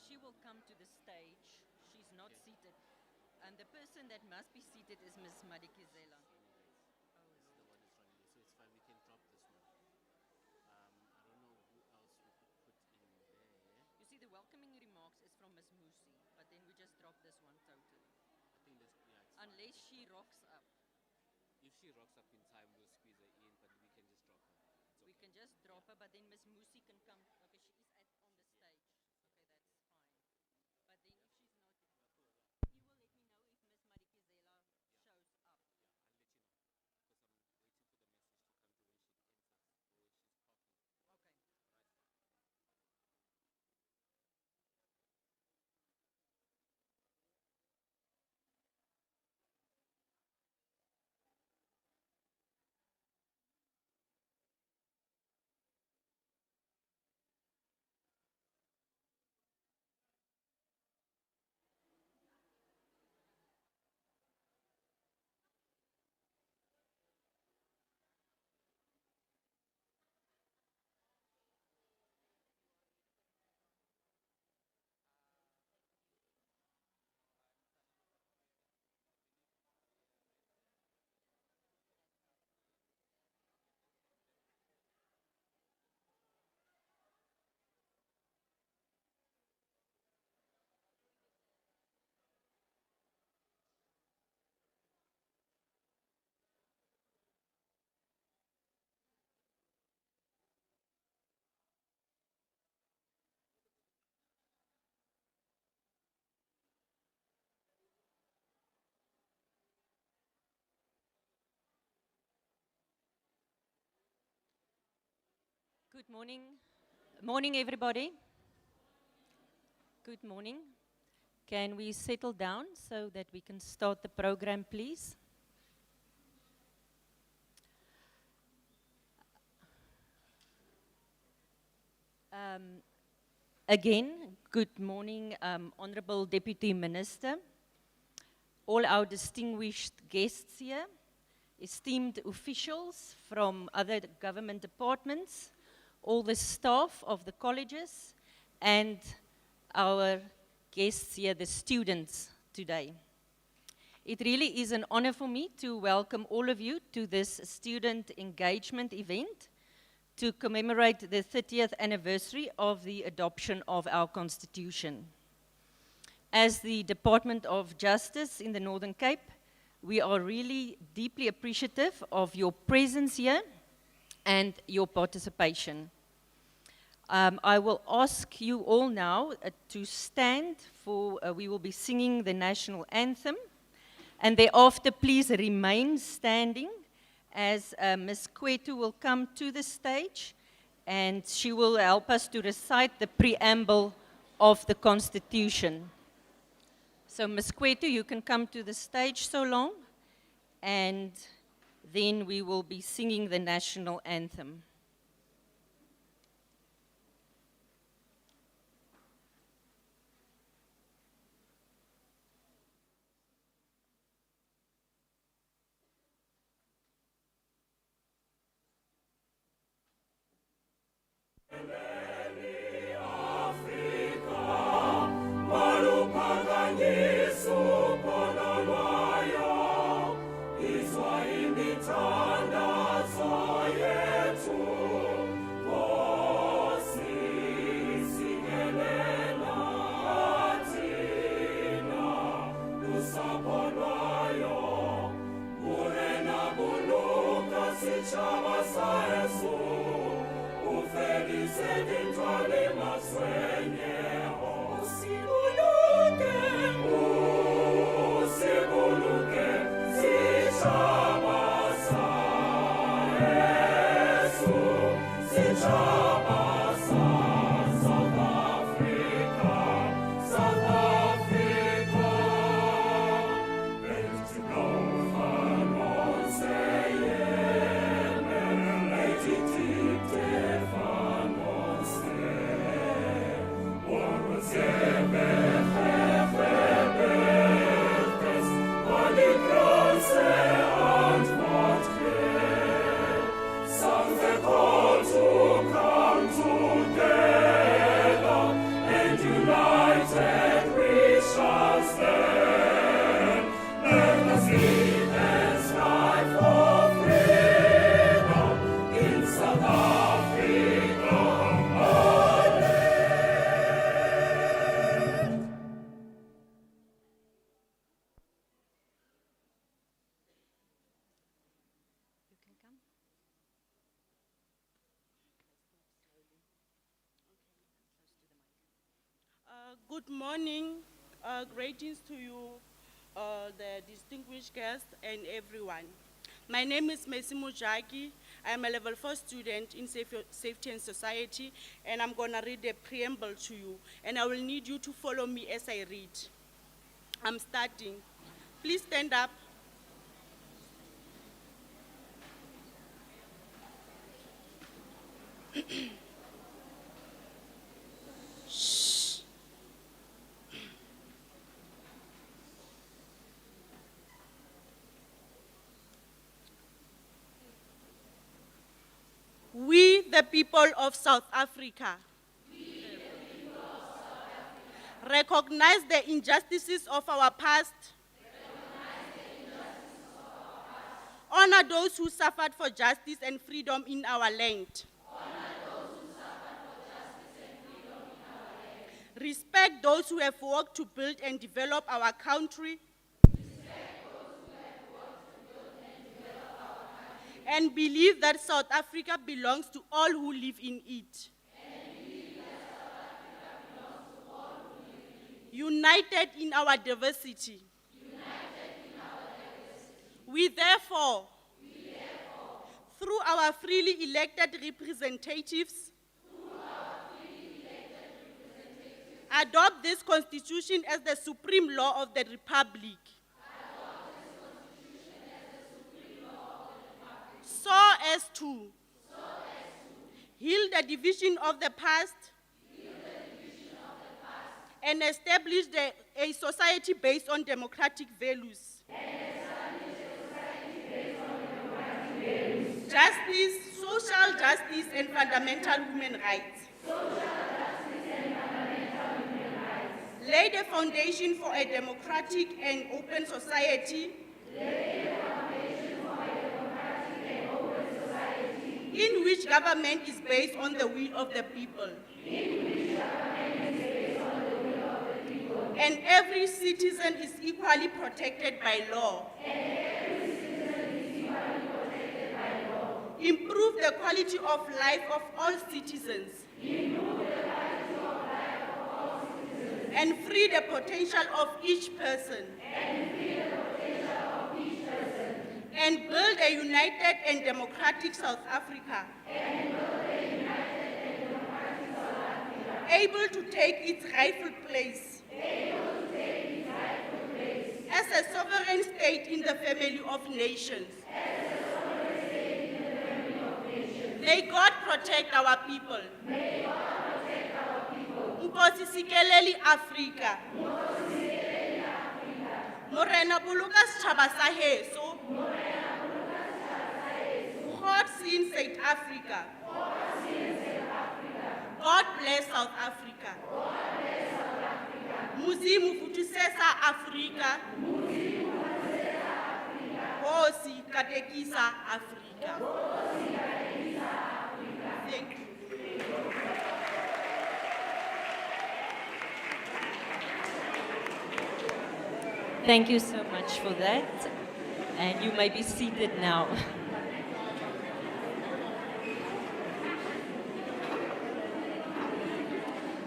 She will come to the stage. She's not seated. And the person that must be seated is Miss Madikizela. You see, the welcoming remarks is from Miss Musi, but then we just drop this one totally. Unless she rocks up. If she rocks up in time, we'll squeeze her in, but we can just drop her. We can just drop her, but then Miss Musi can come. Okay, she is on the stage. Okay, that's fine. But then if she's not, you will let me know if Miss Madikizela shows up. I'll let you know, because I'm waiting for the message to come through when she enters, or when she's parking. Okay. Right. Good morning. Morning, everybody. Good morning. Can we settle down so that we can start the program, please? Again, good morning, Honorable Deputy Minister, all our distinguished guests here, esteemed officials from other government departments, all the staff of the colleges, and our guests here, the students today. It really is an honor for me to welcome all of you to this student engagement event to commemorate the 30th anniversary of the adoption of our Constitution. As the Department of Justice in the Northern Cape, we are really deeply appreciative of your presence here and your participation. I will ask you all now to stand for, we will be singing the national anthem, and thereafter please remain standing as Ms. Kwetu will come to the stage and she will help us to recite the preamble of the Constitution. So Ms. Kwetu, you can come to the stage so long, and then we will be singing the national anthem. Good morning. Greetings to you, the distinguished guests and everyone. My name is Messi Mujaki. I am a level 4 student in Safety and Society, and I'm gonna read the preamble to you, and I will need you to follow me as I read. I'm starting. Please stand up. We, the people of South Africa, recognize the injustices of our past, honor those who suffered for justice and freedom in our land, respect those who have worked to build and develop our country, and believe that South Africa belongs to all who live in it. United in our diversity. We therefore, through our freely elected representatives, adopt this Constitution as the supreme law of the Republic. So as to heal the division of the past and establish a society based on democratic values. Justice, social justice, and fundamental human rights. Lay the foundation for a democratic and open society. In which government is based on the will of the people. And every citizen is equally protected by law. Improve the quality of life of all citizens. And free the potential of each person. And build a united and democratic South Africa. Able to take its rightful place. As a sovereign state in the family of nations. May God protect our people. Nkosi sikeleli Africa. Morena boloka setjhaba sa heso. God seen South Africa. God bless South Africa. Muzimu futusesa Africa. Hosi katekisa Africa. Thank you. Thank you so much for that. And you may be seated now.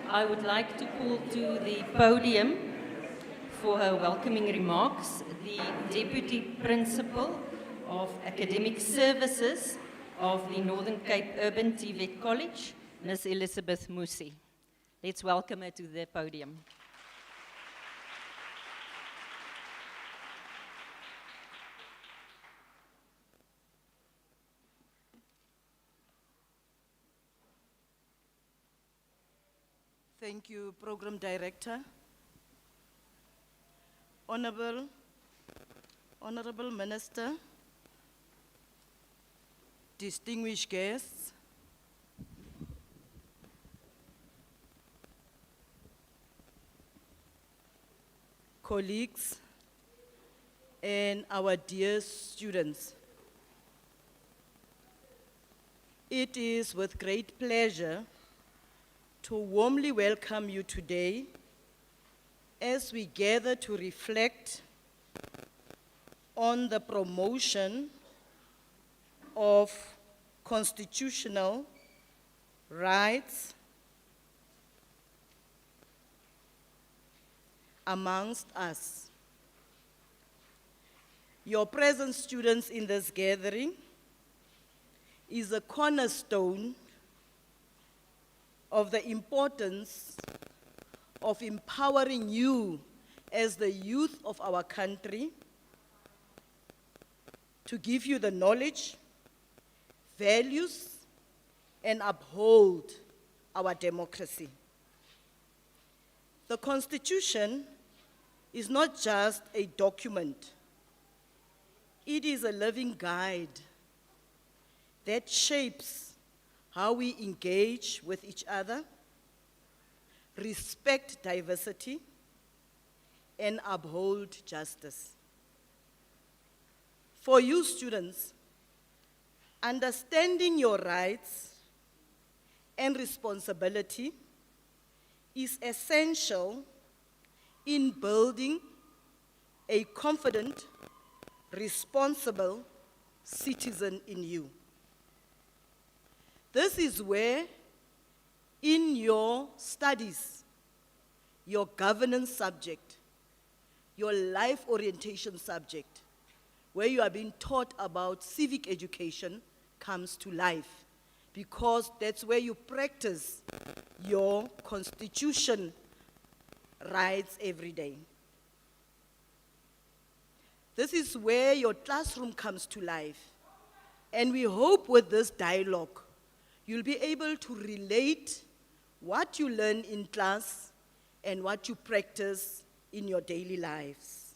I would like to call to the podium for her welcoming remarks the Deputy Principal of Academic Services of the Northern Cape Urban TVET College, Ms. Elizabeth Musi. Let's welcome her to the podium. Thank you, Program Director. Honorable Minister, distinguished guests, colleagues, and our dear students. It is with great pleasure to warmly welcome you today as we gather to reflect on the promotion of constitutional rights amongst us. Your presence, students, in this gathering is a cornerstone of the importance of empowering you as the youth of our country to give you the knowledge, values, and uphold our democracy. The Constitution is not just a document. It is a living guide that shapes how we engage with each other, respect diversity, and uphold justice. For you students, understanding your rights and responsibility is essential in building a confident, responsible citizen in you. This is where, in your studies, your governance subject, your life orientation subject, where you are being taught about civic education, comes to life, because that's where you practice your constitution rights every day. This is where your classroom comes to life. And we hope with this dialogue, you'll be able to relate what you learn in class and what you practice in your daily lives.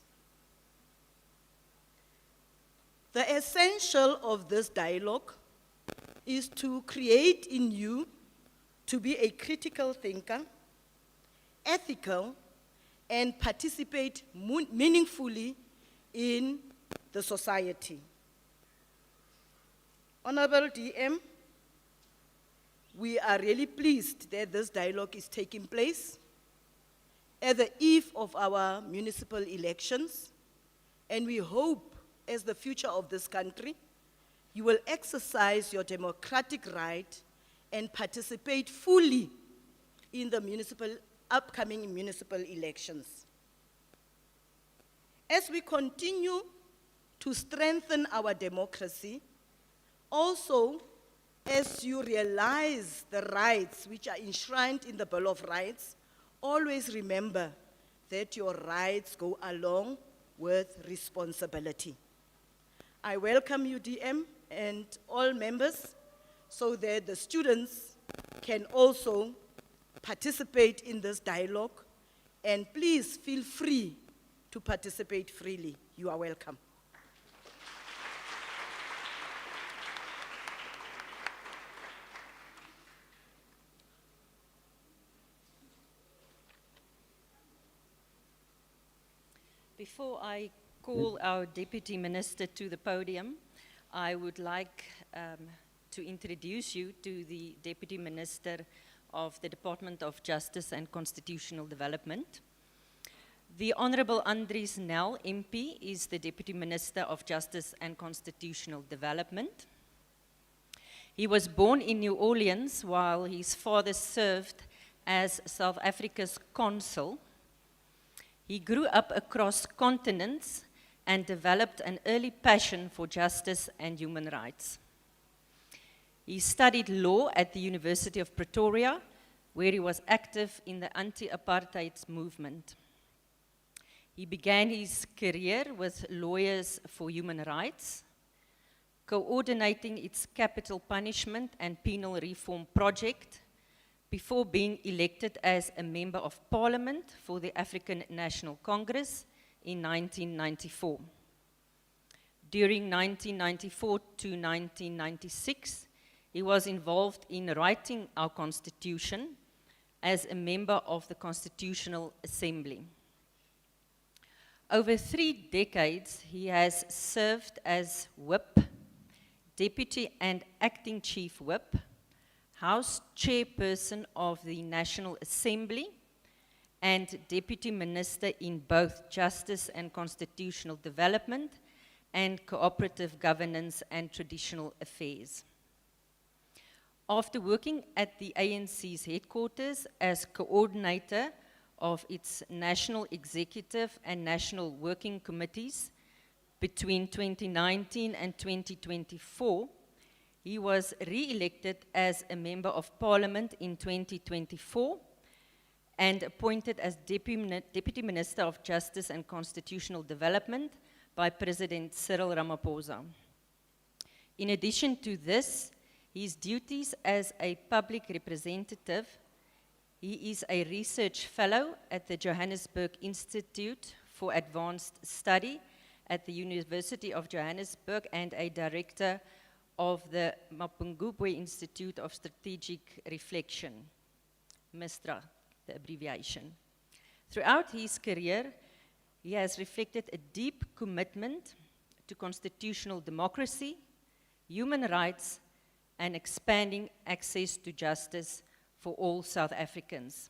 The essential of this dialogue is to create in you to be a critical thinker, ethical, and participate meaningfully in the society. Honorable DM, we are really pleased that this dialogue is taking place at the eve of our municipal elections, and we hope, as the future of this country, you will exercise your democratic right and participate fully in the upcoming municipal elections. As we continue to strengthen our democracy, also, as you realize the rights which are enshrined in the Bill of Rights, always remember that your rights go along with responsibility. I welcome you, DM, and all members, so that the students can also participate in this dialogue, and please feel free to participate freely. You are welcome. Before I call our Deputy Minister to the podium, I would like to introduce you to the Deputy Minister of the Department of Justice and Constitutional Development. The Honourable Andries Nel, MP, is the Deputy Minister of Justice and Constitutional Development. He was born in New Orleans while his father served as South Africa's consul. He grew up across continents and developed an early passion for justice and human rights. He studied law at the University of Pretoria, where he was active in the anti-apartheid movement. He began his career with Lawyers for Human Rights, coordinating its capital punishment and penal reform project, before being elected as a Member of Parliament for the African National Congress in 1994. During 1994 to 1996, he was involved in writing our Constitution as a member of the Constitutional Assembly. Over 3 decades, he has served as Whip, Deputy and Acting Chief Whip, House Chairperson of the National Assembly, and Deputy Minister in both Justice and Constitutional Development and Cooperative Governance and Traditional Affairs. After working at the ANC's headquarters as coordinator of its National Executive and National Working Committees between 2019 and 2024, he was re-elected as a Member of Parliament in 2024 and appointed as Deputy Minister of Justice and Constitutional Development by President Cyril Ramaphosa. In addition to this, his duties as a public representative, he is a research fellow at the Johannesburg Institute for Advanced Study at the University of Johannesburg and a director of the Mapungubwe Institute of Strategic Reflection, MISTRA, the abbreviation. Throughout his career, he has reflected a deep commitment to constitutional democracy, human rights, and expanding access to justice for all South Africans.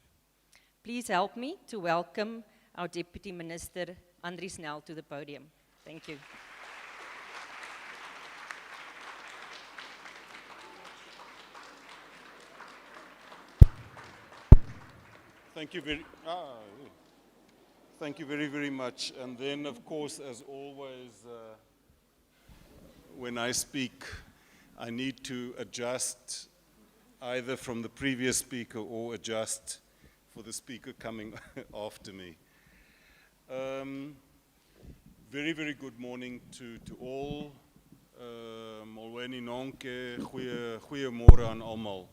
Please help me to welcome our Deputy Minister, Andries Nel, to the podium. Thank you. Thank you very, very much. And then, of course, as always, when I speak, I need to adjust either from the previous speaker or adjust for the speaker coming after me. Very, very good morning to all. Molweni nonke, goeiemorgen aan almal.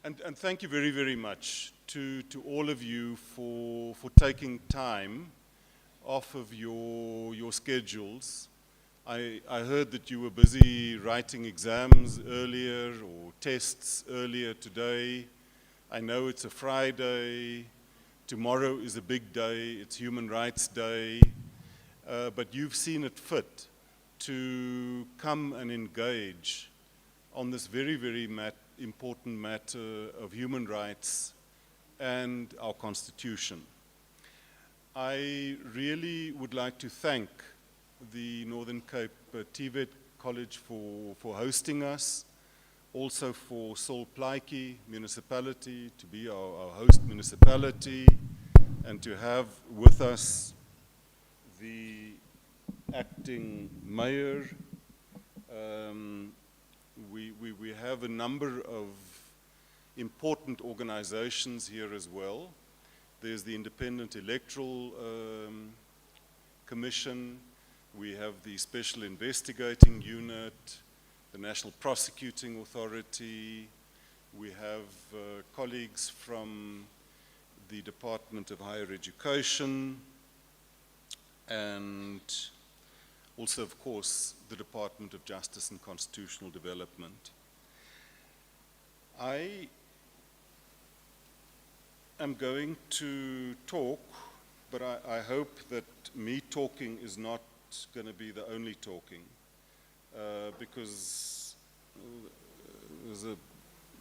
And thank you very, very much to all of you for taking time off of your schedules. I heard that you were busy writing exams earlier or tests earlier today. I know it's a Friday. Tomorrow is a big day. It's Human Rights Day. But you've seen it fit to come and engage on this very, very important matter of human rights and our Constitution. I really would like to thank the Northern Cape TVET College for hosting us, also for Sol Plaatje Municipality to be our host municipality, and to have with us the acting mayor. We have a number of important organizations here as well. There's the Independent Electoral Commission. We have the Special Investigating Unit, the National Prosecuting Authority. We have colleagues from the Department of Higher Education, and also, of course, the Department of Justice and Constitutional Development. I am going to talk, but I hope that me talking is not going to be the only talking, because there's a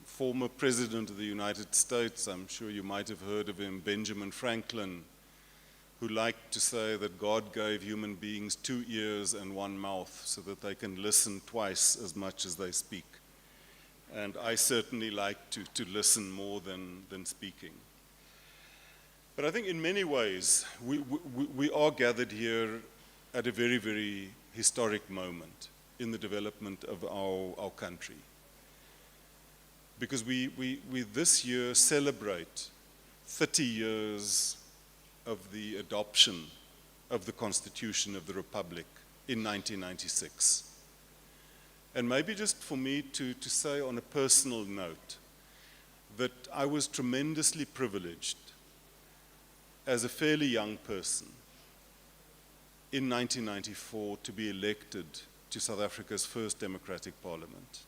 former president of the United States, I'm sure you might have heard of him, Benjamin Franklin, who liked to say that God gave human beings 2 ears and 1 mouth so that they can listen twice as much as they speak. And I certainly like to listen more than speaking. But I think in many ways, we are gathered here at a very, very historic moment in the development of our country. Because we this year celebrate 30 years of the adoption of the Constitution of the Republic in 1996. And maybe just for me to say on a personal note that I was tremendously privileged as a fairly young person in 1994 to be elected to South Africa's first democratic parliament.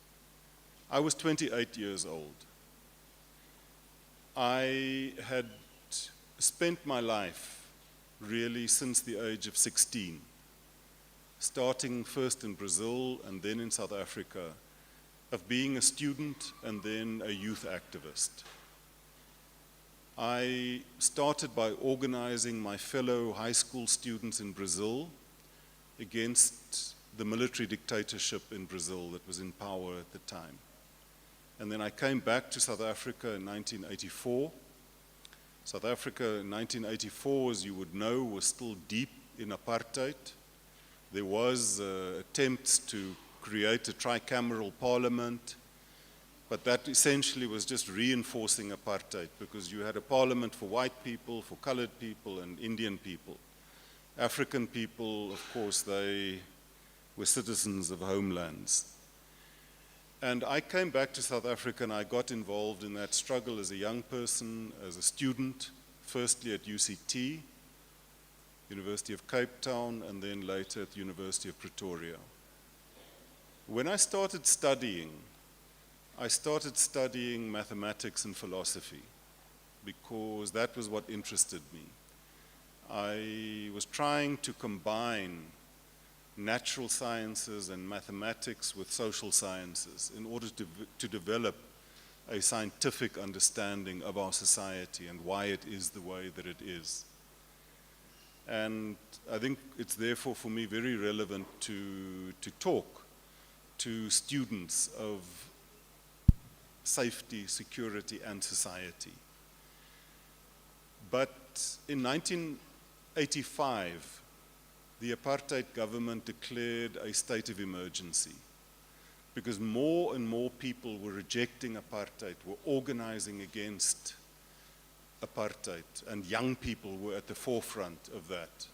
I was 28 years old. I had spent my life really since the age of 16, starting first in Brazil and then in South Africa, of being a student and then a youth activist. I started by organizing my fellow high school students in Brazil against the military dictatorship in Brazil that was in power at the time. And then I came back to South Africa in 1984. South Africa in 1984, as you would know, was still deep in apartheid. There was attempts to create a tricameral parliament, but that essentially was just reinforcing apartheid because you had a parliament for white people, for colored people, and Indian people. African people, of course, they were citizens of homelands. And I came back to South Africa and I got involved in that struggle as a young person, as a student, firstly at UCT, University of Cape Town, and then later at the University of Pretoria. When I started studying mathematics and philosophy because that was what interested me. I was trying to combine natural sciences and mathematics with social sciences in order to develop a scientific understanding of our society and why it is the way that it is. And I think it's therefore for me very relevant to talk to students of safety, security, and society. But in 1985, the apartheid government declared a state of emergency, because more and more people were rejecting apartheid, were organizing against apartheid, and young people were at the forefront of that.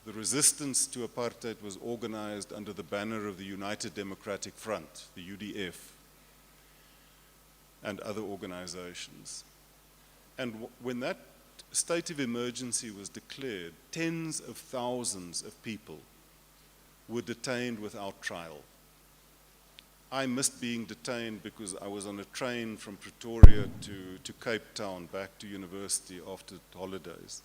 The resistance to apartheid was organized under the banner of the United Democratic Front, the UDF, and other organizations. And when that state of emergency was declared, tens of thousands of people were detained without trial. I missed being detained because I was on a train from Pretoria to Cape Town back to university after holidays.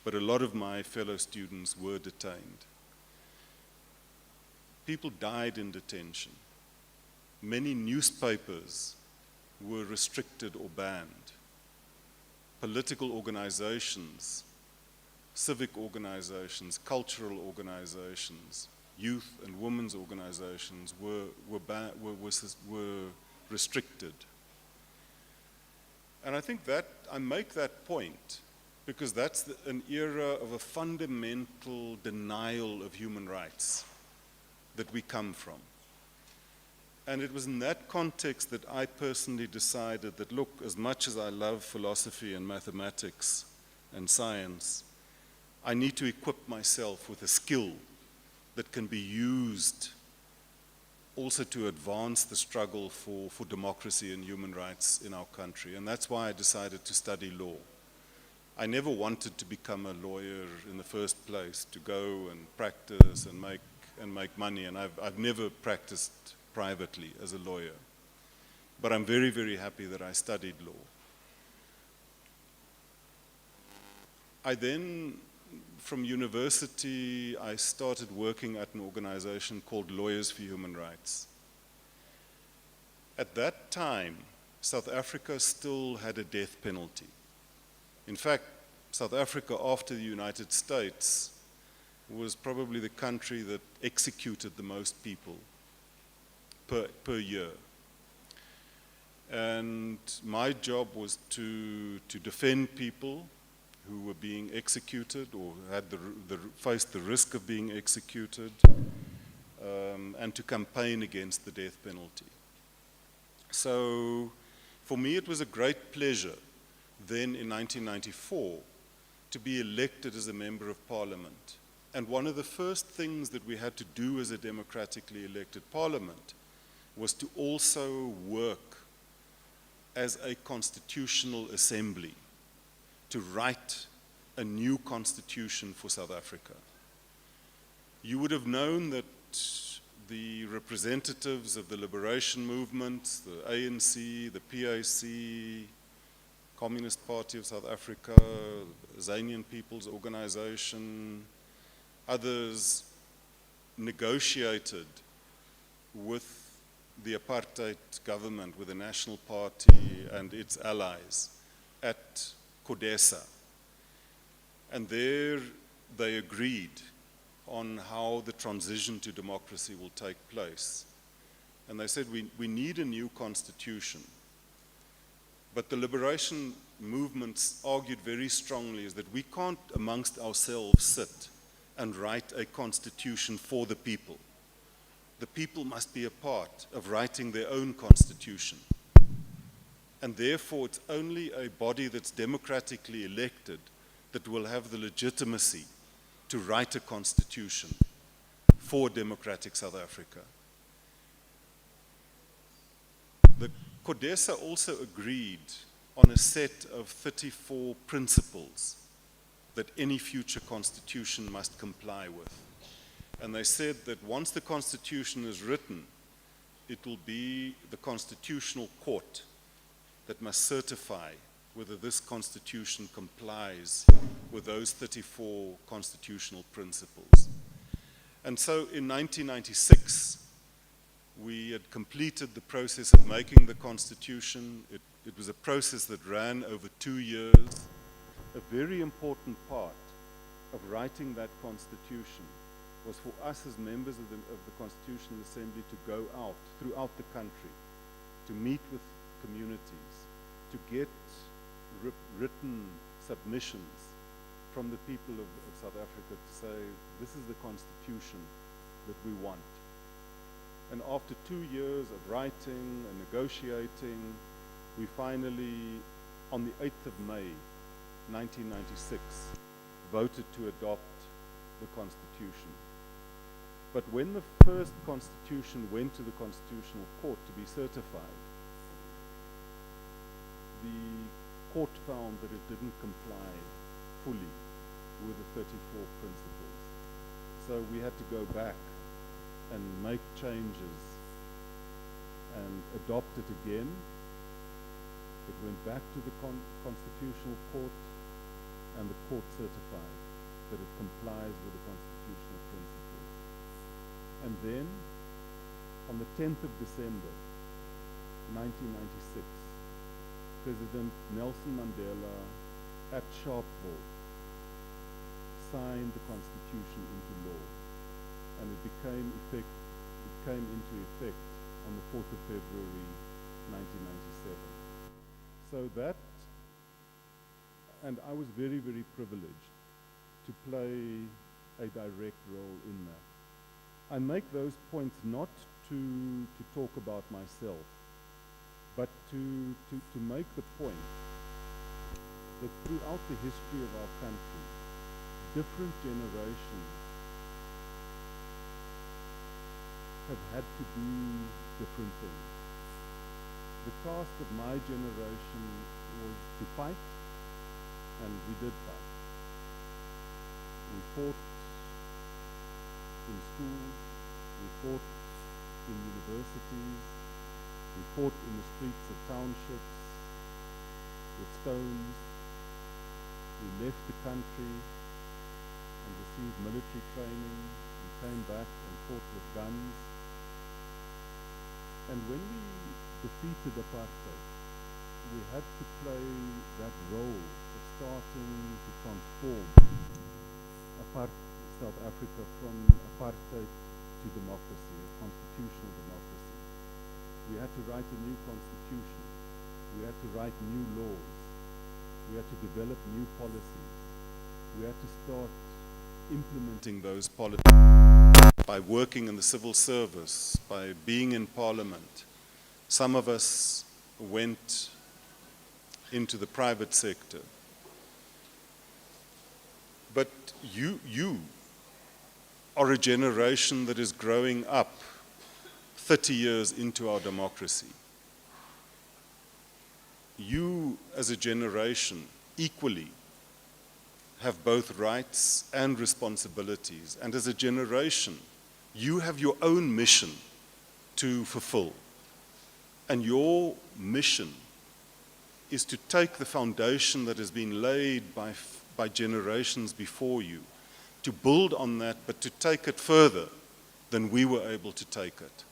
But a lot of my fellow students were detained. People died in detention. Many newspapers were restricted or banned. Political organizations, civic organizations, cultural organizations, youth and women's organizations were restricted. And I think that, I make that point because that's an era of a fundamental denial of human rights that we come from. And it was in that context that I personally decided that, look, as much as I love philosophy and mathematics and science, I need to equip myself with a skill that can be used also to advance the struggle for democracy and human rights in our country. And that's why I decided to study law. I never wanted to become a lawyer in the first place, to go and practice and make money. And I've never practiced privately as a lawyer. But I'm very, very happy that I studied law. I then, from university, I started working at an organization called Lawyers for Human Rights. At that time, South Africa still had a death penalty. In fact, South Africa, after the United States, was probably the country that executed the most people per year. And my job was to defend people who were being executed or had faced the risk of being executed, and to campaign against the death penalty. So for me it was a great pleasure then in 1994 to be elected as a member of parliament. And one of the first things that we had to do as a democratically elected parliament was to also work as a constitutional assembly, to write a new constitution for South Africa. You would have known that the representatives of the liberation movement, the ANC, the PAC, Communist Party of South Africa, Zanian People's Organization, others negotiated with the apartheid government, with the National Party and its allies at CODESA. And there they agreed on how the transition to democracy will take place. And they said, we need a new constitution. But the liberation movements argued very strongly is that we can't amongst ourselves sit and write a constitution for the people. The people must be a part of writing their own constitution. And therefore, it's only a body that's democratically elected that will have the legitimacy to write a constitution for democratic South Africa. The CODESA also agreed on a set of 34 principles that any future constitution must comply with. And they said that once the constitution is written, it will be the constitutional court that must certify whether this constitution complies with those 34 constitutional principles. And so in 1996, we had completed the process of making the constitution. It was a process that ran over 2 years. A very important part of writing that constitution was for us as members of the Constitutional Assembly to go out throughout the country, to meet with communities, to get written submissions from the people of South Africa to say, this is the constitution that we want. And after 2 years of writing and negotiating, we finally, on the 8th of May, 1996, voted to adopt the Constitution. But when the first Constitution went to the Constitutional Court to be certified, the court found that it didn't comply fully with the 34 principles. So we had to go back and make changes and adopt it again. It went back to the Constitutional Court, and the court certified that it complies with the constitutional principles. And then, on the 10th of December, 1996, President Nelson Mandela, at Sharpeville, signed the Constitution into law, and it came into effect on the 4th of February, 1997. So that, and I was very, very privileged to play a direct role in that. I make those points not to talk about myself, but to make the point that throughout the history of our country, different generations have had to do different things. The task of my generation was to fight, and we did fight. We fought in schools, we fought in universities, we fought in the streets of townships with stones. We left the country and received military training and came back and fought with guns. And when we defeated apartheid, we had to play that role of starting to transform South Africa from apartheid to democracy, a constitutional democracy. We had to write a new constitution. We had to write new laws. We had to develop new policies. We had to start implementing those policies by working in the civil service, by being in parliament. Some of us went into the private sector. But you are a generation that is growing up 30 years into our democracy. You, as a generation, equally have both rights and responsibilities. And as a generation, you have your own mission to fulfill. And your mission is to take the foundation that has been laid by generations before you, to build on that, but to take it further than we were able to take it.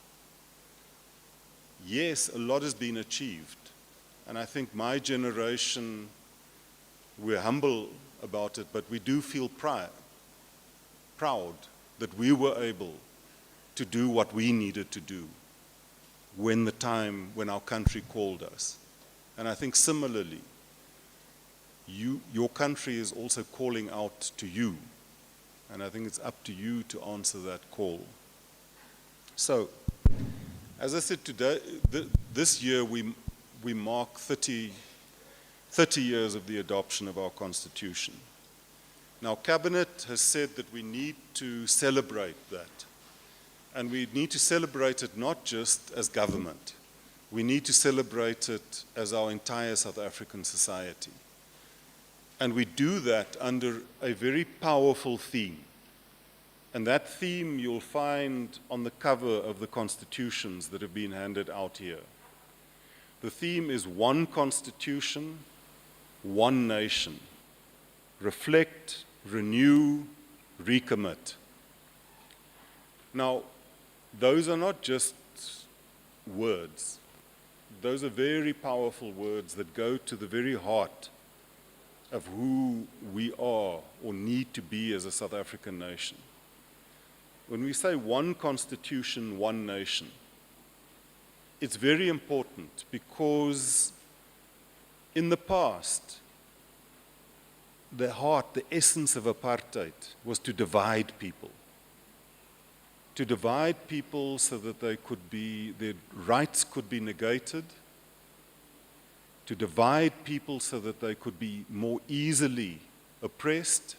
Yes, a lot has been achieved, and I think my generation, we're humble about it, but we do feel proud that we were able to do what we needed to do when our country called us. And I think similarly, your country is also calling out to you, and I think it's up to you to answer that call. So, as I said today, this year we mark 30 years of the adoption of our Constitution. Now, Cabinet has said that we need to celebrate that. And we need to celebrate it not just as government. We need to celebrate it as our entire South African society. And we do that under a very powerful theme. And that theme you'll find on the cover of the constitutions that have been handed out here. The theme is one constitution, one nation. Reflect, renew, recommit. Now, those are not just words. Those are very powerful words that go to the very heart of who we are or need to be as a South African nation. When we say one constitution, one nation, it's very important because in the past, the heart, the essence of apartheid was to divide people. To divide people so that their rights could be negated, to divide people so that they could be more easily oppressed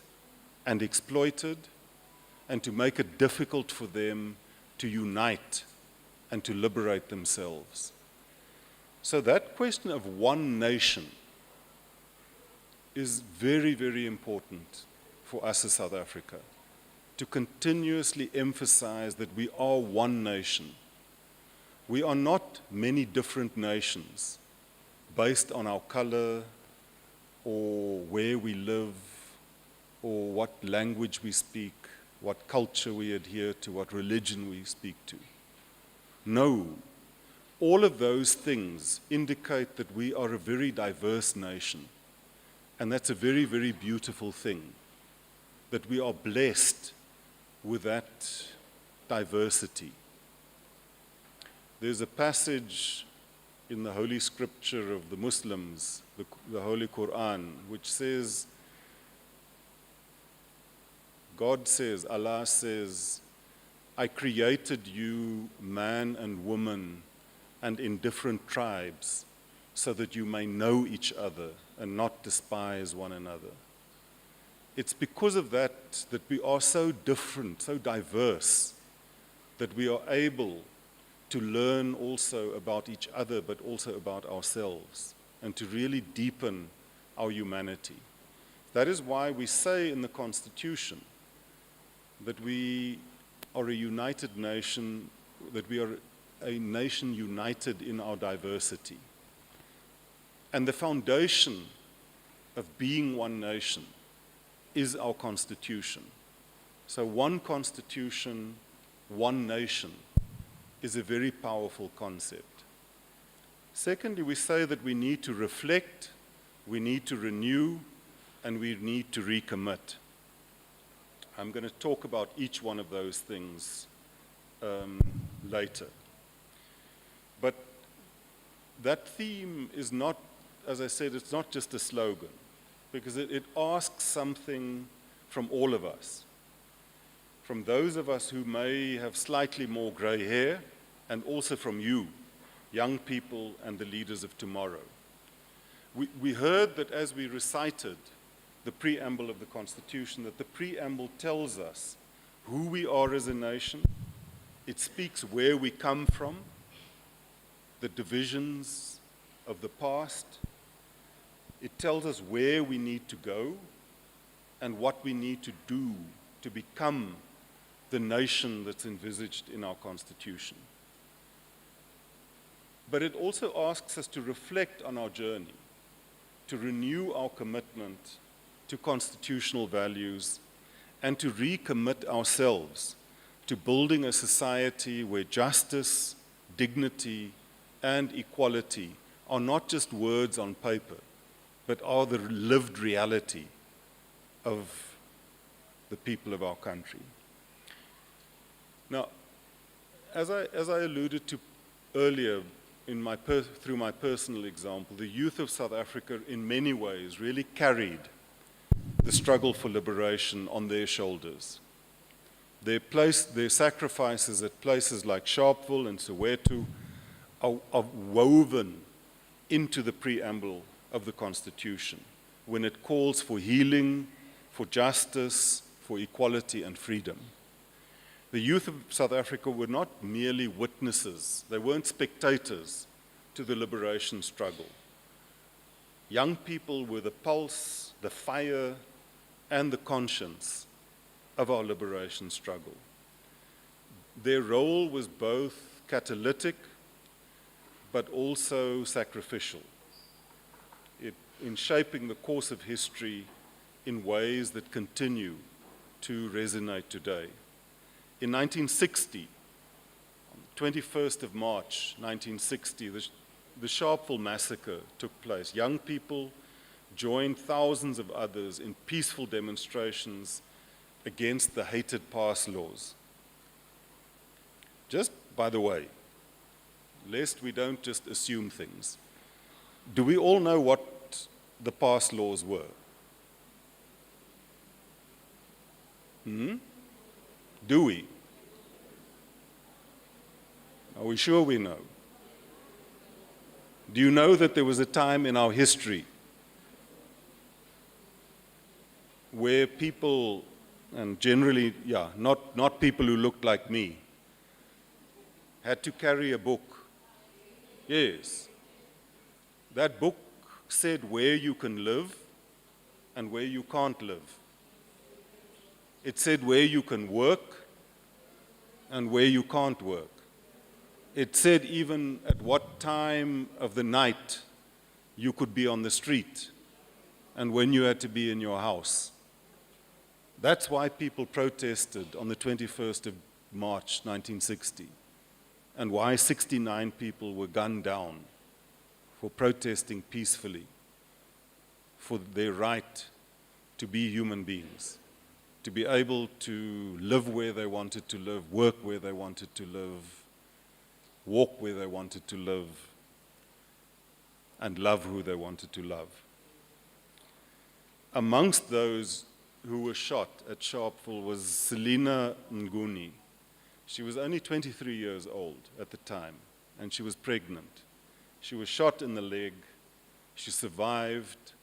and exploited, and to make it difficult for them to unite and to liberate themselves. So that question of one nation is very, very important for us as South Africa, to continuously emphasize that we are one nation. We are not many different nations based on our color or where we live or what language we speak, what culture we adhere to, what religion we speak to. No, all of those things indicate that we are a very diverse nation, and that's a very, very beautiful thing, that we are blessed with that diversity. There's a passage in the Holy Scripture of the Muslims, the Holy Quran, which says, God says, Allah says, I created you man and woman and in different tribes so that you may know each other and not despise one another. It's because of that that we are so different, so diverse, that we are able to learn also about each other, but also about ourselves, and to really deepen our humanity. That is why we say in the Constitution that we are a united nation, that we are a nation united in our diversity. And the foundation of being one nation is our Constitution. So one Constitution, one nation is a very powerful concept. Secondly, we say that we need to reflect, we need to renew, and we need to recommit. I'm going to talk about each one of those things later. But that theme is not, as I said, it's not just a slogan, because it asks something from all of us. From those of us who may have slightly more gray hair, and also from you, young people and the leaders of tomorrow. We heard that as we recited the preamble of the Constitution, that the preamble tells us who we are as a nation. It speaks where we come from, the divisions of the past. It tells us where we need to go and what we need to do to become the nation that's envisaged in our Constitution. But it also asks us to reflect on our journey, to renew our commitment to constitutional values, and to recommit ourselves to building a society where justice, dignity, and equality are not just words on paper, but are the lived reality of the people of our country. Now, as I alluded to earlier through my personal example, the youth of South Africa in many ways really carried the struggle for liberation on their shoulders. Their sacrifices at places like Sharpeville and Soweto are woven into the preamble of the Constitution when it calls for healing, for justice, for equality and freedom. The youth of South Africa were not merely witnesses, they weren't spectators to the liberation struggle. Young people were the pulse, the fire, and the conscience of our liberation struggle. Their role was both catalytic but also sacrificial in shaping the course of history in ways that continue to resonate today. In 1960, on the 21st of March 1960, the Sharpeville massacre took place. Young people joined thousands of others in peaceful demonstrations against the hated pass laws. Just by the way, lest we don't just assume things, do we all know what the pass laws were? Do we? Are we sure we know? Do you know that there was a time in our history where people, and generally, not people who looked like me, had to carry a book? Yes. That book said where you can live and where you can't live. It said where you can work and where you can't work. It said even at what time of the night you could be on the street and when you had to be in your house. That's why people protested on the 21st of March 1960, and why 69 people were gunned down for protesting peacefully for their right to be human beings, to be able to live where they wanted to live, work where they wanted to live, walk where they wanted to live, and love who they wanted to love. Amongst those who were shot at Sharpeville was Selina Nguni. She was only 23 years old at the time, and she was pregnant. She was shot in the leg, she survived,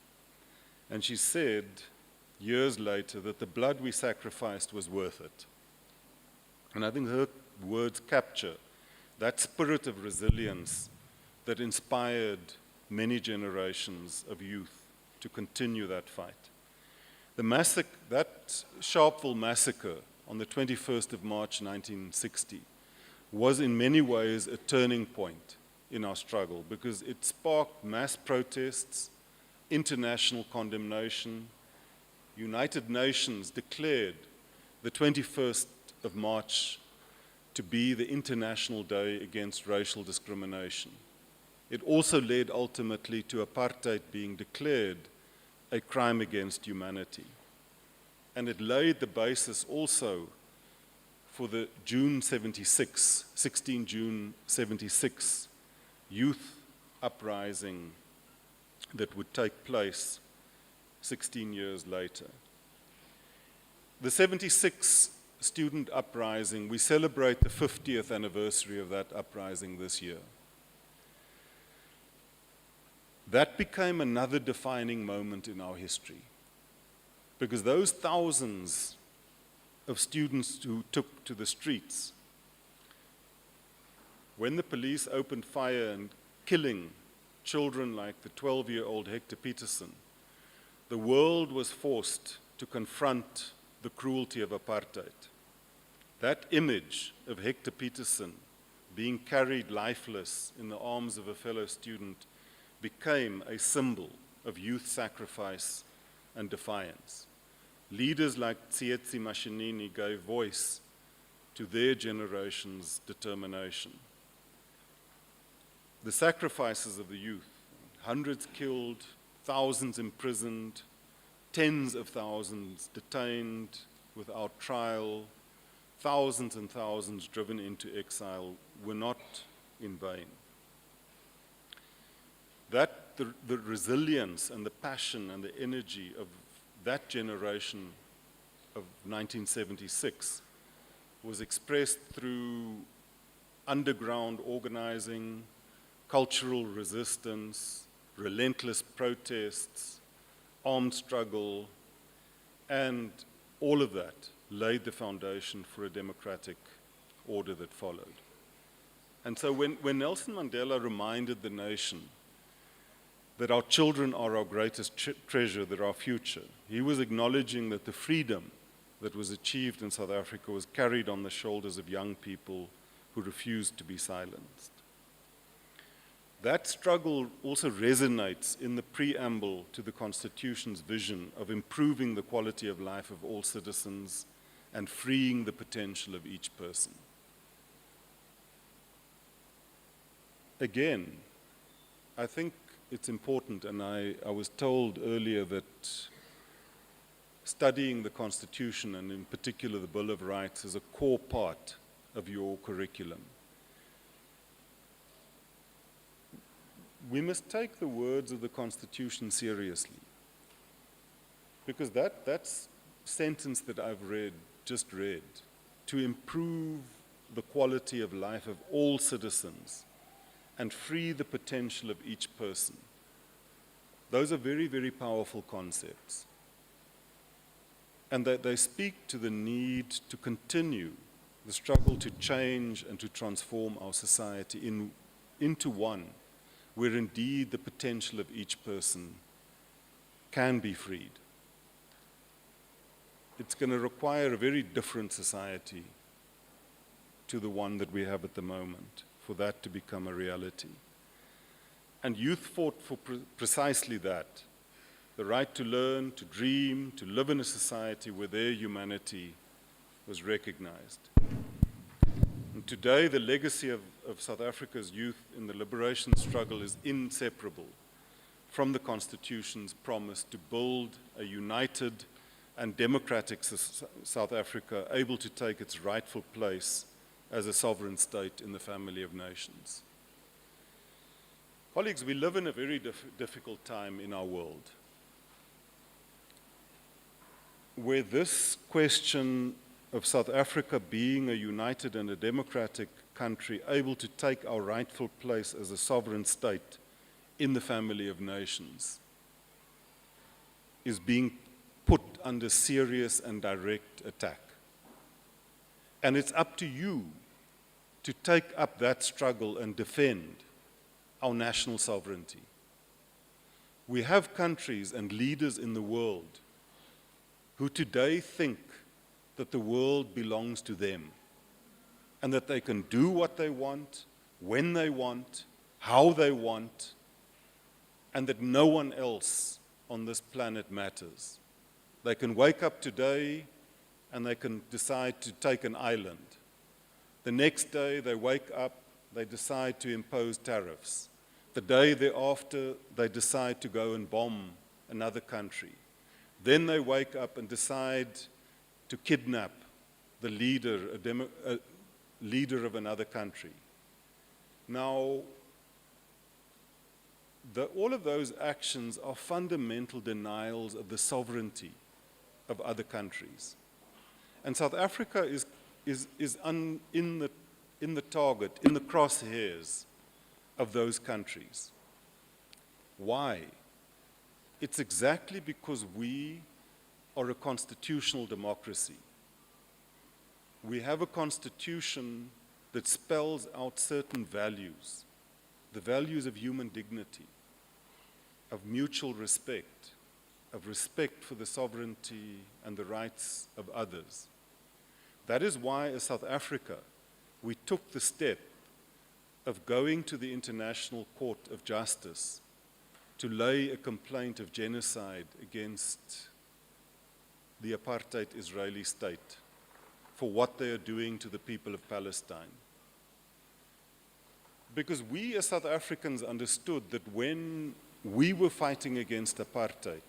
and she said years later that the blood we sacrificed was worth it. And I think her words capture that spirit of resilience that inspired many generations of youth to continue that fight. That Sharpeville massacre on the 21st of March 1960 was in many ways a turning point in our struggle, because it sparked mass protests, international condemnation. United Nations declared the 21st of March to be the International Day Against Racial Discrimination. It also led ultimately to apartheid being declared a crime against humanity. And it laid the basis also for the 16 June 76 youth uprising that would take place 16 years later. The 76 student uprising, we celebrate the 50th anniversary of that uprising this year. That became another defining moment in our history, because those thousands of students who took to the streets, when the police opened fire and killing children like the 12-year-old Hector Peterson, the world was forced to confront the cruelty of apartheid. That image of Hector Peterson being carried lifeless in the arms of a fellow student became a symbol of youth sacrifice and defiance. Leaders like Tsietsi Mashinini gave voice to their generation's determination. The sacrifices of the youth, hundreds killed, thousands imprisoned, tens of thousands detained without trial, thousands and thousands driven into exile, were not in vain. The resilience and the passion and the energy of that generation of 1976 was expressed through underground organizing, cultural resistance, relentless protests, armed struggle, and all of that laid the foundation for a democratic order that followed. And so when Nelson Mandela reminded the nation that our children are our greatest treasure, they're our future, he was acknowledging that the freedom that was achieved in South Africa was carried on the shoulders of young people who refused to be silenced. That struggle also resonates in the preamble to the Constitution's vision of improving the quality of life of all citizens and freeing the potential of each person. Again, I think it's important, and I was told earlier that studying the Constitution, and in particular the Bill of Rights, is a core part of your curriculum. We must take the words of the Constitution seriously, because that sentence that I've read just read, to improve the quality of life of all citizens and free the potential of each person. Those are very, very powerful concepts. And they speak to the need to continue the struggle to change and to transform our society into one where indeed the potential of each person can be freed. It's going to require a very different society to the one that we have at the moment for that to become a reality. And youth fought for precisely that, the right to learn, to dream, to live in a society where their humanity was recognized. And today, the legacy of South Africa's youth in the liberation struggle is inseparable from the Constitution's promise to build a united and democratic South Africa able to take its rightful place as a sovereign state in the family of nations. Colleagues, we live in a very difficult time in our world, where this question of South Africa being a united and a democratic country able to take our rightful place as a sovereign state in the family of nations is being put under serious and direct attack. And it's up to you to take up that struggle and defend our national sovereignty. We have countries and leaders in the world who today think that the world belongs to them and that they can do what they want, when they want, how they want, and that no one else on this planet matters. They can wake up today and they can decide to take an island. The next day they wake up, they decide to impose tariffs. The day thereafter, they decide to go and bomb another country. Then they wake up and decide to kidnap the leader, a leader of another country. Now, all of those actions are fundamental denials of the sovereignty of other countries. And South Africa is in the target, in the crosshairs of those countries. Why? It's exactly because we are a constitutional democracy. We have a constitution that spells out certain values, the values of human dignity, of mutual respect, of respect for the sovereignty and the rights of others. That is why, as South Africa, we took the step of going to the International Court of Justice to lay a complaint of genocide against the apartheid Israeli state for what they are doing to the people of Palestine. Because we as South Africans understood that when we were fighting against apartheid,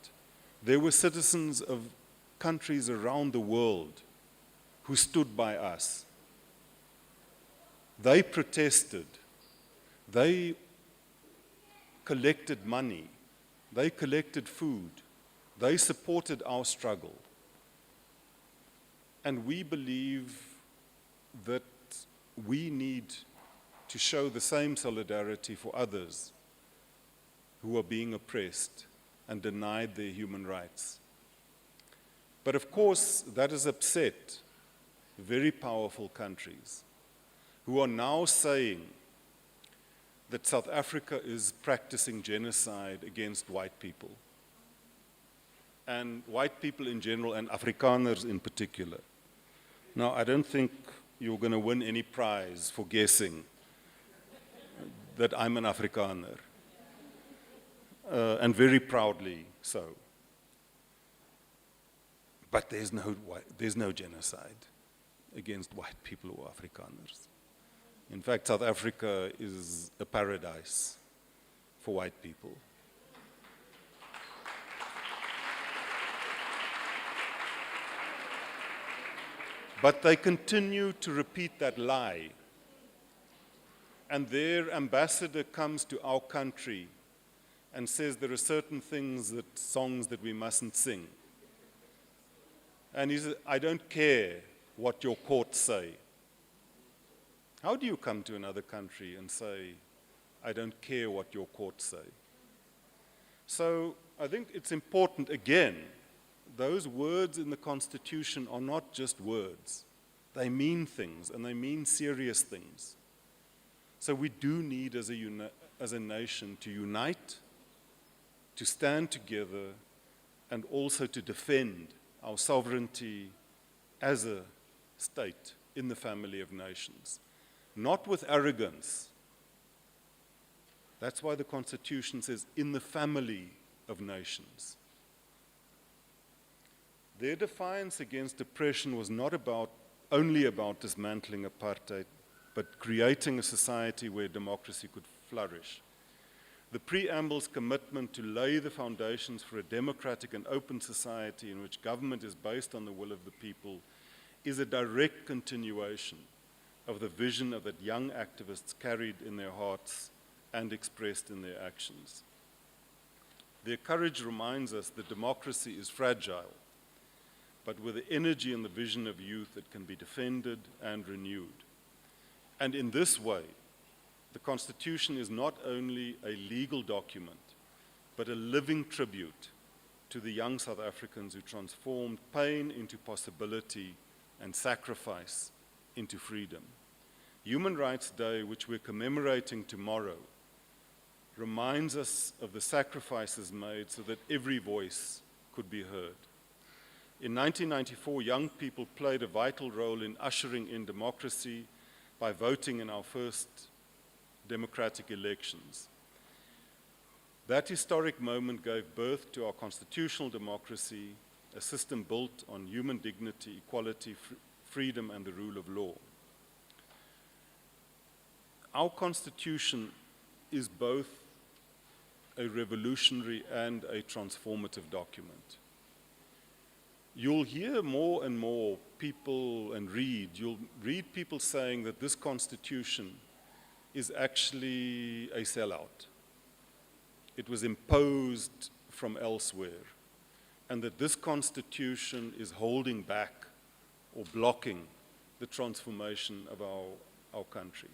there were citizens of countries around the world who stood by us. They protested. They collected money. They collected food. They supported our struggle. And we believe that we need to show the same solidarity for others who are being oppressed and denied their human rights. But of course, that has upset very powerful countries who are now saying that South Africa is practicing genocide against white people, and white people in general and Afrikaners in particular. Now, I don't think you're going to win any prize for guessing that I'm an Afrikaner, and very proudly so. But there's no genocide against white people or Afrikaners. In fact, South Africa is a paradise for white people. But they continue to repeat that lie. And their ambassador comes to our country and says there are certain songs that we mustn't sing. And he said, I don't care what your courts say. How do you come to another country and say, I don't care what your courts say? So I think it's important, again, those words in the Constitution are not just words. They mean things, and they mean serious things. So we do need, as a nation, to unite, to stand together, and also to defend our sovereignty as a state in the family of nations. Not with arrogance. That's why the Constitution says, in the family of nations. Their defiance against oppression was not only about dismantling apartheid, but creating a society where democracy could flourish. The preamble's commitment to lay the foundations for a democratic and open society in which government is based on the will of the people is a direct continuation of the vision of that young activists carried in their hearts and expressed in their actions. Their courage reminds us that democracy is fragile, but with the energy and the vision of youth, it can be defended and renewed. And in this way, the Constitution is not only a legal document, but a living tribute to the young South Africans who transformed pain into possibility and sacrifice into freedom. Human Rights Day, which we're commemorating tomorrow, reminds us of the sacrifices made so that every voice could be heard. In 1994, young people played a vital role in ushering in democracy by voting in our first democratic elections. That historic moment gave birth to our constitutional democracy, a system built on human dignity, equality, freedom, and the rule of law. Our Constitution is both a revolutionary and a transformative document. You'll hear more and more people you'll read people saying that this Constitution is actually a sellout. It was imposed from elsewhere, and that this Constitution is holding back or blocking the transformation of our country.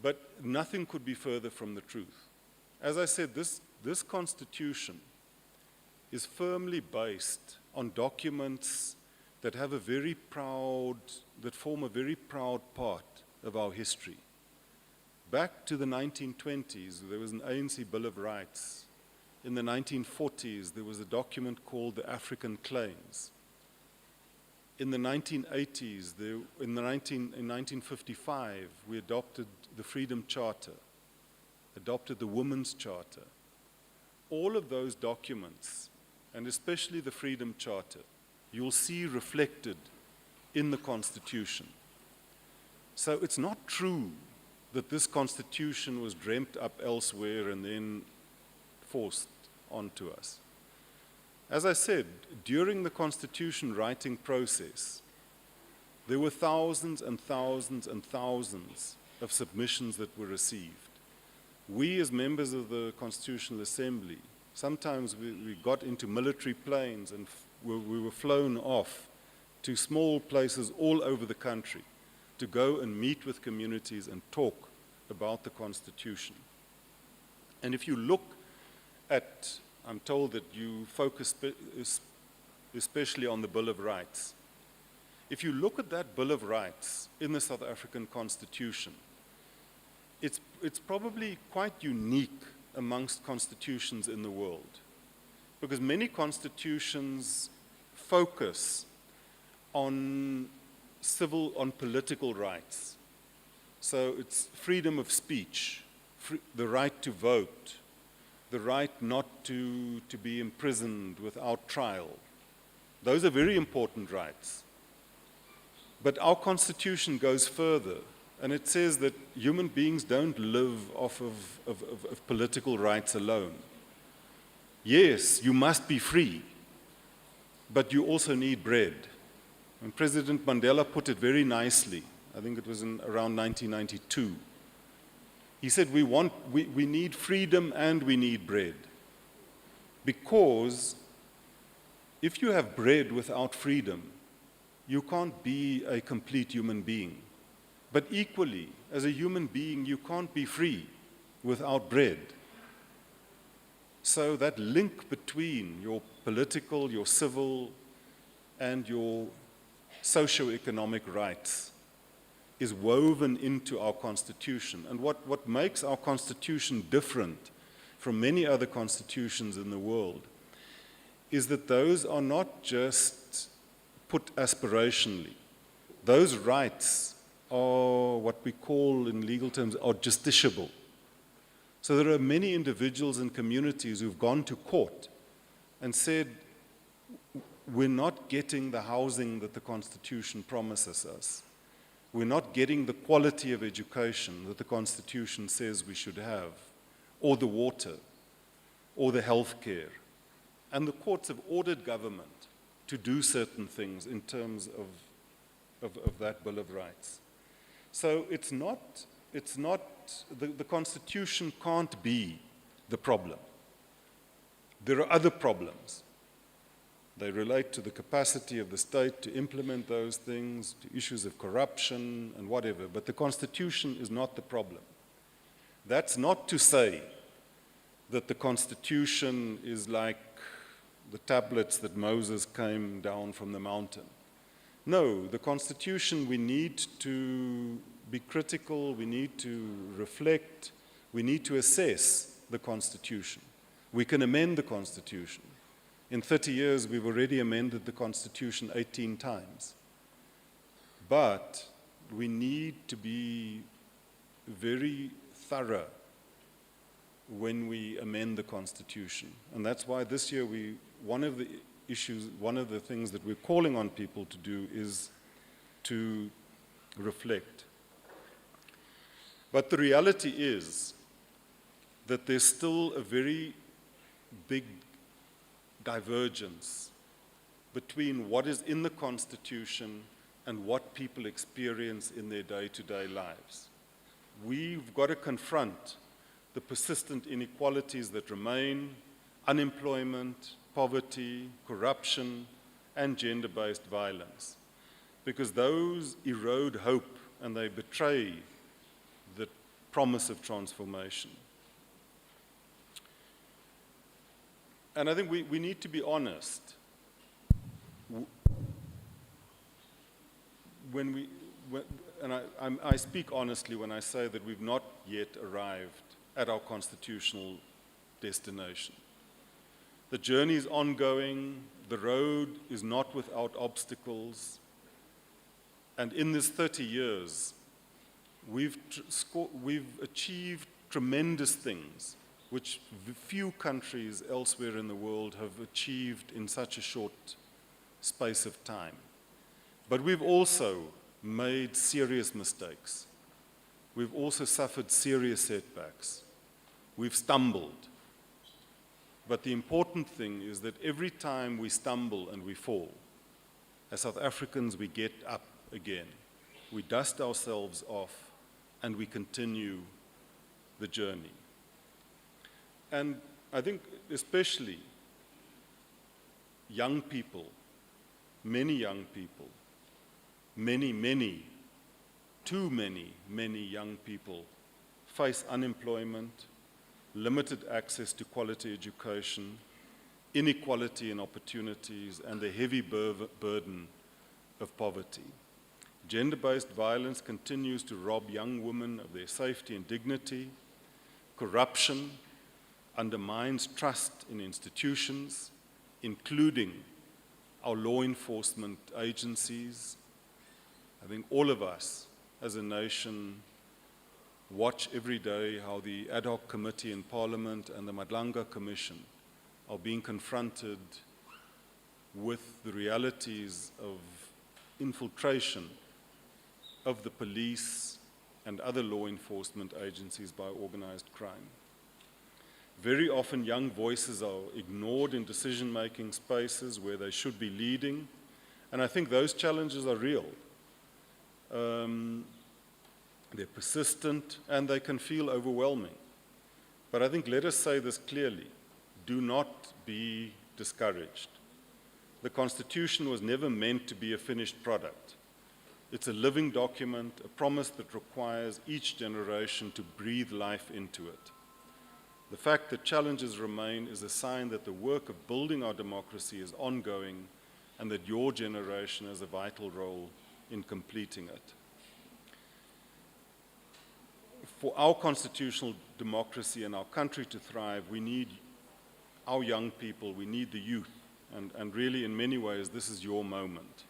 But nothing could be further from the truth. As I said, this Constitution is firmly based on documents that have that form a very proud part of our history. Back to the 1920s, there was an ANC Bill of Rights. In the 1940s, there was a document called the African Claims. In the 1980s, in 1955, we adopted the Freedom Charter, adopted the Women's Charter. All of those documents, and especially the Freedom Charter, you'll see reflected in the Constitution. So it's not true that this Constitution was dreamt up elsewhere and then forced onto us. As I said, during the Constitution writing process, there were thousands and thousands and thousands of submissions that were received. We, as members of the Constitutional Assembly, sometimes we got into military planes and we were flown off to small places all over the country to go and meet with communities and talk about the Constitution. And if you look at, I'm told that you focus especially on the Bill of Rights. If you look at that Bill of Rights in the South African Constitution, it's probably quite unique amongst constitutions in the world, because many constitutions focus on political rights. So it's freedom of speech, the right to vote, the right not to be imprisoned without trial. Those are very important rights. But our Constitution goes further, and it says that human beings don't live off of political rights alone. Yes, you must be free, but you also need bread. And President Mandela put it very nicely. I think it was around 1992. He said we need freedom and we need bread, because if you have bread without freedom, you can't be a complete human being. But equally, as a human being, you can't be free without bread. So that link between your political, your civil, and your socio-economic rights is woven into our Constitution. And what makes our Constitution different from many other constitutions in the world is that those are not just put aspirationally. Those rights are what we call in legal terms are justiciable. So there are many individuals and communities who've gone to court and said, we're not getting the housing that the Constitution promises us. We're not getting the quality of education that the Constitution says we should have, or the water, or the health care. And the courts have ordered government to do certain things in terms of that Bill of Rights. So it's not the Constitution can't be the problem. There are other problems. They relate to the capacity of the state to implement those things, to issues of corruption and whatever, but the Constitution is not the problem. That's not to say that the Constitution is like the tablets that Moses came down from the mountain. No, the Constitution, we need to be critical, we need to reflect, we need to assess the Constitution. We can amend the Constitution. In 30 years, we've already amended the Constitution 18 times. But we need to be very thorough when we amend the Constitution. And that's why this year one of the things that we're calling on people to do is to reflect. But the reality is that there's still a very big divergence between what is in the Constitution and what people experience in their day-to-day lives. We've got to confront the persistent inequalities that remain, unemployment, poverty, corruption, and gender-based violence, because those erode hope and they betray the promise of transformation. And I think we need to be honest. I speak honestly when I say that we've not yet arrived at our constitutional destination. The journey is ongoing, the road is not without obstacles, and in this 30 years, we've achieved tremendous things which few countries elsewhere in the world have achieved in such a short space of time. But we've also made serious mistakes. We've also suffered serious setbacks. We've stumbled. But the important thing is that every time we stumble and we fall, as South Africans, we get up again. We dust ourselves off and we continue the journey. And I think especially young people, many young people, too many young people face unemployment, limited access to quality education, inequality in opportunities, and the heavy burden of poverty. Gender-based violence continues to rob young women of their safety and dignity. Corruption undermines trust in institutions, including our law enforcement agencies. I think all of us as a nation watch every day how the ad hoc committee in Parliament and the Madlanga Commission are being confronted with the realities of infiltration of the police and other law enforcement agencies by organized crime. Very often young voices are ignored in decision-making spaces where they should be leading, and I think those challenges are real. They're persistent and they can feel overwhelming. But I think let us say this clearly, do not be discouraged. The Constitution was never meant to be a finished product. It's a living document, a promise that requires each generation to breathe life into it. The fact that challenges remain is a sign that the work of building our democracy is ongoing and that your generation has a vital role in completing it. For our constitutional democracy and our country to thrive, we need our young people, we need the youth, and really in many ways this is your moment.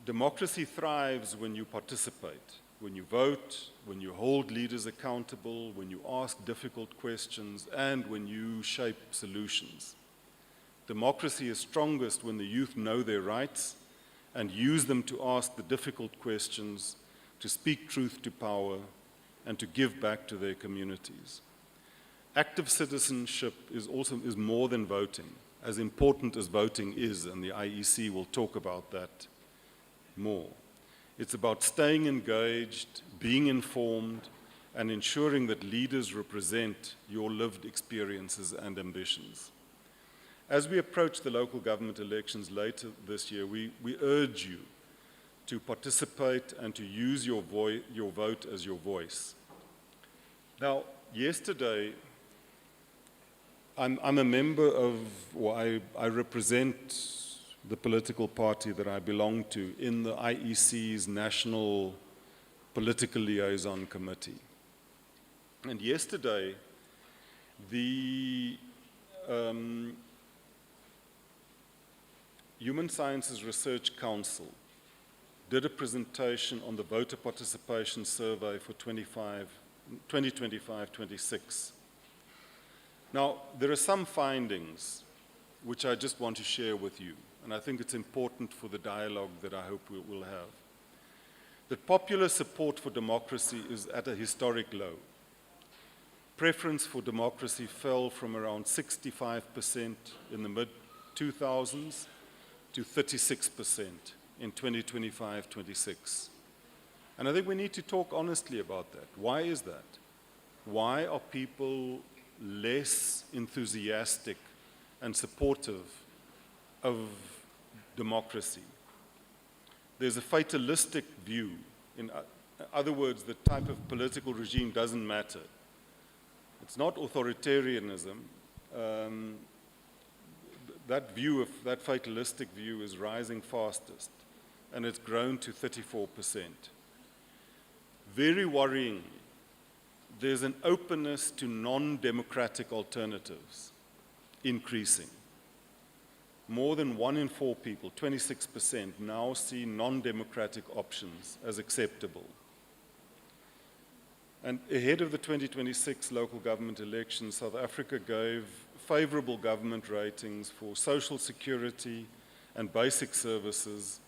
Democracy thrives when you participate, when you vote, when you hold leaders accountable, when you ask difficult questions, and when you shape solutions. Democracy is strongest when the youth know their rights and use them to ask the difficult questions, to speak truth to power, and to give back to their communities. Active citizenship is more than voting, as important as voting is, and the IEC will talk about that more. It's about staying engaged, being informed, and ensuring that leaders represent your lived experiences and ambitions. As we approach the local government elections later this year, we urge you to participate and to use your vote as your voice. Now, yesterday, I'm a member of, or I represent the political party that I belong to in the IEC's National Political Liaison Committee. And yesterday, the Human Sciences Research Council did a presentation on the voter participation survey for 2025-26. Now, there are some findings which I just want to share with you, and I think it's important for the dialogue that I hope we'll have. That popular support for democracy is at a historic low. Preference for democracy fell from around 65% in the mid-2000s to 36% in 2025-26. And I think we need to talk honestly about that. Why is that? Why are people less enthusiastic and supportive of democracy? There's a fatalistic view. In other words, the type of political regime doesn't matter. It's not authoritarianism. That fatalistic view is rising fastest, and it's grown to 34%. Very worryingly, there's an openness to non-democratic alternatives increasing. More than 1 in 4 people, 26%, now see non-democratic options as acceptable. And ahead of the 2026 local government elections, South Africa gave favorable government ratings for social security and basic services,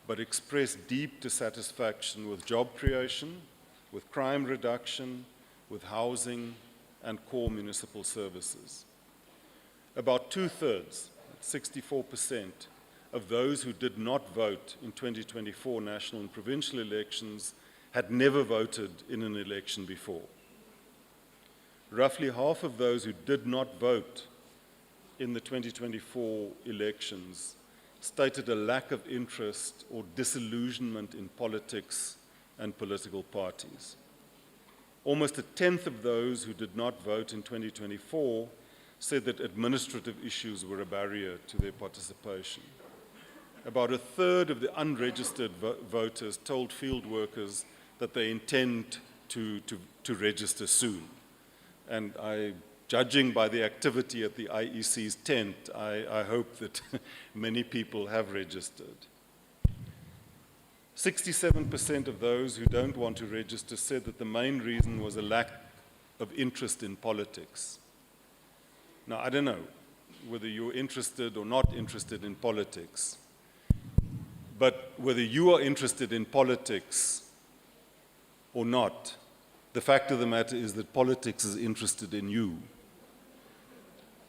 but expressed deep dissatisfaction with job creation, with crime reduction, with housing, and core municipal services. About 2/3, 64%, of those who did not vote in 2024 national and provincial elections had never voted in an election before. Roughly half of those who did not vote in the 2024 elections stated a lack of interest or disillusionment in politics and political parties. Almost 1/10 of those who did not vote in 2024 said that administrative issues were a barrier to their participation. About 1/3 of the unregistered voters told field workers that they intend to register soon. And judging by the activity at the IEC's tent, I hope that many people have registered. 67% of those who don't want to register said that the main reason was a lack of interest in politics. Now, I don't know whether you're interested or not interested in politics, but whether you are interested in politics or not, the fact of the matter is that politics is interested in you.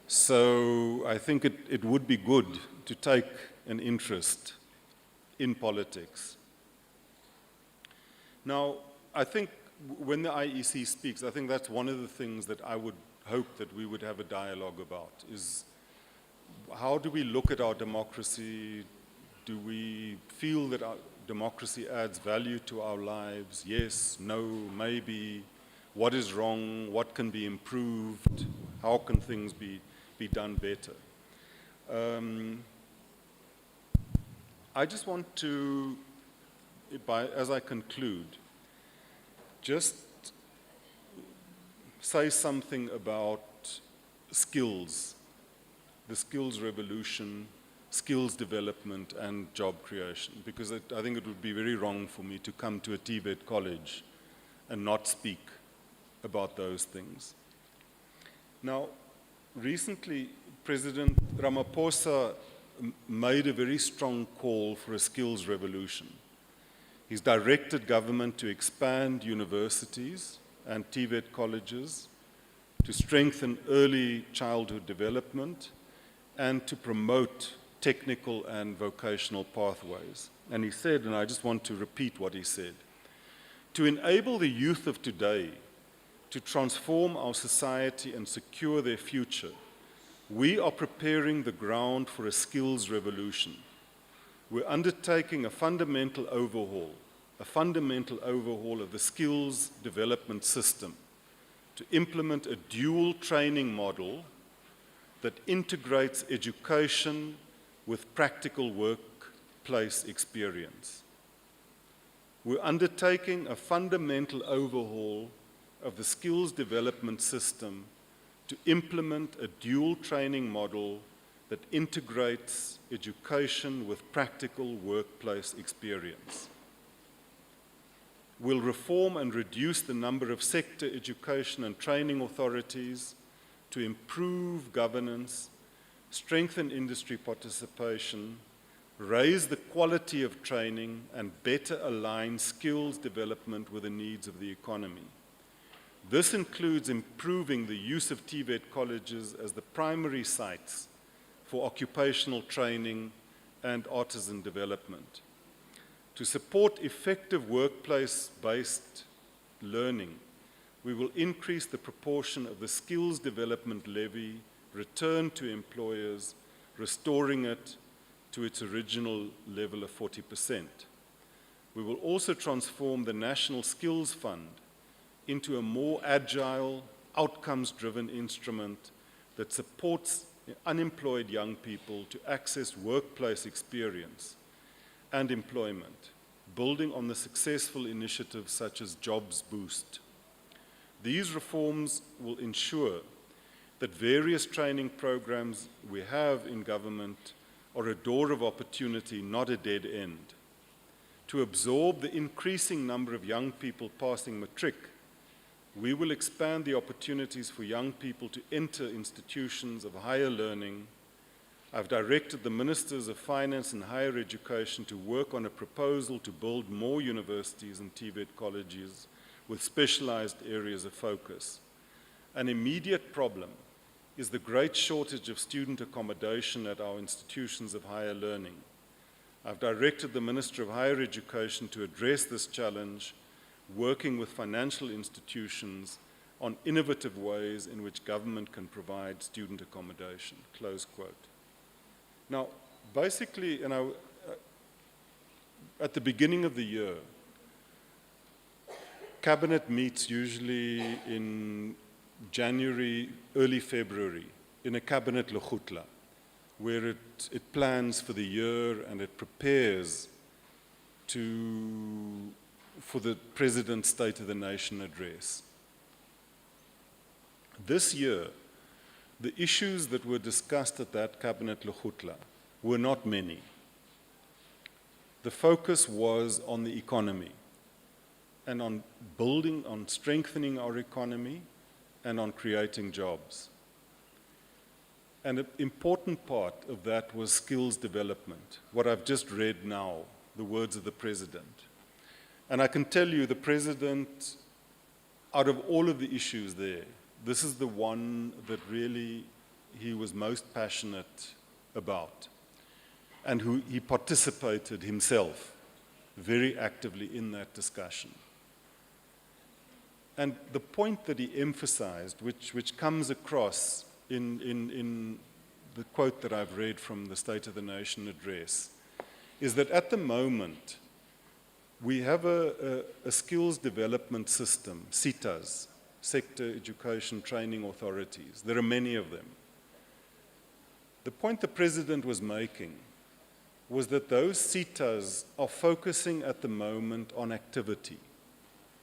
So I think it would be good to take an interest in politics. Now, I think when the IEC speaks, I think that's one of the things that I would hope that we would have a dialogue about, is how do we look at our democracy? Do we feel that our democracy adds value to our lives? Yes, no, maybe. What is wrong? What can be improved? How can things be done better? I just want to, as I conclude, just say something about skills, the skills revolution, skills development, and job creation, because I think it would be very wrong for me to come to a TVET college and not speak about those things. Now, recently, President Ramaphosa made a very strong call for a skills revolution. He's directed government to expand universities and TVET colleges, to strengthen early childhood development, and to promote technical and vocational pathways. And he said, and I just want to repeat what he said, to enable the youth of today to transform our society and secure their future, we are preparing the ground for a skills revolution. We're undertaking a fundamental overhaul of the skills development system to implement a dual training model that integrates education with practical workplace experience. We're undertaking a fundamental overhaul of the skills development system to implement a dual training model that integrates education with practical workplace experience. We'll reform and reduce the number of sector education and training authorities to improve governance, strengthen industry participation, raise the quality of training, and better align skills development with the needs of the economy. This includes improving the use of TVET colleges as the primary sites for occupational training and artisan development. To support effective workplace-based learning, we will increase the proportion of the skills development levy returned to employers, restoring it to its original level of 40%. We will also transform the National Skills Fund into a more agile, outcomes-driven instrument that supports unemployed young people to access workplace experience and employment, building on the successful initiatives such as Jobs Boost. These reforms will ensure that various training programs we have in government are a door of opportunity, not a dead end. To absorb the increasing number of young people passing matric, we will expand the opportunities for young people to enter institutions of higher learning. I've directed the Ministers of Finance and Higher Education to work on a proposal to build more universities and TVET colleges with specialized areas of focus. An immediate problem is the great shortage of student accommodation at our institutions of higher learning. I've directed the Minister of Higher Education to address this challenge, working with financial institutions on innovative ways in which government can provide student accommodation, close quote. Now, basically, at the beginning of the year, Cabinet meets usually in January, early February, in a Cabinet Lekgotla, where it plans for the year and it prepares for the President's State of the Nation address. This year, the issues that were discussed at that Cabinet Lekgotla were not many. The focus was on the economy and on building, on strengthening our economy and on creating jobs. And an important part of that was skills development, what I've just read now, the words of the President. And I can tell you the President, out of all of the issues there, this is the one that really he was most passionate about, and who he participated himself very actively in that discussion. And the point that he emphasized, which comes across in the quote that I've read from the State of the Nation address, is that at the moment, we have a skills development system, SETAs, Sector Education Training Authorities. There are many of them. The point the President was making was that those SETAs are focusing at the moment on activity,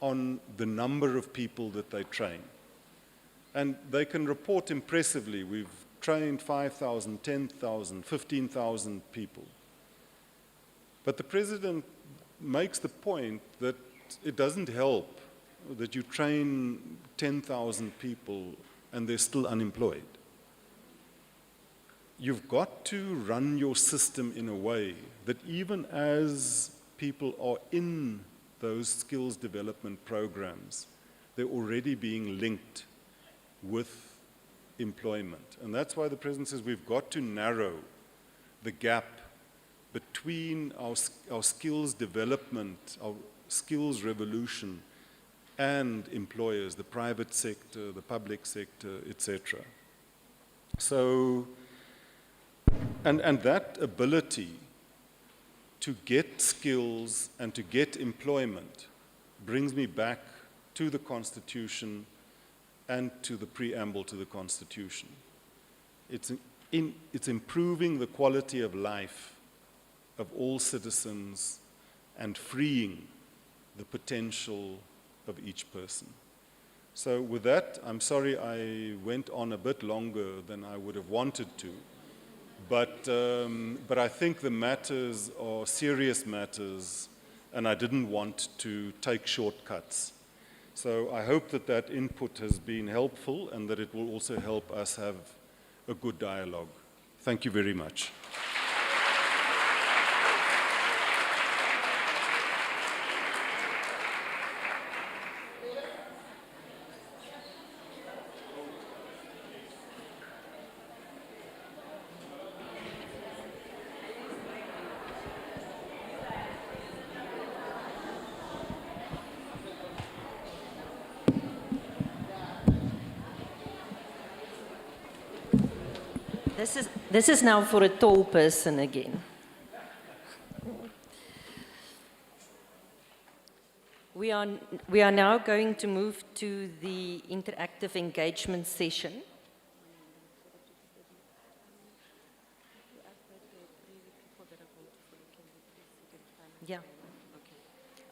on the number of people that they train. And they can report impressively, we've trained 5,000, 10,000, 15,000 people. But the President makes the point that it doesn't help that you train 10,000 people and they're still unemployed. You've got to run your system in a way that even as people are in those skills development programs, they're already being linked with employment. And that's why the President says we've got to narrow the gap between our skills development, our skills revolution, and employers, the private sector, the public sector, etc. So, and that ability to get skills and to get employment brings me back to the Constitution and to the preamble to the Constitution. It's improving the quality of life of all citizens and freeing the potential of each person. So with that, I'm sorry I went on a bit longer than I would have wanted to, but I think the matters are serious matters, and I didn't want to take shortcuts. So I hope that that input has been helpful and that it will also help us have a good dialogue. Thank you very much. This is now for a tall person again. We are now going to move to the interactive engagement session. Yeah, okay.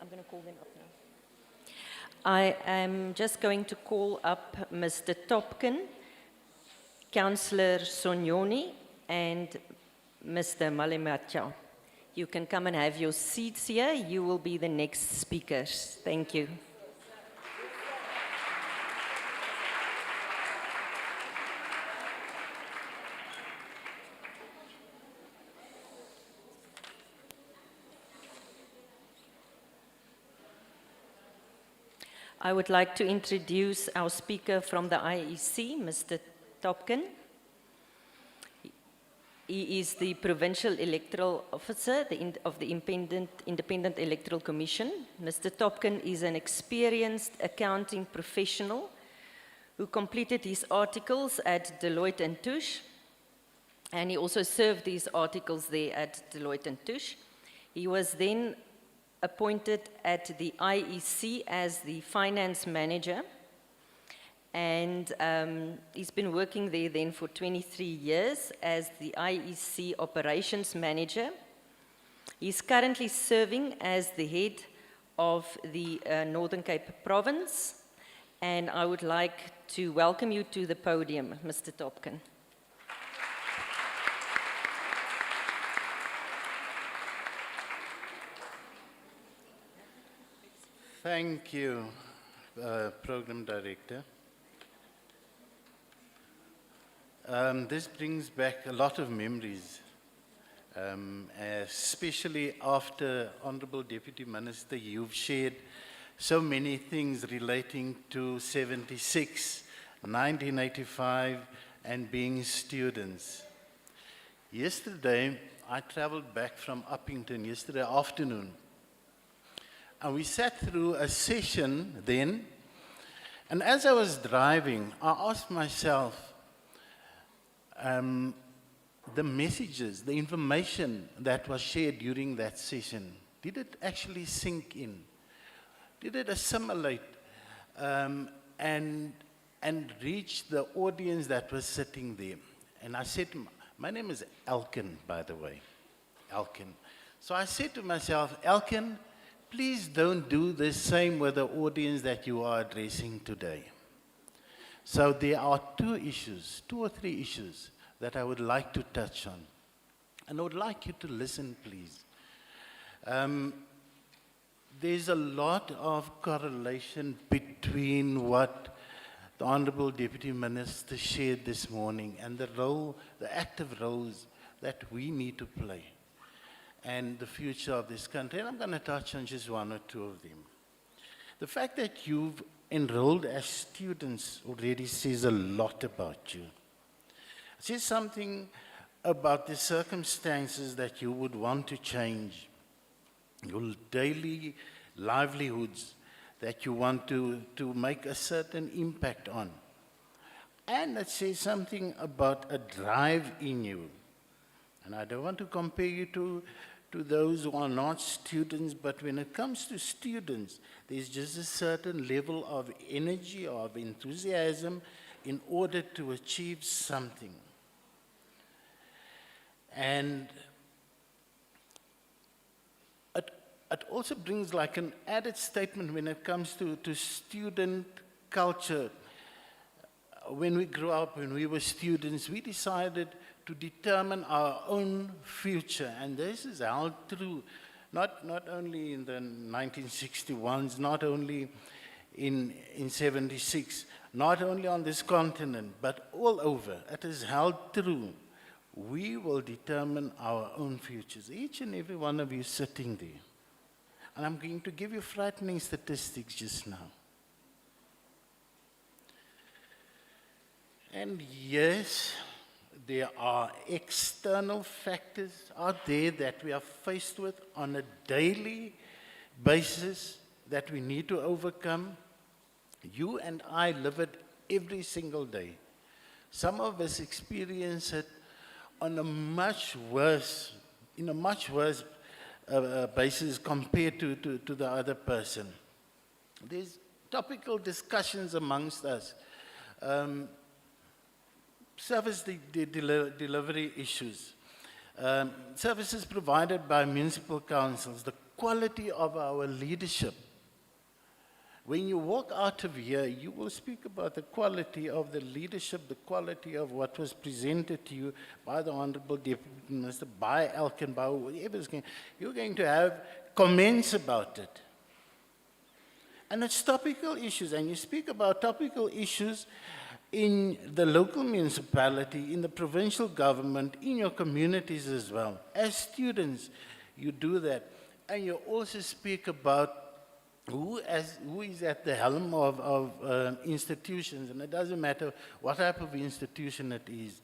I'm going to call them up now. I am just going to call up Mr. Topkin, Councillor Sonyoni, and Mr. Malimacha. You can come and have your seats here. You will be the next speakers. Thank you. I would like to introduce our speaker from the IEC, Mr. Topkin. He is the Provincial Electoral Officer of the Independent Electoral Commission. Mr. Topkin is an experienced accounting professional who completed his articles at Deloitte & Touche, and he also served these articles there at Deloitte & Touche. He was then appointed at the IEC as the finance manager, and he's been working there then for 23 years as the IEC operations manager. He's currently serving as the head of the Northern Cape province, and I would like to welcome you to the podium, Mr. Topkin. Thank you, Program Director. This brings back a lot of memories, especially after, Honourable Deputy Minister, you've shared so many things relating to 76, 1985, and being students. Yesterday, I travelled back from Uppington yesterday afternoon, and we sat through a session then, and as I was driving, I asked myself, the messages, the information that was shared during that session, did it actually sink in? Did it assimilate and reach the audience that was sitting there? And I said to my name is Elkin, by the way, Elkin. So I said to myself, Elkin, please don't do the same with the audience that you are addressing today. So there are two or three issues that I would like to touch on. And I would like you to listen, please. There's a lot of correlation between what the Honorable Deputy Minister shared this morning and the active roles that we need to play and the future of this country. And I'm going to touch on just one or two of them. The fact that you've enrolled as students already says a lot about you. It says something about the circumstances that you would want to change, your daily livelihoods that you want to make a certain impact on. And it says something about a drive in you. And I don't want to compare you to those who are not students, but when it comes to students, there's just a certain level of energy, of enthusiasm in order to achieve something. And it also brings like an added statement when it comes to student culture. When we grew up, when we were students, we decided to determine our own future. And this is held true, not only in the 1961s, not only in 76, not only on this continent, but all over. It is held true. We will determine our own futures. Each and every one of you sitting there. And I'm going to give you frightening statistics just now. And yes, there are external factors out there that we are faced with on a daily basis that we need to overcome. You and I live it every single day. Some of us experience it on a much worse basis compared to the other person. There's topical discussions amongst us. Service delivery issues. Services provided by municipal councils, the quality of our leadership. When you walk out of here, you will speak about the quality of the leadership, the quality of what was presented to you by the Honorable Deputy Minister, by Elkin, by whoever is going. You're going to have comments about it. And it's topical issues, and you speak about topical issues in the local municipality, in the provincial government, in your communities as well. As students, you do that. And you also speak about who is at the helm of institutions, and it doesn't matter what type of institution it is.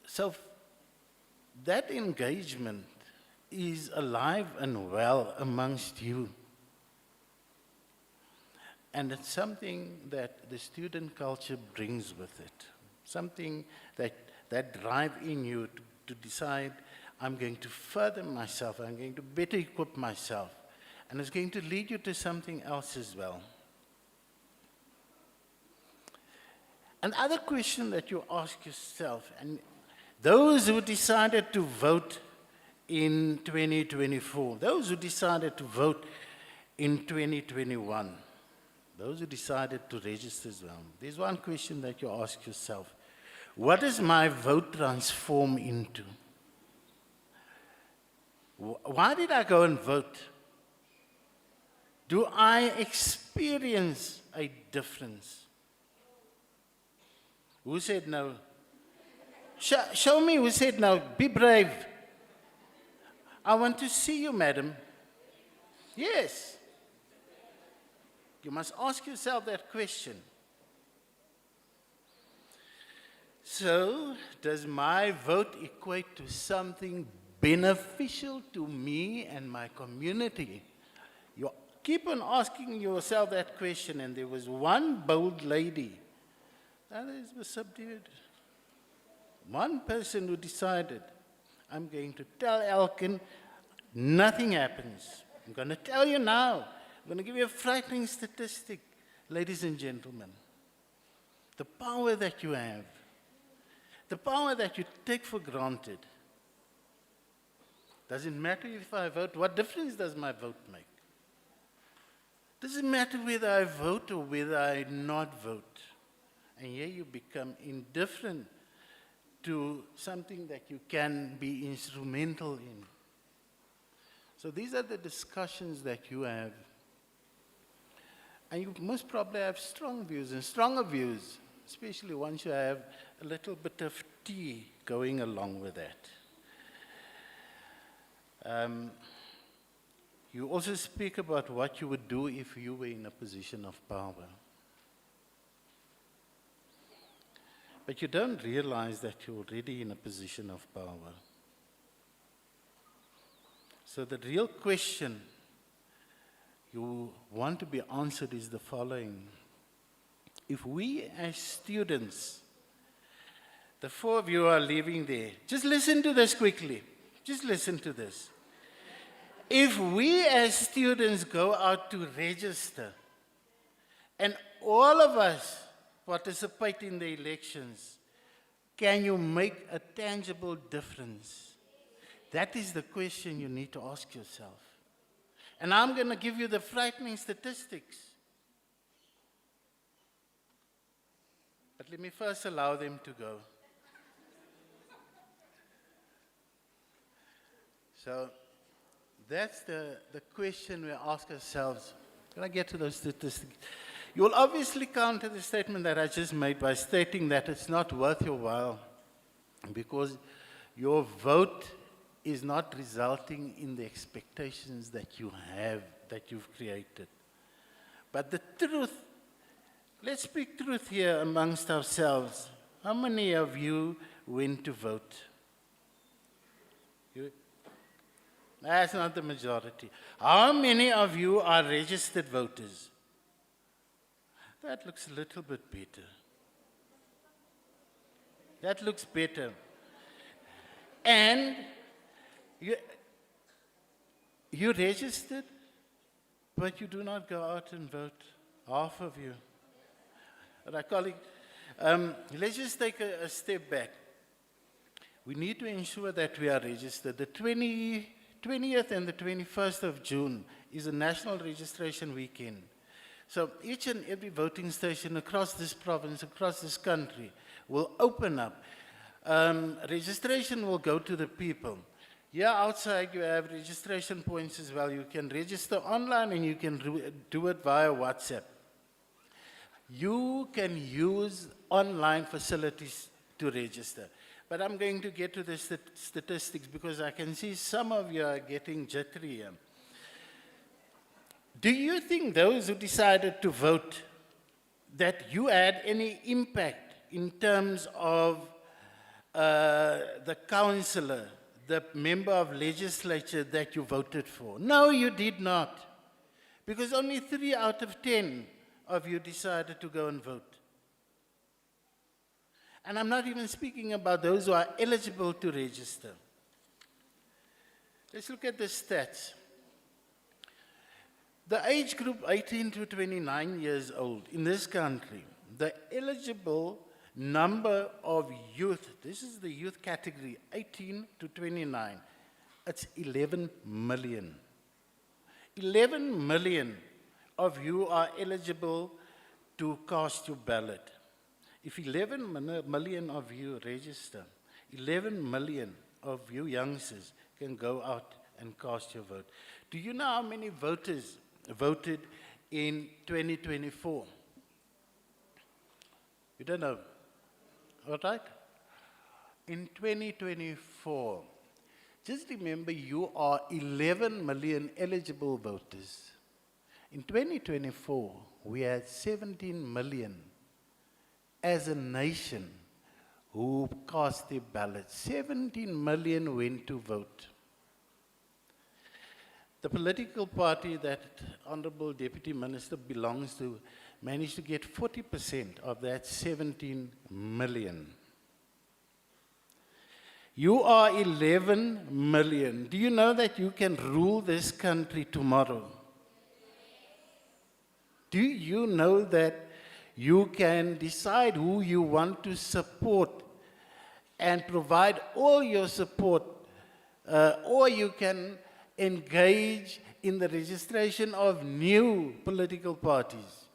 So that engagement is alive and well amongst you. And it's something that the student culture brings with it. Something that drive in you to decide, I'm going to further myself, I'm going to better equip myself. And it's going to lead you to something else as well. Another question that you ask yourself, and those who decided to vote in 2024, those who decided to vote in 2021, those who decided to register as well, there's one question that you ask yourself. What does my vote transform into? Why did I go and vote? Do I experience a difference? Who said no? Show me who said no. Be brave. I want to see you, madam. Yes. You must ask yourself that question. So, does my vote equate to something beneficial to me and my community? You keep on asking yourself that question, and there was one bold lady Others were subdued. One person who decided, I'm going to tell Elkin, nothing happens. I'm going to tell you now. I'm going to give you a frightening statistic, ladies and gentlemen. The power that you have, the power that you take for granted. Doesn't matter if I vote. What difference does my vote make? Doesn't matter whether I vote or whether I not vote. And here you become indifferent to something that you can be instrumental in. So these are the discussions that you have. And you most probably have strong views and stronger views, especially once you have a little bit of tea going along with that. You also speak about what you would do if you were in a position of power. But you don't realize that you're already in a position of power. So the real question you want to be answered is the following. If we as students, the four of you are leaving there, just listen to this quickly. Just listen to this. If we as students go out to register and all of us participate in the elections, can you make a tangible difference? That is the question you need to ask yourself. And I'm going to give you the frightening statistics. But let me first allow them to go. So that's the question we ask ourselves. Can I get to those statistics? You will obviously counter the statement that I just made by stating that it's not worth your while because your vote is not resulting in the expectations that you have, that you've created. But the truth, let's speak truth here amongst ourselves. How many of you went to vote? That's not the majority. How many of you are registered voters? That looks a little bit better. That looks better. And you registered, but you do not go out and vote. Half of you. Right, colleague, let's just take a step back. We need to ensure that we are registered. The 20th and the 21st of June is a national registration weekend. So each and every voting station across this province, across this country, will open up. Registration will go to the people. Here outside you have registration points as well. You can register online and you can do it via WhatsApp. You can use online facilities to register. But I'm going to get to the statistics because I can see some of you are getting jittery here. Do you think those who decided to vote, that you had any impact in terms of the councillor, the member of legislature that you voted for? No, you did not. Because only 3 out of 10 of you decided to go and vote. And I'm not even speaking about those who are eligible to register. Let's look at the stats. The age group 18 to 29 years old in this country, the eligible number of youth, this is the youth category, 18 to 29, it's 11 million. 11 million of you are eligible to cast your ballot. If 11 million of you register, 11 million of you youngsters can go out and cast your vote. Do you know how many voters voted in 2024? You don't know. All right? In 2024, just remember you are 11 million eligible voters. In 2024, we had 17 million as a nation who cast their ballots. 17 million went to vote. the political party that Honorable Deputy Minister belongs to managed to get 40% of that 17 million. You are 11 million. Do you know that you can rule this country tomorrow? Do you know that you can decide who you want to support and provide all your support, or you can engage in the registration of new political parties?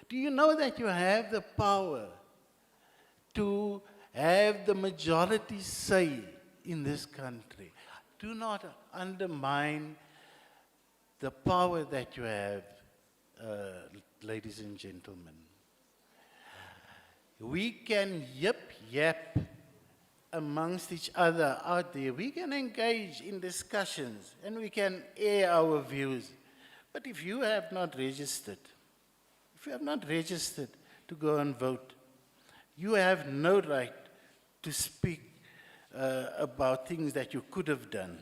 Do you know that you have the power to have the majority say in this country? Do not undermine the power that you have, ladies and gentlemen. We can yap amongst each other out there. We can engage in discussions and we can air our views. But if you have not registered, to go and vote, you have no right to speak about things that you could have done.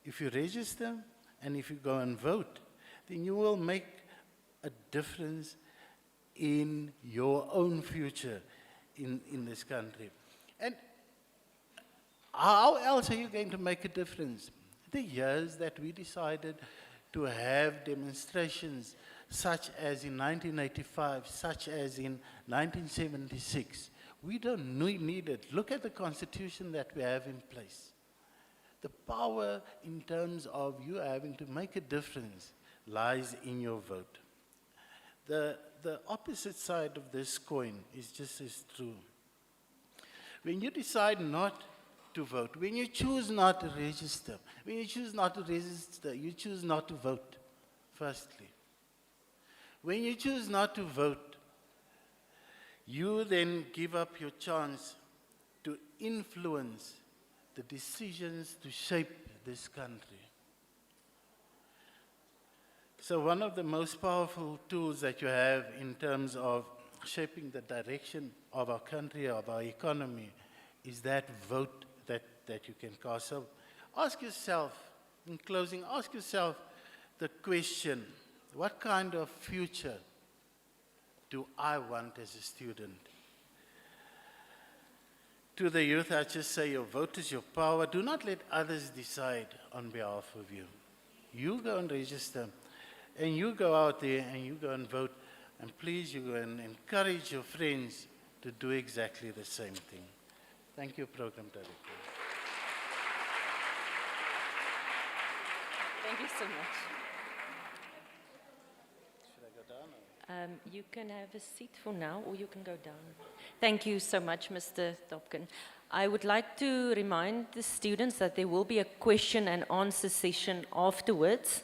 If you register and if you go and vote, then you will make a difference in your own future in this country. And how else are you going to make a difference? The years that we decided to have demonstrations, such as in 1985, such as in 1976, we don't need it. Look at the constitution that we have in place. The power in terms of you having to make a difference lies in your vote. The opposite side of this coin is just as true. When you decide not to vote, when you choose not to register, you choose not to vote, firstly. When you choose not to vote, you then give up your chance to influence the decisions to shape this country. So one of the most powerful tools that you have in terms of shaping the direction of our country, of our economy, is that vote that you can cast. So ask yourself, in closing, ask yourself the question, what kind of future do I want as a student? To the youth, I just say your vote is your power. Do not let others decide on behalf of you. You go and register, and you go out there and you go and vote, and please, you go and encourage your friends to do exactly the same thing. Thank you, Program Director. Thank you so much. Should I go down? You can have a seat for now, or you can go down. Thank you so much, Mr. Topkin. I would like to remind the students that there will be a question and answer session afterwards.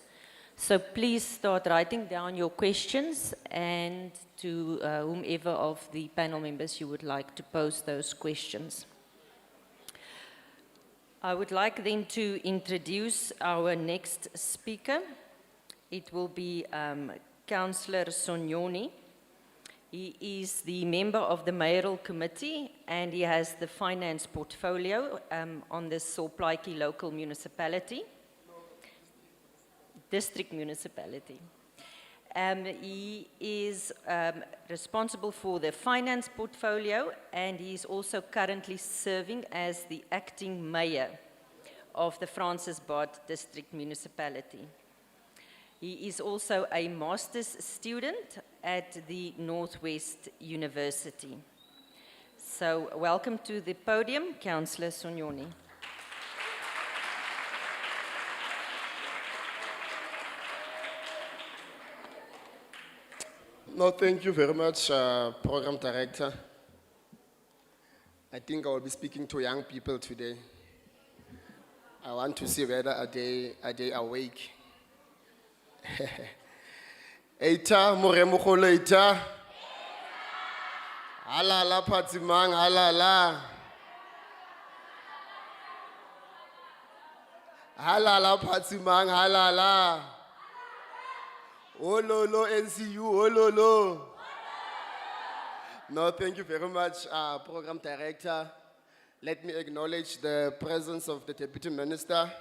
So please start writing down your questions, and to whomever of the panel members you would like to pose those questions. I would like then to introduce our next speaker. It will be Councillor Sonyoni. He is the member of the mayoral committee, and he has the finance portfolio on the Solplaatjie local municipality. District municipality. He is responsible for the finance portfolio, and he is also currently serving as the acting mayor of the Francis Baard District Municipality. He is also a master's student at the Northwest University. So welcome to the podium, Councillor Sonyoni. No, thank you very much, Program Director. I think I will be speaking to young people today. I want to see whether are they awake. Eita, moremogolo eita. Halala patimang, halala. Halala patimang, halala. Ololo NCU, ololo. No, thank you very much, Program Director. Let me acknowledge the presence of the Deputy Minister,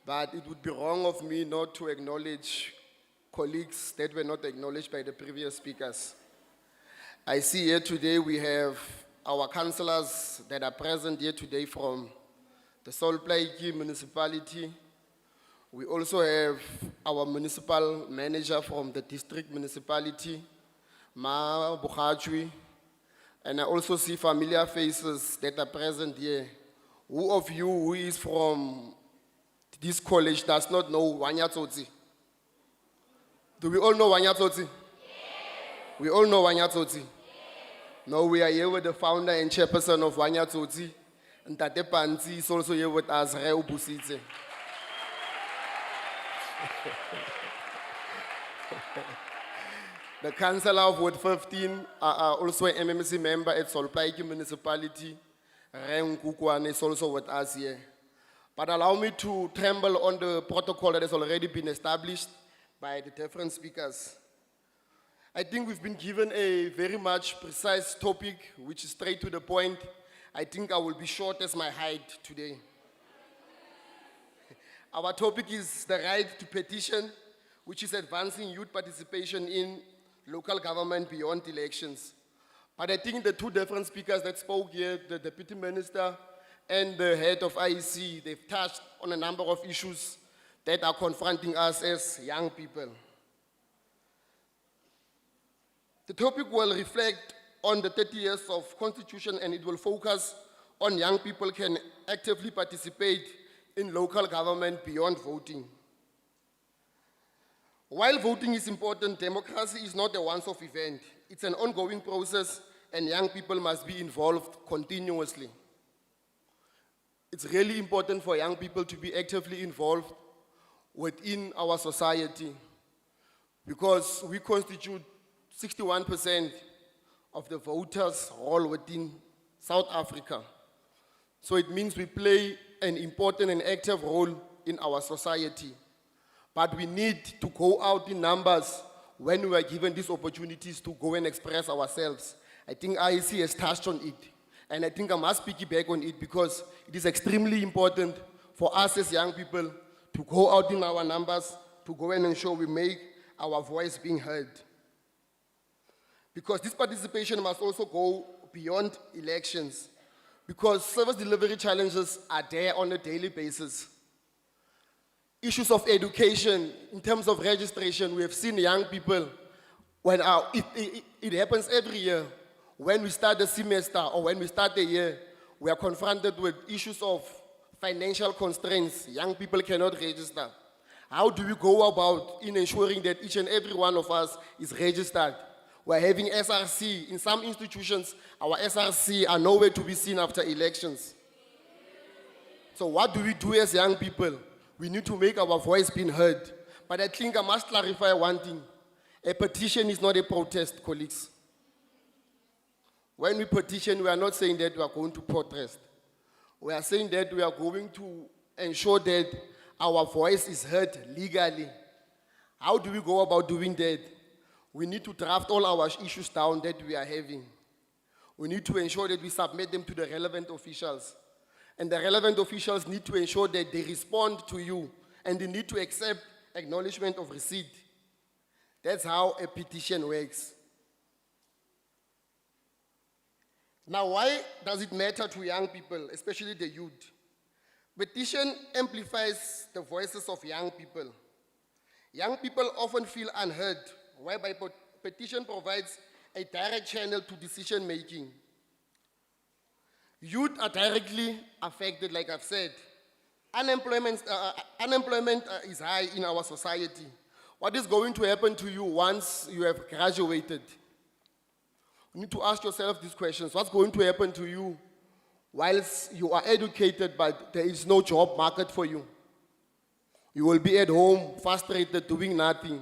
but it would be wrong of me not to acknowledge colleagues that were not acknowledged by the previous speakers. I see here today we have our councillors that are present here today from the Solplaiki municipality. We also have our municipal manager from the district municipality, Ma Bukhachwi. And I also see familiar faces that are present here. Who of you who is from this college does not know Wanyatsotsi? Do we all know Wanyatsotsi? Yes. We all know Wanyatsotsi? Yes. No, we are here with the founder and chairperson of Wanyatsotsi. And Tate Panzi is also here with us, Reu Busitse. The councillor of Ward 15 are also an MMC member at Solplaiki municipality. Reng Kukwane is also with us here. But allow me to tremble on the protocol that has already been established by the different speakers. I think we've been given a very much precise topic, which is straight to the point. I think I will be short as my height today. Our topic is the right to petition, which is advancing youth participation in local government beyond elections. But I think the two different speakers that spoke here, the Deputy Minister and the head of IEC, they've touched on a number of issues that are confronting us as young people. The topic will reflect on the 30 years of Constitution, and it will focus on young people can actively participate in local government beyond voting. While voting is important, democracy is not a once-off event. It's an ongoing process, and young people must be involved continuously. It's really important for young people to be actively involved within our society, because we constitute 61% of the voters all within South Africa. So it means we play an important and active role in our society. But we need to go out in numbers when we are given these opportunities to go and express ourselves. I think IEC has touched on it. And I think I must piggyback on it because it is extremely important for us as young people to go out in our numbers, to go and ensure we make our voice being heard. Because this participation must also go beyond elections, because service delivery challenges are there on a daily basis. Issues of education, in terms of registration, we have seen young people, when it happens every year, when we start the semester or when we start the year, we are confronted with issues of financial constraints. Young people cannot register. How do we go about in ensuring that each and every one of us is registered? We're having SRC. In some institutions, our SRC are nowhere to be seen after elections. So what do we do as young people? We need to make our voice being heard. But I think I must clarify one thing. A petition is not a protest, colleagues. When we petition, we are not saying that we are going to protest. We are saying that we are going to ensure that our voice is heard legally. How do we go about doing that? We need to draft all our issues down that we are having. We need to ensure that we submit them to the relevant officials. And the relevant officials need to ensure that they respond to you and they need to accept acknowledgement of receipt. That's how a petition works. Now, why does it matter to young people, especially the youth? Petition amplifies the voices of young people. Young people often feel unheard, whereby petition provides a direct channel to decision making. Youth are directly affected, like I've said. Unemployment is high in our society. What is going to happen to you once you have graduated? You need to ask yourself these questions. What's going to happen to you whilst you are educated but there is no job market for you? You will be at home, frustrated, doing nothing.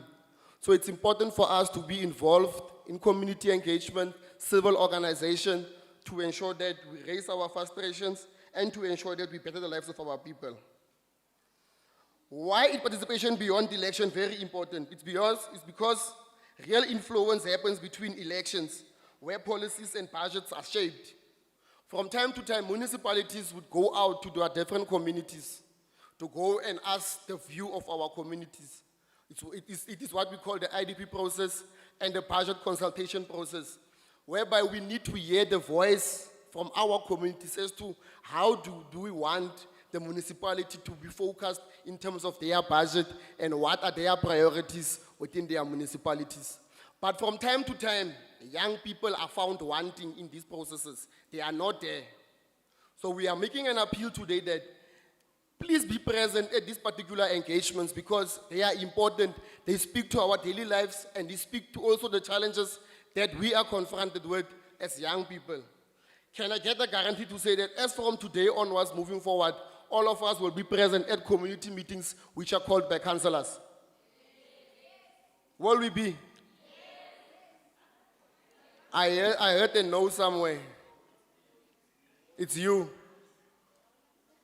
So it's important for us to be involved in community engagement, civil organization, to ensure that we raise our frustrations and to ensure that we better the lives of our people. Why is participation beyond election very important? It's because real influence happens between elections, where policies and budgets are shaped. From time to time, municipalities would go out to their different communities to go and ask the view of our communities. It is what we call the IDP process and the budget consultation process, whereby we need to hear the voice from our communities as to how do we want the municipality to be focused in terms of their budget and what are their priorities within their municipalities. But from time to time, young people are found wanting in these processes. They are not there. So we are making an appeal today that please be present at these particular engagements because they are important. They speak to our daily lives and they speak to also the challenges that we are confronted with as young people. Can I get a guarantee to say that as from today onwards moving forward, all of us will be present at community meetings which are called by councillors? Will we be? I heard a no somewhere. It's you.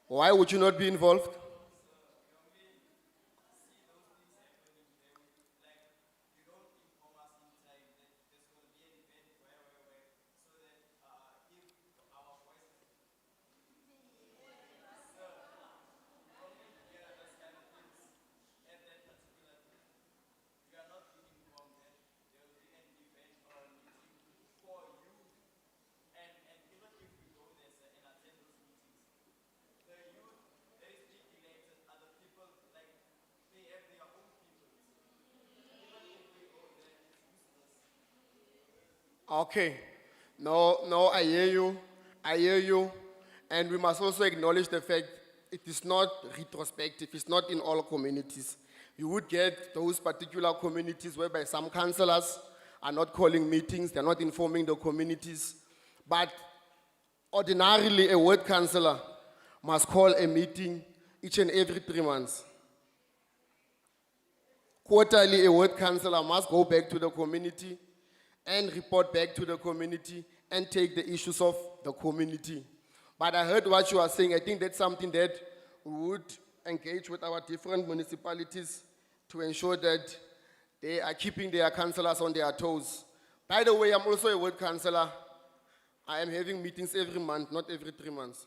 Why would you not be involved? Okay. No, I hear you. I hear you. And we must also acknowledge the fact it is not retrospective. It's not in all communities. You would get those particular communities whereby some councillors are not calling meetings, they're not informing the communities. But ordinarily, a ward councillor must call a meeting each and every 3 months. Quarterly, a ward councillor must go back to the community and report back to the community and take the issues of the community. But I heard what you are saying. I think that's something that we would engage with our different municipalities to ensure that they are keeping their councillors on their toes. By the way, I'm also a ward councillor. I am having meetings every month, not every 3 months.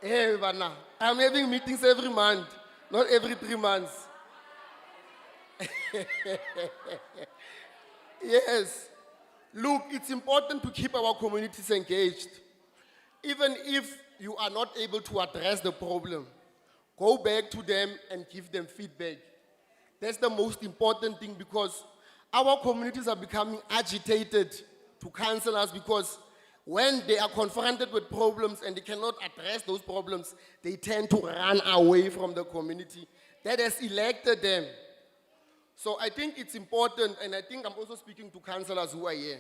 Hey, Vana, I'm having meetings every month, not every 3 months. Yes. Look, it's important to keep our communities engaged. Even if you are not able to address the problem, go back to them and give them feedback. That's the most important thing because our communities are becoming agitated to councillors because when they are confronted with problems and they cannot address those problems, they tend to run away from the community that has elected them. So I think it's important, and I think I'm also speaking to councillors who are here.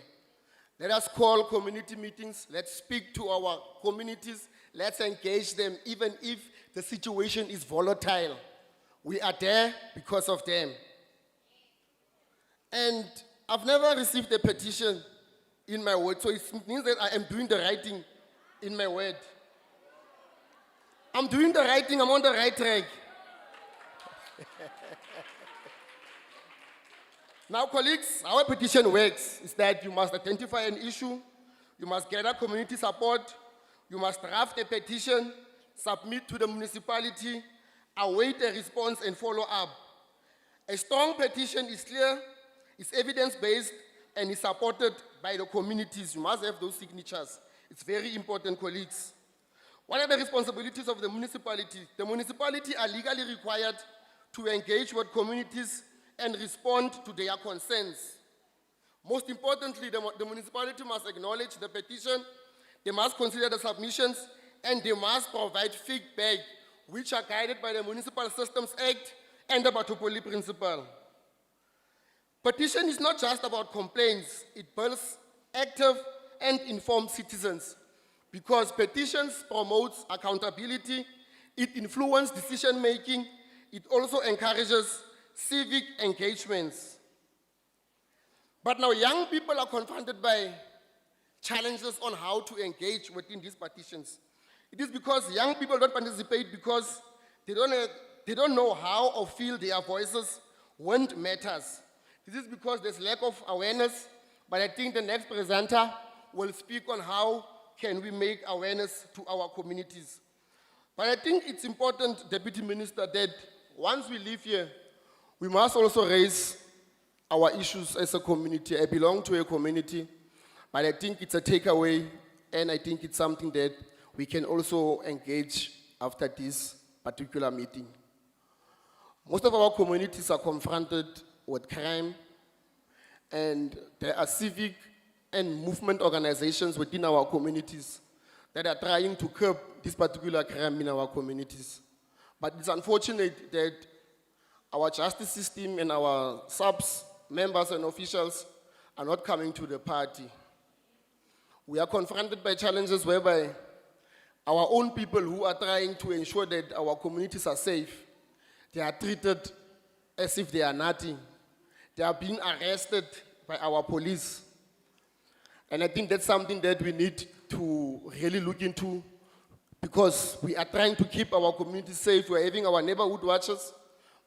Let us call community meetings, let's speak to our communities, let's engage them, even if the situation is volatile. We are there because of them. And I've never received a petition in my word, so it means that I am doing the writing in my word. I'm doing the writing, I'm on the right track. Now, colleagues, our petition works is that you must identify an issue, you must gather community support, you must draft a petition, submit to the municipality, await a response and follow up. A strong petition is clear, is evidence-based, and is supported by the communities. You must have those signatures. It's very important, colleagues. What are the responsibilities of the municipality? The municipality are legally required to engage with communities and respond to their concerns. Most importantly, the municipality must acknowledge the petition, they must consider the submissions, and they must provide feedback, which are guided by the Municipal Systems Act and the Batopoli Principle. Petition is not just about complaints, it builds active and informed citizens because petitions promotes accountability, it influences decision-making, it also encourages civic engagements. But now young people are confronted by challenges on how to engage within these petitions. It is because young people don't participate because they don't know how or feel their voices won't matters. This is because there's lack of awareness, but I think the next presenter will speak on how can we make awareness to our communities? But I think it's important, Deputy Minister, that once we live here, we must also raise our issues as a community. I belong to a community, but I think it's a takeaway, and I think it's something that we can also engage after this particular meeting. Most of our communities are confronted with crime, and there are civic and movement organizations within our communities that are trying to curb this particular crime in our communities. But it's unfortunate that our justice system and our subs, members and officials are not coming to the party. We are confronted by challenges whereby our own people who are trying to ensure that our communities are safe, they are treated as if they are nothing. They are being arrested by our police. And I think that's something that we need to really look into, because we are trying to keep our communities safe. We're having our neighborhood watches,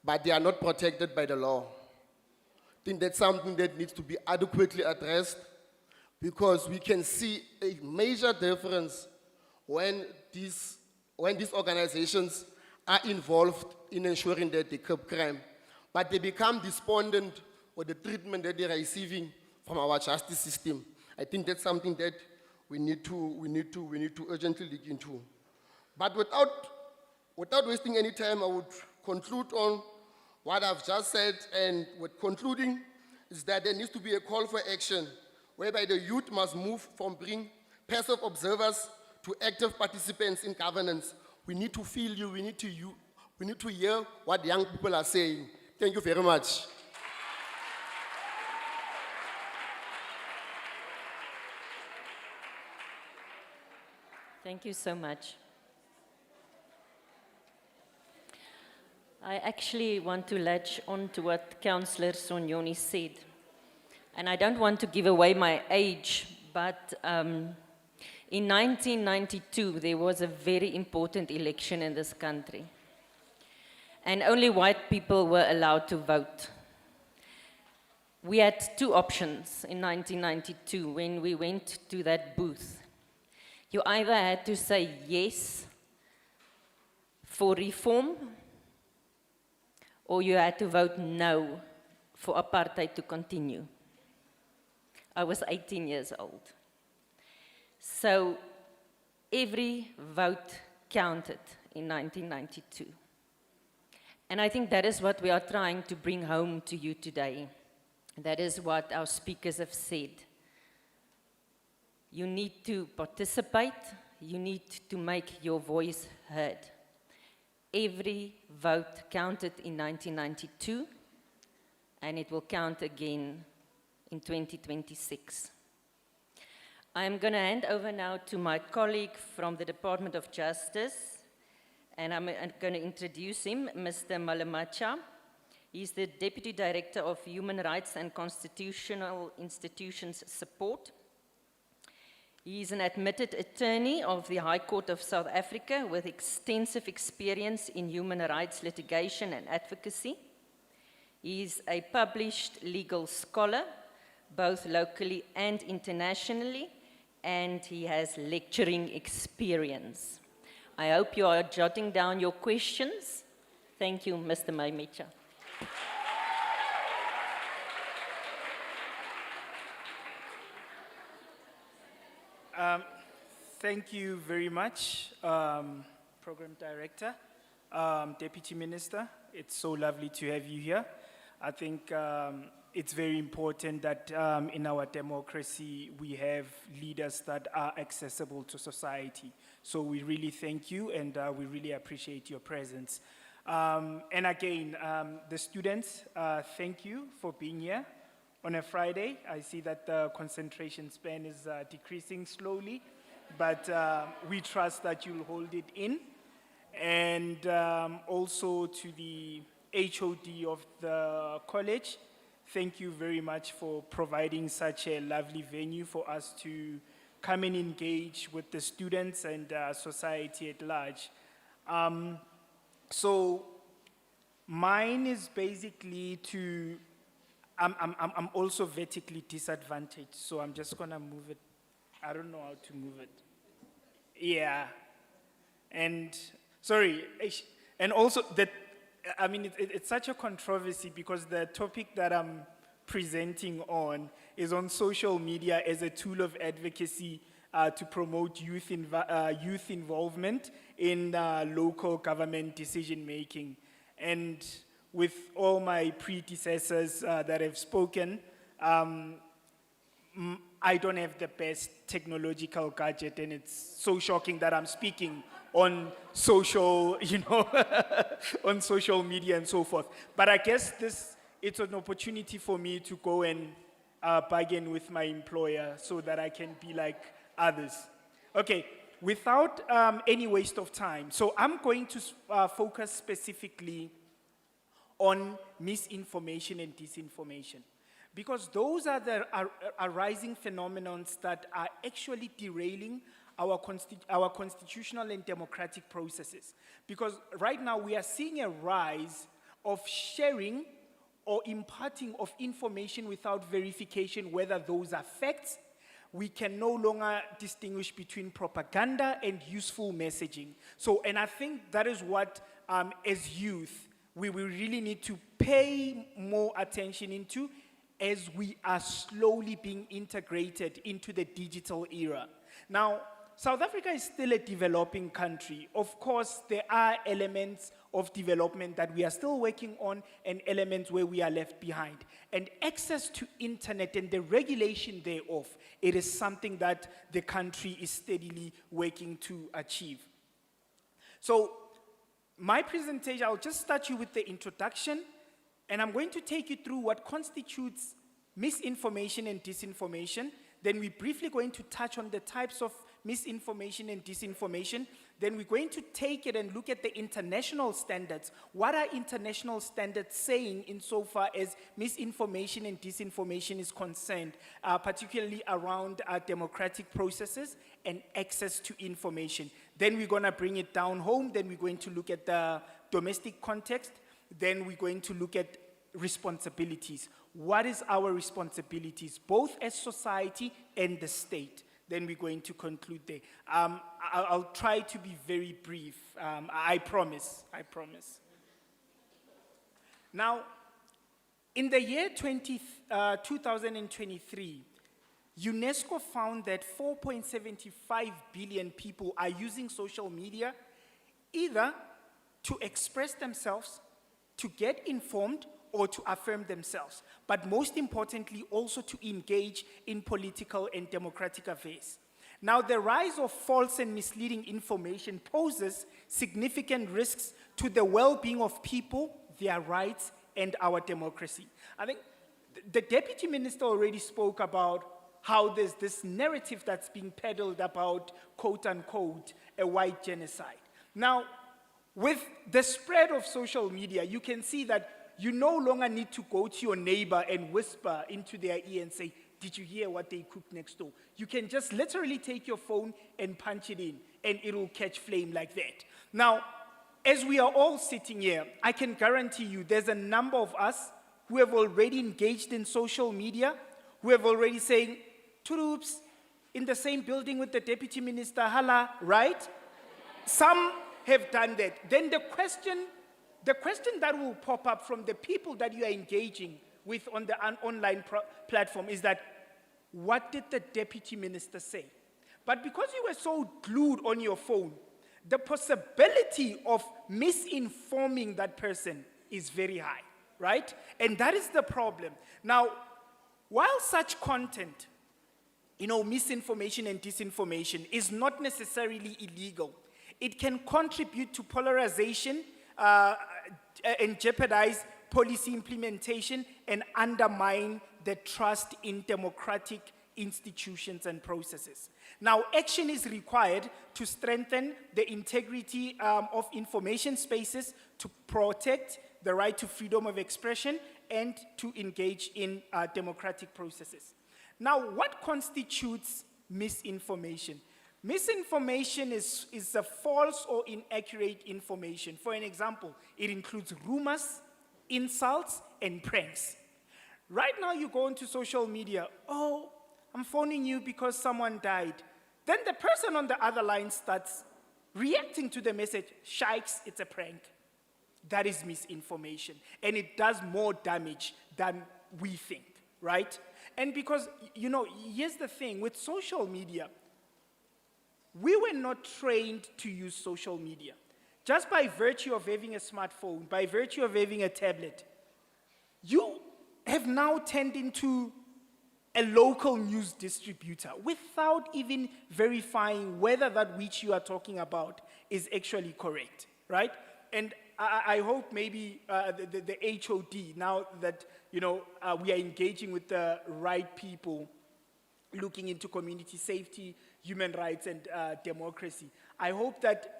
but they are not protected by the law. I think that's something that needs to be adequately addressed, because we can see a major difference when these organizations are involved in ensuring that they curb crime, but they become despondent with the treatment that they're receiving from our justice system. I think that's something that we need to urgently look into. But without wasting any time, I would conclude on what I've just said, and with concluding is that there needs to be a call for action whereby the youth must move from being passive observers to active participants in governance. We need to feel you, we need to hear what young people are saying. Thank you very much. Thank you so much. I actually want to latch on to what Councillor Sonyoni said. And I don't want to give away my age, but in 1992, there was a very important election in this country. And only white people were allowed to vote. We had two options in 1992 when we went to that booth. You either had to say yes for reform, or you had to vote no for apartheid to continue. I was 18 years old. So every vote counted in 1992. And I think that is what we are trying to bring home to you today. That is what our speakers have said. You need to participate, you need to make your voice heard. Every vote counted in 1992, and it will count again in 2026. I am going to hand over now to my colleague from the Department of Justice, and I'm going to introduce him, Mr. Malamacha. He's the Deputy Director of Human Rights and Constitutional Institutions Support. He is an admitted attorney of the High Court of South Africa with extensive experience in human rights litigation and advocacy. He is a published legal scholar, both locally and internationally, and he has lecturing experience. I hope you are jotting down your questions. Thank you, Mr. Malamacha. Thank you very much, Program Director, Deputy Minister. It's so lovely to have you here. I think it's very important that in our democracy we have leaders that are accessible to society. So we really thank you, and we really appreciate your presence. And again, the students, thank you for being here on a Friday. I see that the concentration span is decreasing slowly, but we trust that you'll hold it in. And also to the HOD of the college, thank you very much for providing such a lovely venue for us to come and engage with the students and society at large. So mine is basically to, I'm also vertically disadvantaged, so I'm just gonna move it. I don't know how to move it. Yeah. And, sorry, and also that, I mean, it's such a controversy because the topic that I'm presenting on is on social media as a tool of advocacy to promote youth involvement in local government decision-making. And with all my predecessors that have spoken, I don't have the best technological gadget, and it's so shocking that I'm speaking on social, on social media and so forth. But I guess it's an opportunity for me to go and bargain with my employer so that I can be like others. Okay, without any waste of time, so I'm going to focus specifically on misinformation and disinformation, because those are the arising phenomena that are actually derailing our constitutional and democratic processes. Because right now we are seeing a rise of sharing or imparting of information without verification whether those are facts. We can no longer distinguish between propaganda and useful messaging. So, and I think that is what, as youth, we really need to pay more attention into as we are slowly being integrated into the digital era. Now, South Africa is still a developing country. Of course, there are elements of development that we are still working on and elements where we are left behind. And access to internet and the regulation thereof, it is something that the country is steadily working to achieve. So, my presentation, I'll just start you with the introduction, and I'm going to take you through what constitutes misinformation and disinformation. Then we're briefly going to touch on the types of misinformation and disinformation. Then we're going to take it and look at the international standards. What are international standards saying insofar as misinformation and disinformation is concerned, particularly around democratic processes and access to information. Then we're going to bring it down home. Then we're going to look at the domestic context. Then we're going to look at responsibilities. What is our responsibilities, both as society and the state? Then we're going to conclude there. I'll try to be very brief. I promise. Now, in the year 2023, UNESCO found that 4.75 billion people are using social media either to express themselves, to get informed, or to affirm themselves, but most importantly, also to engage in political and democratic affairs. Now, the rise of false and misleading information poses significant risks to the well-being of people, their rights, and our democracy. I think the Deputy Minister already spoke about how there's this narrative that's being peddled about, quote-unquote, a white genocide. Now, with the spread of social media, you can see that you no longer need to go to your neighbor and whisper into their ear and say, did you hear what they cooked next door? You can just literally take your phone and punch it in, and it'll catch flame like that. Now, as we are all sitting here, I can guarantee you there's a number of us who have already engaged in social media, who have already saying, troops in the same building with the Deputy Minister, hala, right? Some have done that. Then the question that will pop up from the people that you are engaging with on the online platform is that, what did the Deputy Minister say? But because you were so glued on your phone, the possibility of misinforming that person is very high, right? And that is the problem. Now, while such content, misinformation and disinformation is not necessarily illegal, it can contribute to polarization and jeopardize policy implementation and undermine the trust in democratic institutions and processes. Now, action is required to strengthen the integrity of information spaces, to protect the right to freedom of expression, and to engage in democratic processes. Now, what constitutes misinformation? Misinformation is a false or inaccurate information. For an example, it includes rumors, insults, and pranks. Right now, you go into social media, oh, I'm phoning you because someone died. Then the person on the other line starts reacting to the message, shikes, it's a prank. That is misinformation. And it does more damage than we think, right? And because, here's the thing, with social media, we were not trained to use social media. Just by virtue of having a smartphone, by virtue of having a tablet, you have now turned into a local news distributor without even verifying whether that which you are talking about is actually correct, right? And I hope maybe the HOD, now that we are engaging with the right people, looking into community safety, human rights, and democracy, I hope that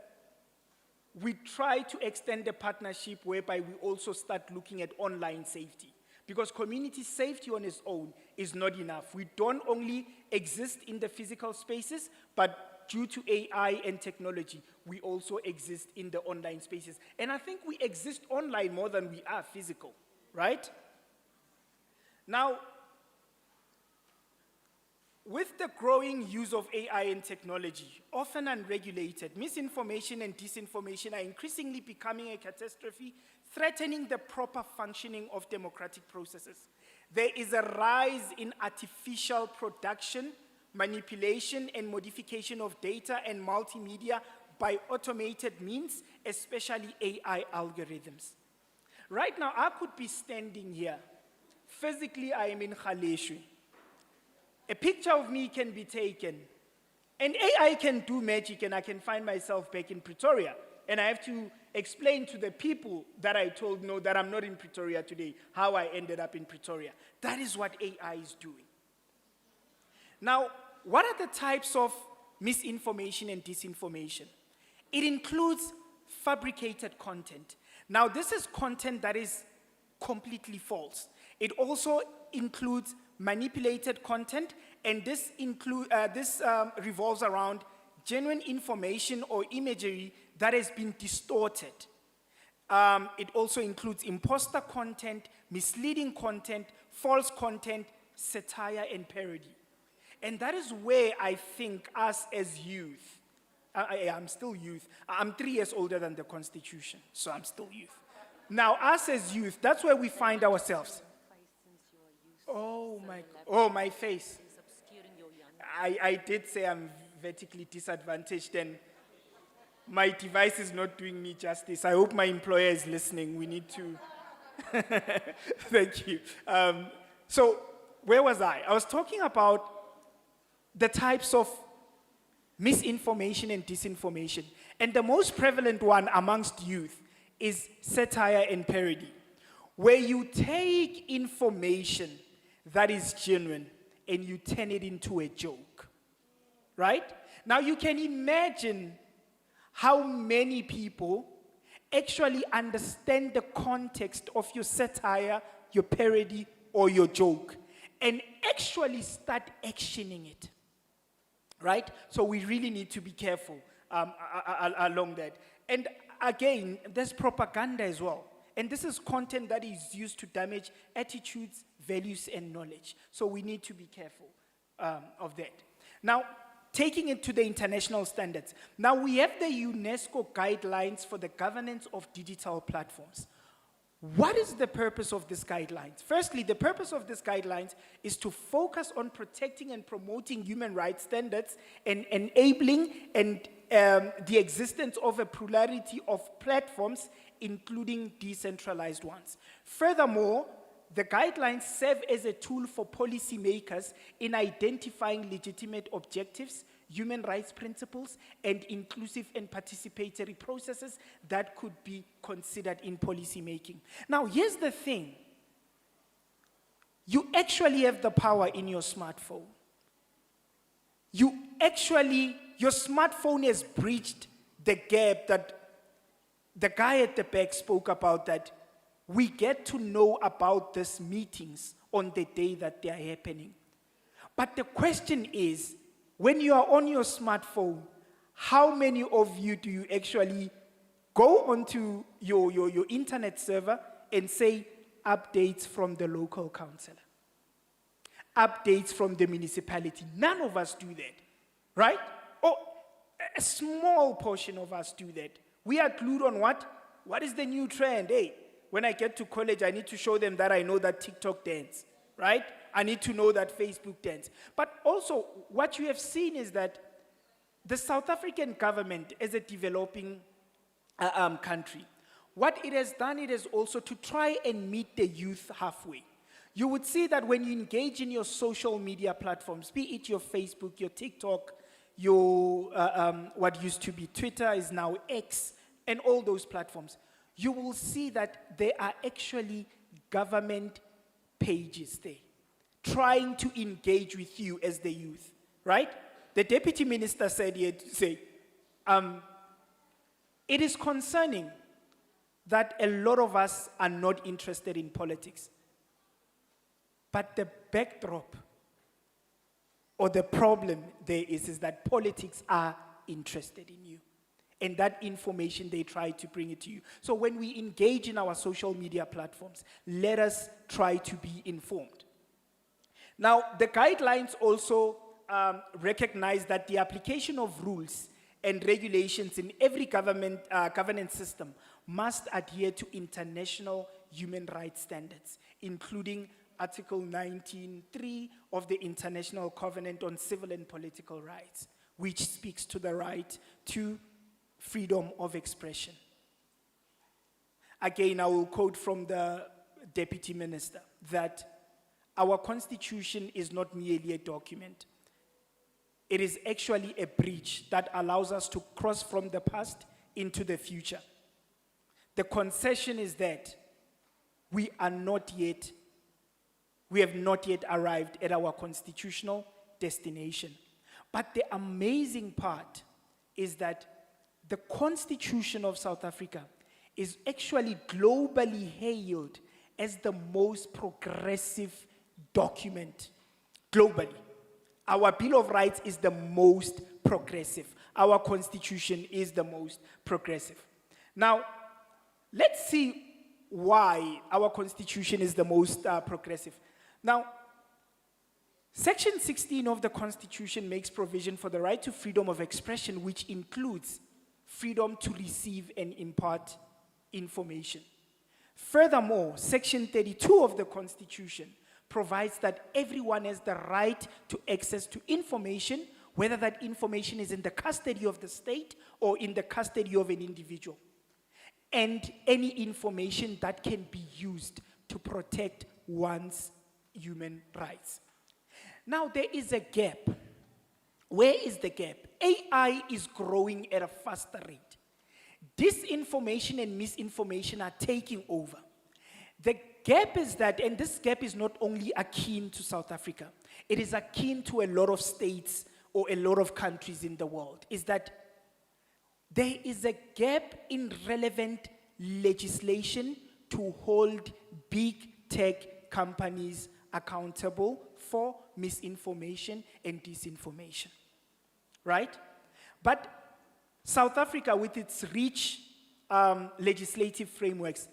we try to extend the partnership whereby we also start looking at online safety. Because community safety on its own is not enough. We don't only exist in the physical spaces, but due to AI and technology, we also exist in the online spaces. And I think we exist online more than we are physical, right? Now, with the growing use of AI and technology, often unregulated, misinformation and disinformation are increasingly becoming a catastrophe, threatening the proper functioning of democratic processes. There is a rise in artificial production, manipulation, and modification of data and multimedia by automated means, especially AI algorithms. Right now, I could be standing here. Physically, I am in Galeshewe. A picture of me can be taken, and AI can do magic, and I can find myself back in Pretoria. And I have to explain to the people that I told no, that I'm not in Pretoria today, how I ended up in Pretoria. That is what AI is doing. Now, what are the types of misinformation and disinformation? It includes fabricated content. Now, this is content that is completely false. It also includes manipulated content, and this revolves around genuine information or imagery that has been distorted. It also includes imposter content, misleading content, false content, satire, and parody. And that is where I think us as youth, I'm still youth, I'm 3 years older than the Constitution, so I'm still youth. Now, us as youth, that's where we find ourselves. My face. I did say I'm vertically disadvantaged, and my device is not doing me justice. I hope my employer is listening. We need to. Thank you. So, where was I? I was talking about the types of misinformation and disinformation. And the most prevalent one amongst youth is satire and parody, where you take information that is genuine and you turn it into a joke, right? Now you can imagine how many people actually understand the context of your satire, your parody, or your joke, and actually start actioning it, right? So we really need to be careful along that. And again, there's propaganda as well. And this is content that is used to damage attitudes, values, and knowledge. So we need to be careful of that. Now, taking it to the international standards. Now, we have the UNESCO guidelines for the governance of digital platforms. What is the purpose of these guidelines? Firstly, the purpose of these guidelines is to focus on protecting and promoting human rights standards and enabling the existence of a plurality of platforms, including decentralized ones. Furthermore, the guidelines serve as a tool for policymakers in identifying legitimate objectives, human rights principles, and inclusive and participatory processes that could be considered in policymaking. Now, here's the thing. You actually have the power in your smartphone. Your smartphone has breached the gap that the guy at the back spoke about, that we get to know about these meetings on the day that they are happening. But the question is, when you are on your smartphone, how many of you do you actually go onto your internet server and say, updates from the local councillor, updates from the municipality? None of us do that. right? Or a small portion of us do that. We are glued on what? What is the new trend? Hey, when I get to college, I need to show them that I know that TikTok dance, right? I need to know that Facebook dance. But also, what you have seen is that the South African government, as a developing country, what it has done, it is also to try and meet the youth halfway. You would see that when you engage in your social media platforms, be it your Facebook, your TikTok, your what used to be Twitter is now X, and all those platforms, you will see that there are actually government pages there trying to engage with you as the youth, right? The deputy minister said here to say, it is concerning that a lot of us are not interested in politics. But the backdrop or the problem there is that politics are interested in you. And that information, they try to bring it to you. So when we engage in our social media platforms, let us try to be informed. Now, the guidelines also recognize that the application of rules and regulations in every governance system must adhere to international human rights standards, including Article 19.3 of the International Covenant on Civil and Political Rights, which speaks to the right to freedom of expression. Again, I will quote from the Deputy Minister that our Constitution is not merely a document. It is actually a bridge that allows us to cross from the past into the future. The concession is that we have not yet arrived at our constitutional destination. But the amazing part is that the Constitution of South Africa is actually globally hailed as the most progressive document globally. Our Bill of Rights is the most progressive. Our Constitution is the most progressive. Now, let's see why our Constitution is the most progressive. Now, Section 16 of the Constitution makes provision for the right to freedom of expression, which includes freedom to receive and impart information. Furthermore, Section 32 of the Constitution provides that everyone has the right to access to information, whether that information is in the custody of the state or in the custody of an individual, and any information that can be used to protect one's human rights. Now, there is a gap. Where is the gap? AI is growing at a faster rate. Disinformation and misinformation are taking over. The gap is that, and this gap is not only akin to South Africa, it is akin to a lot of states or a lot of countries in the world, is that there is a gap in relevant legislation to hold big tech companies accountable for misinformation and disinformation, right? But South Africa, with its rich legislative frameworks,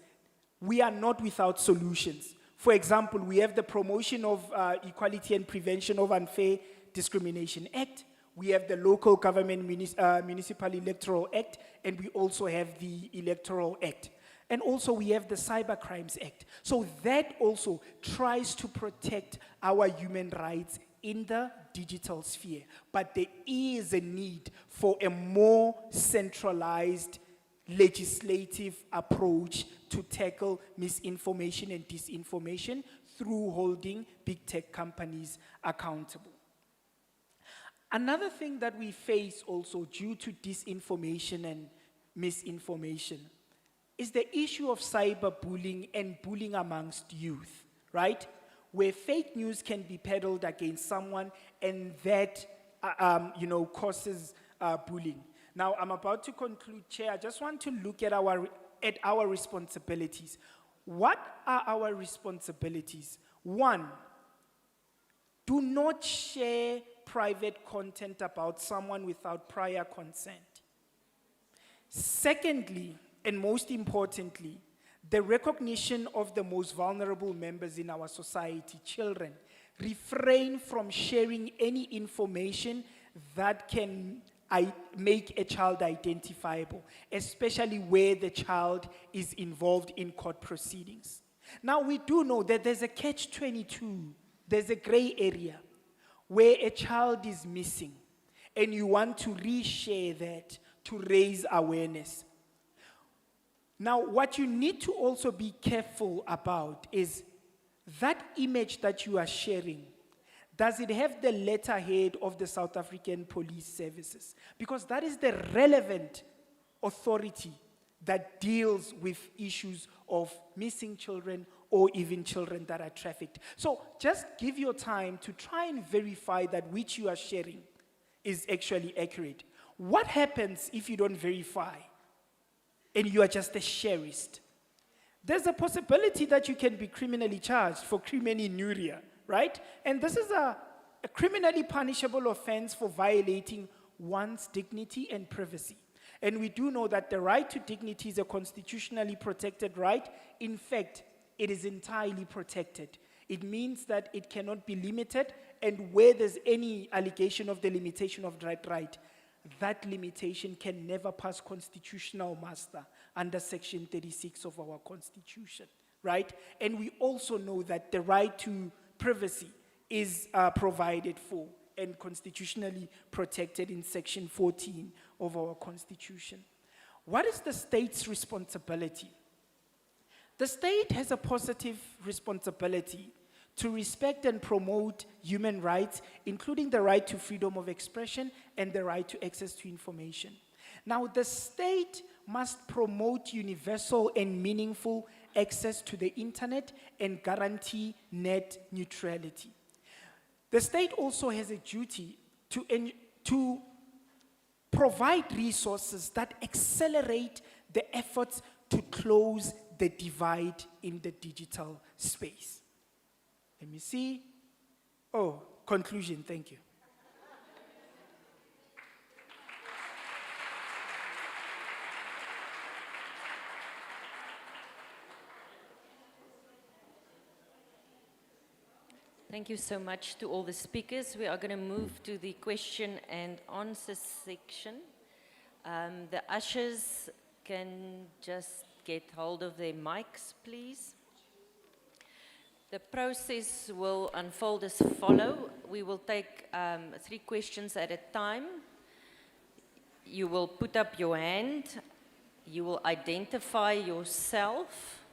we are not without solutions. For example, we have the Promotion of Equality and Prevention of Unfair Discrimination Act, we have the Local Government Municipal Electoral Act, and we also have the Electoral Act. And also we have the Cyber Crimes Act. So that also tries to protect our human rights in the digital sphere. But there is a need for a more centralized legislative approach to tackle misinformation and disinformation through holding big tech companies accountable. Another thing that we face also due to disinformation and misinformation is the issue of cyberbullying and bullying amongst youth, right? Where fake news can be peddled against someone and that, causes bullying. Now, I'm about to conclude, Chair. I just want to look at our responsibilities. What are our responsibilities? One, do not share private content about someone without prior consent. Secondly, and most importantly, the recognition of the most vulnerable members in our society, children. Refrain from sharing any information that can make a child identifiable, especially where the child is involved in court proceedings. Now, we do know that there's a catch-22, there's a gray area where a child is missing, and you want to reshare that to raise awareness. Now, what you need to also be careful about is that image that you are sharing, does it have the letterhead of the South African Police Services? Because that is the relevant authority that deals with issues of missing children or even children that are trafficked. So just give your time to try and verify that which you are sharing is actually accurate. What happens if you don't verify and you are just a sharist? There's a possibility that you can be criminally charged for crimen injuria, right? And this is a criminally punishable offense for violating one's dignity and privacy. And we do know that the right to dignity is a constitutionally protected right. In fact, it is entirely protected. It means that it cannot be limited, and where there's any allegation of the limitation of that right, that limitation can never pass constitutional muster under Section 36 of our Constitution, right? And we also know that the right to privacy is provided for and constitutionally protected in Section 14 of our Constitution. What is the state's responsibility? The state has a positive responsibility to respect and promote human rights, including the right to freedom of expression and the right to access to information. Now, the state must promote universal and meaningful access to the internet and guarantee net neutrality. The state also has a duty to provide resources that accelerate the efforts to close the divide in the digital space. Let me see. Oh, conclusion, thank you. Thank you so much to all the speakers. We are going to move to the question and answer section. The ushers can just get hold of their mics, please. The process will unfold as follows. We will take 3 questions at a time. You will put up your hand. You will identify yourself.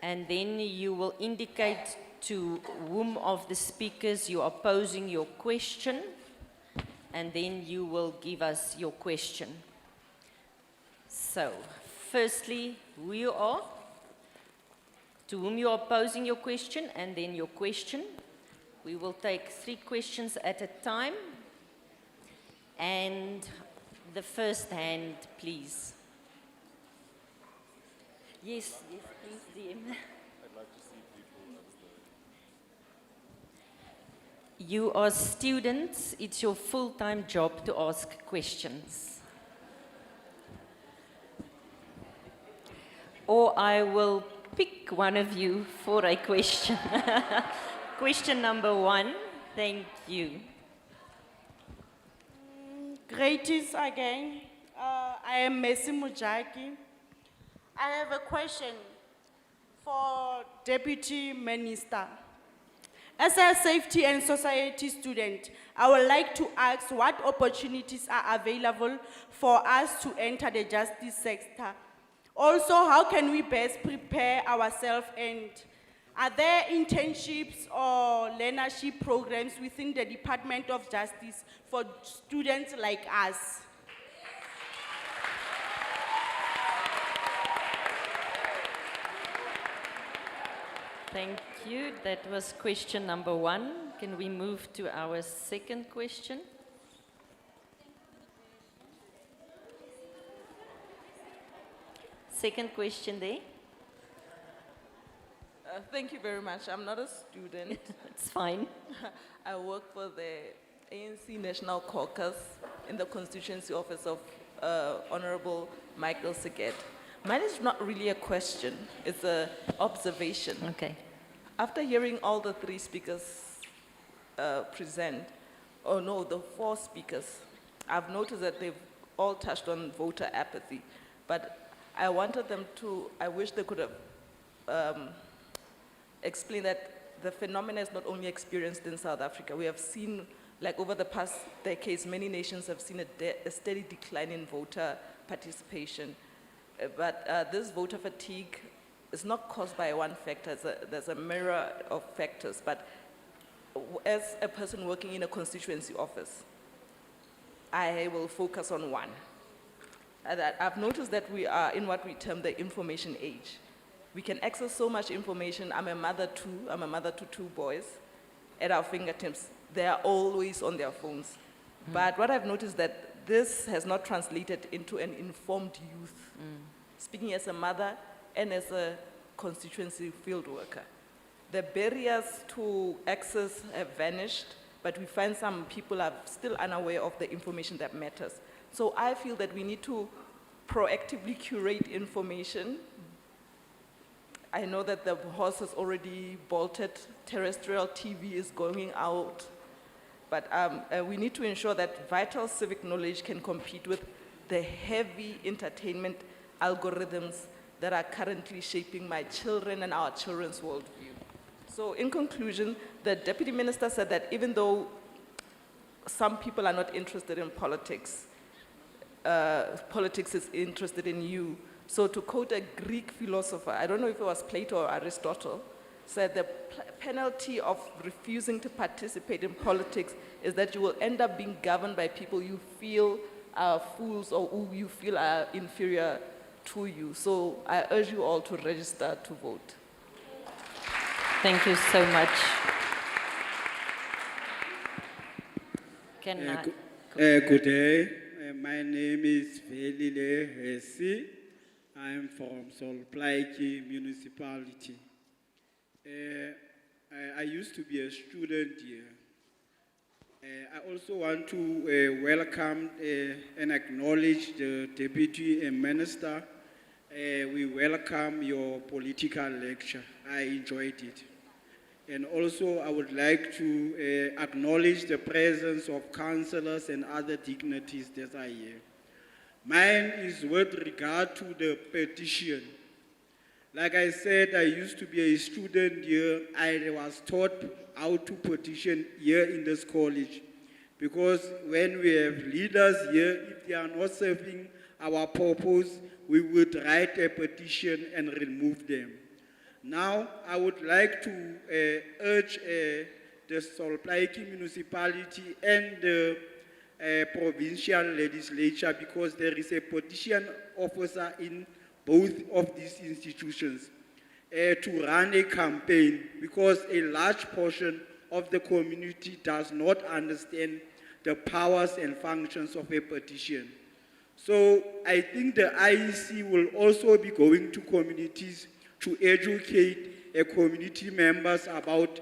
And then you will indicate to whom of the speakers you are posing your question, and then you will give us your question. So, firstly, who you are, to whom you are posing your question, and then your question. We will take 3 questions at a time. And the first hand, please. Yes, please, DM. You are students, it's your full-time job to ask questions. Or I will pick one of you for a question. Question number 1, thank you. Greetings again. I am Messi Mujaki. I have a question for Deputy Minister. As a safety and society student, I would like to ask what opportunities are available for us to enter the justice sector. Also, how can we best prepare ourselves, and are there internships or learnership programs within the Department of Justice for students like us? Thank you. That was question number 1. Can we move to our second question? Second question there. Thank you very much. I'm not a student. It's fine. I work for the ANC National Caucus in the constituency office of Honorable Michael Seget. Mine is not really a question, it's an observation. Okay. After hearing all the 3 speakers present, oh no, the 4 speakers, I've noticed that they've all touched on voter apathy, but I wanted them to, I wish they could have explained that the phenomenon is not only experienced in South Africa. We have seen, like over the past decades, many nations have seen a steady decline in voter participation. But this voter fatigue is not caused by one factor, there's a mirror of factors. But as a person working in a constituency office, I will focus on one. That I've noticed that we are in what we term the information age. We can access so much information. I'm a mother to 2 boys, at our fingertips. They are always on their phones. But what I've noticed that this has not translated into an informed youth. Speaking as a mother and as a constituency field worker. The barriers to access have vanished, but we find some people are still unaware of the information that matters. So I feel that we need to proactively curate information. I know that the horse has already bolted, terrestrial TV is going out, but we need to ensure that vital civic knowledge can compete with the heavy entertainment algorithms that are currently shaping my children and our children's worldview. So in conclusion, the Deputy Minister said that even though some people are not interested in politics, politics is interested in you. So to quote a Greek philosopher, I don't know if it was Plato or Aristotle, said the penalty of refusing to participate in politics is that you will end up being governed by people you feel are fools or who you feel are inferior to you. So I urge you all to register to vote. Thank you so much. Good day. My name is Velile Hesi. I'm from Solplaiki Municipality. I used to be a student here. I also want to welcome and acknowledge the Deputy Minister. We welcome your political lecture. I enjoyed it. And also I would like to acknowledge the presence of councillors and other dignitaries that are here. Mine is with regard to the petition. Like I said, I used to be a student here. I was taught how to petition here in this college. Because when we have leaders here, if they are not serving our purpose, we would write a petition and remove them. Now, I would like to urge the Solplaiki municipality and the provincial legislature, because there is a petition officer in both of these institutions, to run a campaign, because a large portion of the community does not understand the powers and functions of a petition. So I think the IEC will also be going to communities to educate community members about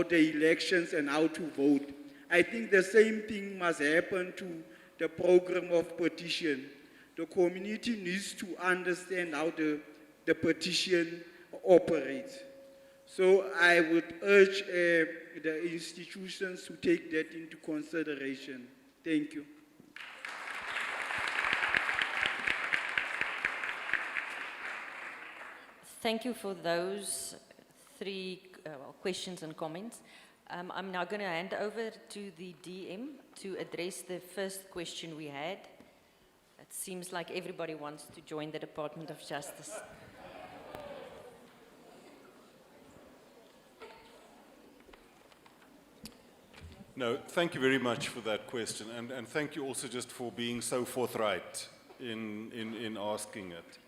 the elections and how to vote. I think the same thing must happen to the program of petition. The community needs to understand how the petition operates. So I would urge the institutions to take that into consideration. Thank you. Thank you for those 3 questions and comments. I'm now going to hand over to the DM to address the first question we had. It seems like everybody wants to join the Department of Justice. No, thank you very much for that question, and thank you also just for being so forthright in asking it.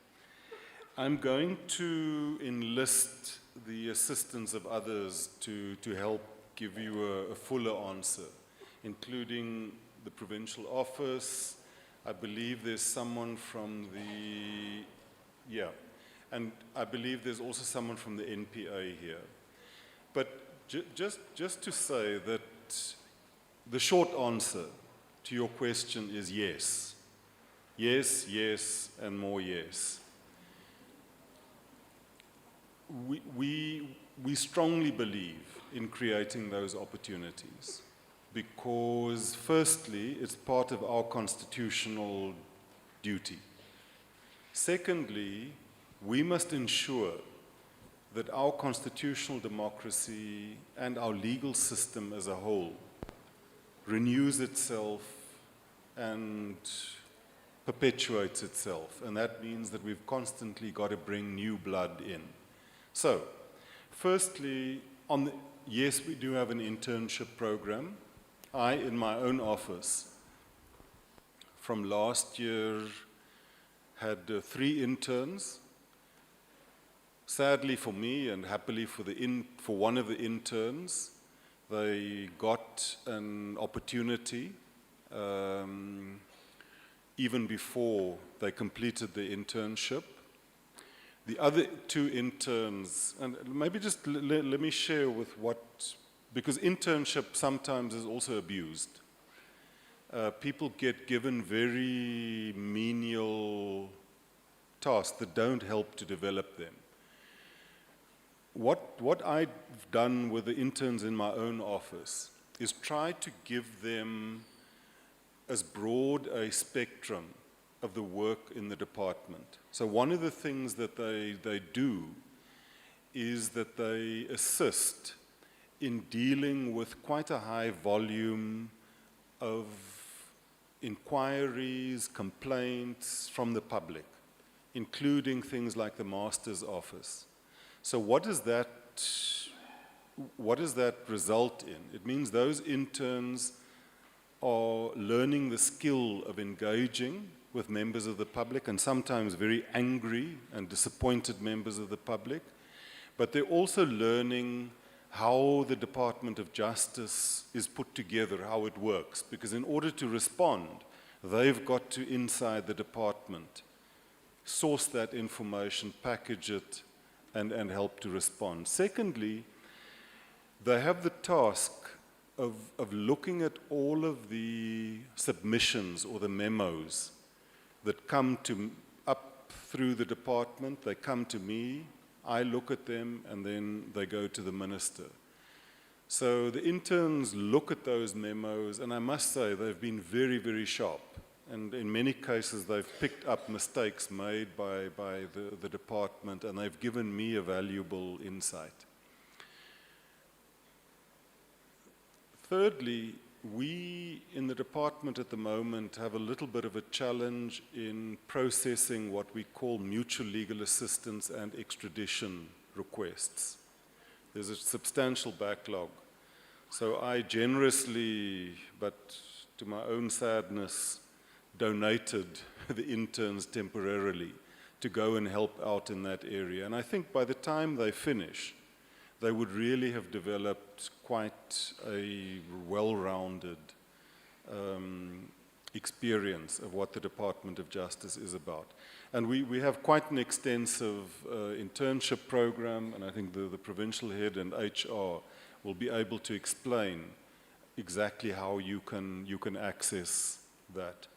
I'm going to enlist the assistance of others to help give you a fuller answer, including the provincial office. I believe there's someone from and I believe there's also someone from the NPA here. But just to say that the short answer to your question is yes. Yes, yes, and more yes. We strongly believe in creating those opportunities. because firstly, it's part of our constitutional duty. Secondly, we must ensure that our constitutional democracy and our legal system as a whole renews itself and perpetuates itself. And that means that we've constantly got to bring new blood in. So, firstly, yes, we do have an internship program. I, in my own office, from last year, had 3 interns. Sadly for me and happily for one of the interns, they got an opportunity even before they completed the internship. The other 2 interns, and maybe just let me share with because internship sometimes is also abused. People get given very menial tasks that don't help to develop them. What I've done with the interns in my own office is try to give them as broad a spectrum of the work in the department. So one of the things that they do is that they assist in dealing with quite a high volume of inquiries, complaints from the public, including things like the master's office. So what does that result in? It means those interns are learning the skill of engaging with members of the public, and sometimes very angry and disappointed members of the public, but they're also learning how the Department of Justice is put together, how it works, because in order to respond, they've got to, inside the department, source that information, package it, and help to respond. Secondly, they have the task of looking at all of the submissions or the memos that come up through the department. They come to me, I look at them, and then they go to the minister. So the interns look at those memos, and I must say they've been very, very sharp. And in many cases, they've picked up mistakes made by the department, and they've given me a valuable insight. Thirdly, we in the department at the moment have a little bit of a challenge in processing what we call mutual legal assistance and extradition requests. There's a substantial backlog. So I generously, but to my own sadness, donated the interns temporarily to go and help out in that area. And I think by the time they finish, they would really have developed quite a well-rounded experience of what the Department of Justice is about. And we have quite an extensive internship program, and I think the provincial head and HR will be able to explain exactly how you can access that.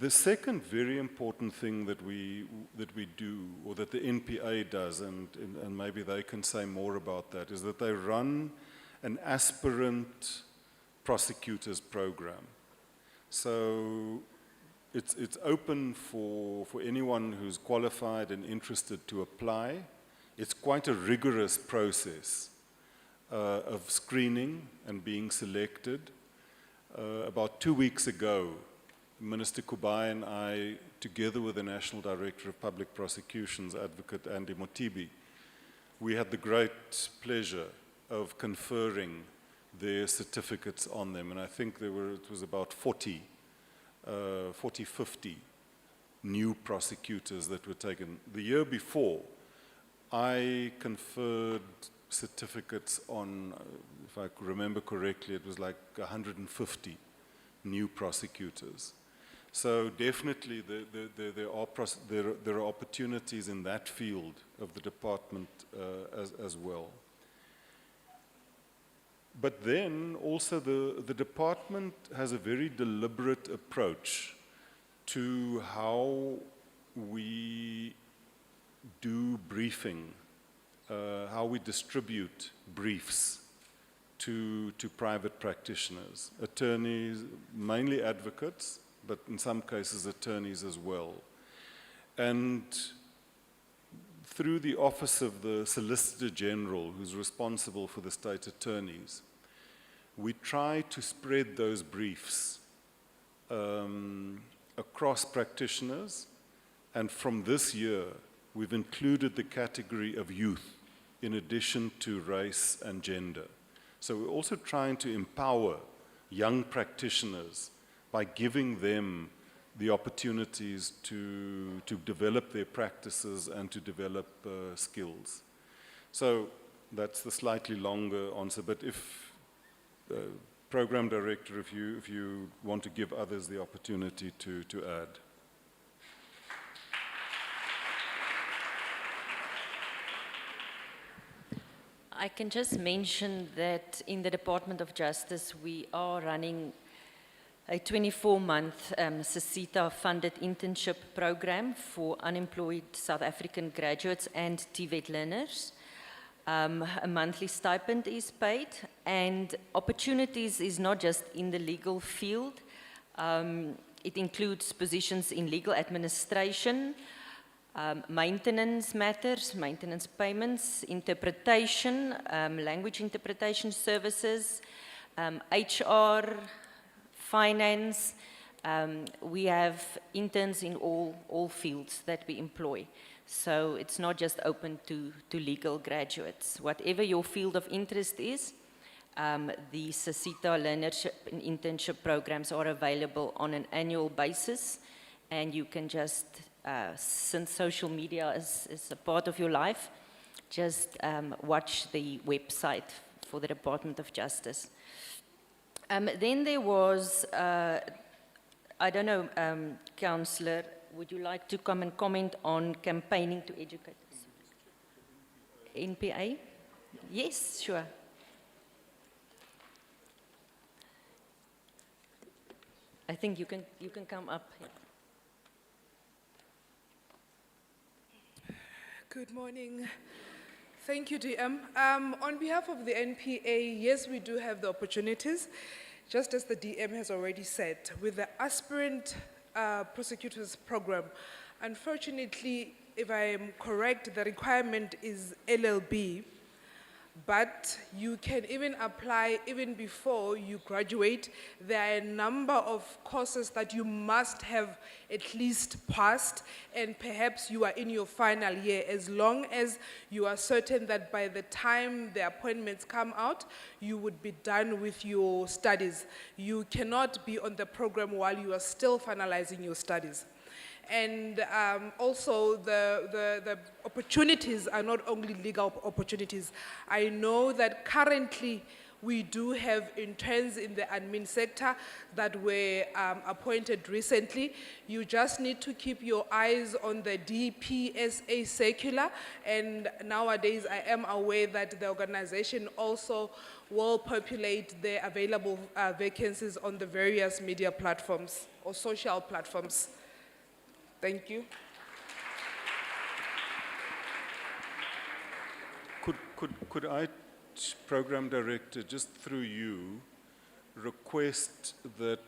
The second very important thing that we do, or that the NPA does, and maybe they can say more about that, is that they run an aspirant prosecutors program. So it's open for anyone who's qualified and interested to apply. It's quite a rigorous process of screening and being selected. About 2 weeks ago, Minister Kubai and I, together with the National Director of Public Prosecutions, Advocate Andy Motibi, we had the great pleasure of conferring their certificates on them. And I think it was about 50 new prosecutors that were taken. The year before, I conferred certificates on, if I remember correctly, it was like 150 new prosecutors. So definitely there are opportunities in that field of the department as well. But then also the department has a very deliberate approach to how we do briefing, how we distribute briefs to private practitioners, attorneys, mainly advocates, but in some cases attorneys as well. And through the Office of the Solicitor General, who's responsible for the state attorneys, we try to spread those briefs across practitioners, and from this year, we've included the category of youth in addition to race and gender. So we're also trying to empower young practitioners by giving them the opportunities to develop their practices and to develop skills. So that's the slightly longer answer, but if, Program Director, if you want to give others the opportunity to add. I can just mention that in the Department of Justice, we are running a 24-month SESITA-funded internship program for unemployed South African graduates and TVET learners. A monthly stipend is paid, and opportunities is not just in the legal field. It includes positions in legal administration, maintenance matters, maintenance payments, interpretation, language interpretation services, HR, finance. We have interns in all fields that we employ. So it's not just open to legal graduates. Whatever your field of interest is, the SESITA learnership and internship programs are available on an annual basis, and you can just, since social media is a part of your life, just watch the website for the Department of Justice. Then there was, I don't know, Councillor, would you like to come and comment on campaigning to educate? NPA? Yes, sure. I think you can come up. Good morning. Thank you, DM. On behalf of the NPA, yes, we do have the opportunities, just as the DM has already said, with the aspirant prosecutors program. Unfortunately, if I am correct, the requirement is LLB, but you can even apply even before you graduate. There are a number of courses that you must have at least passed, and perhaps you are in your final year, as long as you are certain that by the time the appointments come out, you would be done with your studies. You cannot be on the program while you are still finalizing your studies. And also the opportunities are not only legal opportunities. I know that currently we do have interns in the admin sector that were appointed recently. You just need to keep your eyes on the DPSA circular, and nowadays I am aware that the organization also will populate the available vacancies on the various media platforms or social platforms. Thank you. Could I, Program Director, just through you, request that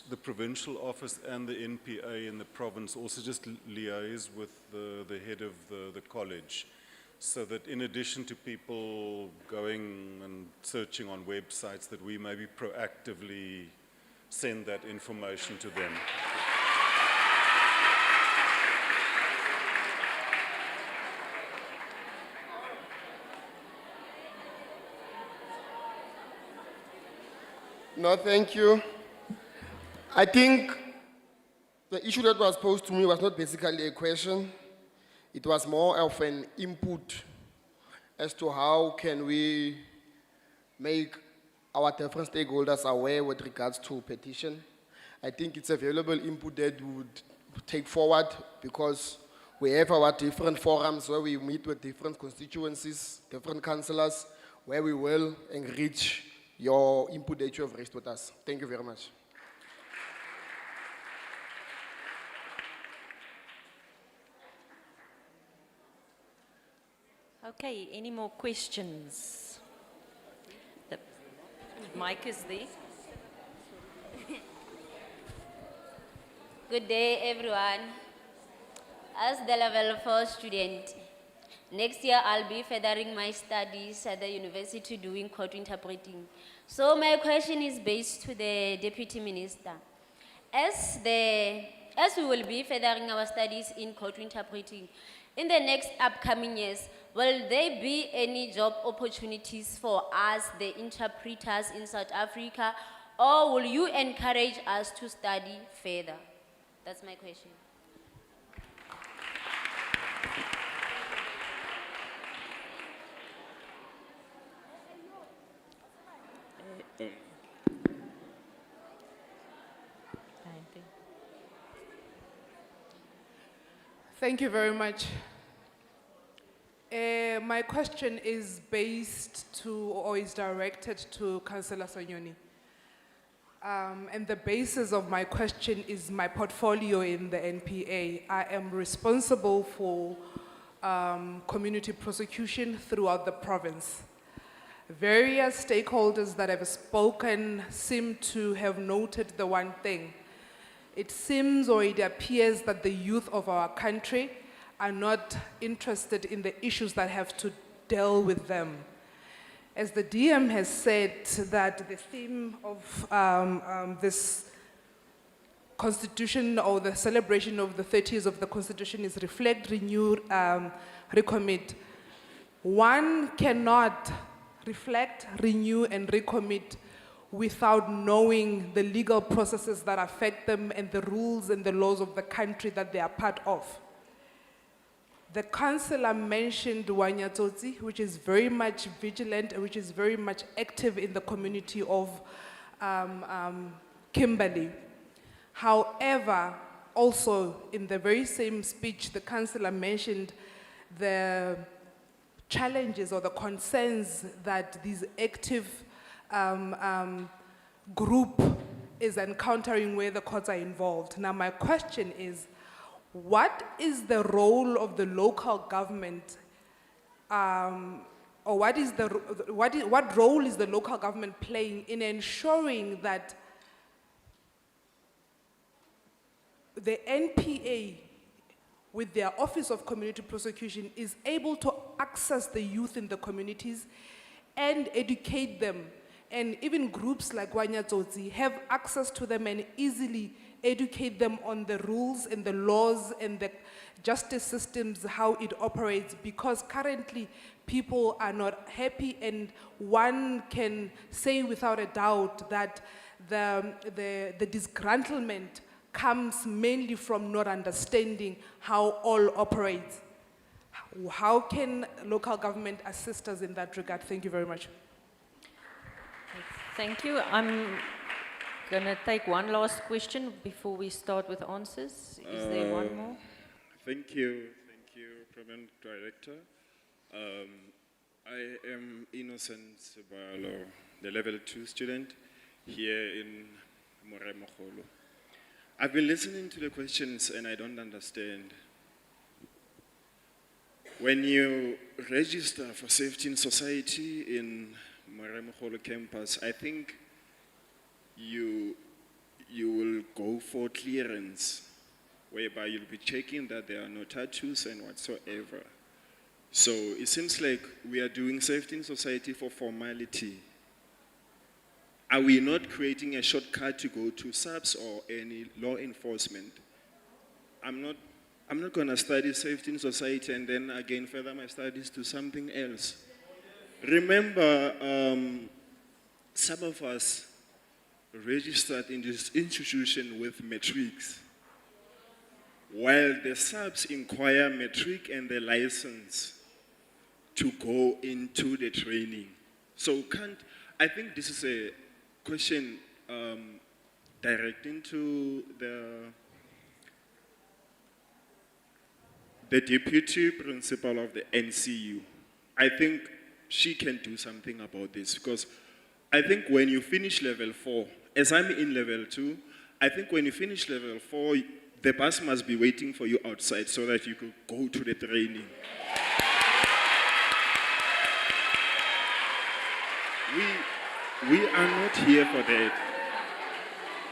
the provincial office and the NPA in the province also just liaise with the head of the college, so that in addition to people going and searching on websites, that we maybe proactively send that information to them. No, thank you. I think the issue that was posed to me was not basically a question. It was more of an input as to how can we make our different stakeholders aware with regards to petition. I think it's a valuable input that we would take forward, because we have our different forums where we meet with different constituencies, different councillors, where we will enrich your input that you have raised with us. Thank you very much. Okay, any more questions? Mic is there. Good day, everyone. As the level 4 student, next year I'll be furthering my studies at the university doing court interpreting. So my question is based to the Deputy Minister. As we will be furthering our studies in court interpreting, in the next upcoming years, will there be any job opportunities for us, the interpreters in South Africa, or will you encourage us to study further? That's my question. Thank you very much. My question is based to, or is directed to Councillor Sonyoni. And the basis of my question is my portfolio in the NPA. I am responsible for community prosecution throughout the province. Various stakeholders that have spoken seem to have noted the one thing. It seems or it appears that the youth of our country are not interested in the issues that have to deal with them. As the DM has said, that the theme of this constitution or the celebration of the 30 years of the constitution is reflect, renew, recommit. One cannot reflect, renew, and recommit without knowing the legal processes that affect them and the rules and the laws of the country that they are part of. The councillor mentioned Wanyatsotsi, which is very much vigilant, which is very much active in the community of Kimberley. However, also in the very same speech, the councillor mentioned the challenges or the concerns that these active group is encountering where the courts are involved. Now my question is, what is the role of the local government, or what role is the local government playing in ensuring that the NPA, with their Office of Community Prosecution, is able to access the youth in the communities and educate them? And even groups like Wanyatsotsi have access to them and easily educate them on the rules and the laws and the justice systems, how it operates, because currently people are not happy, and one can say without a doubt that the disgruntlement comes mainly from not understanding how all operates. How can local government assist us in that regard? Thank you very much. Thank you. I'm going to take one last question before we start with answers. Is there one more? Thank you, Program Director. I am Innocent Sebalo, the level 2 student here in Moremogolo. I've been listening to the questions and I don't understand. When you register for safety in society in Moremogolo campus, I think you will go for clearance, whereby you'll be checking that there are no tattoos and whatsoever. So it seems like we are doing safety in society for formality. Are we not creating a shortcut to go to SAPS or any law enforcement? I'm not going to study safety in society and then again further my studies to something else. Remember, some of us registered in this institution with matrics, while the SAPS inquire matric and the license to go into the training. So I think this is a question directing to the deputy principal of the NCU. I think she can do something about this, because I think when you finish level 4, as I'm in level 2, I think when you finish level 4, the bus must be waiting for you outside so that you could go to the training. we are not here for that.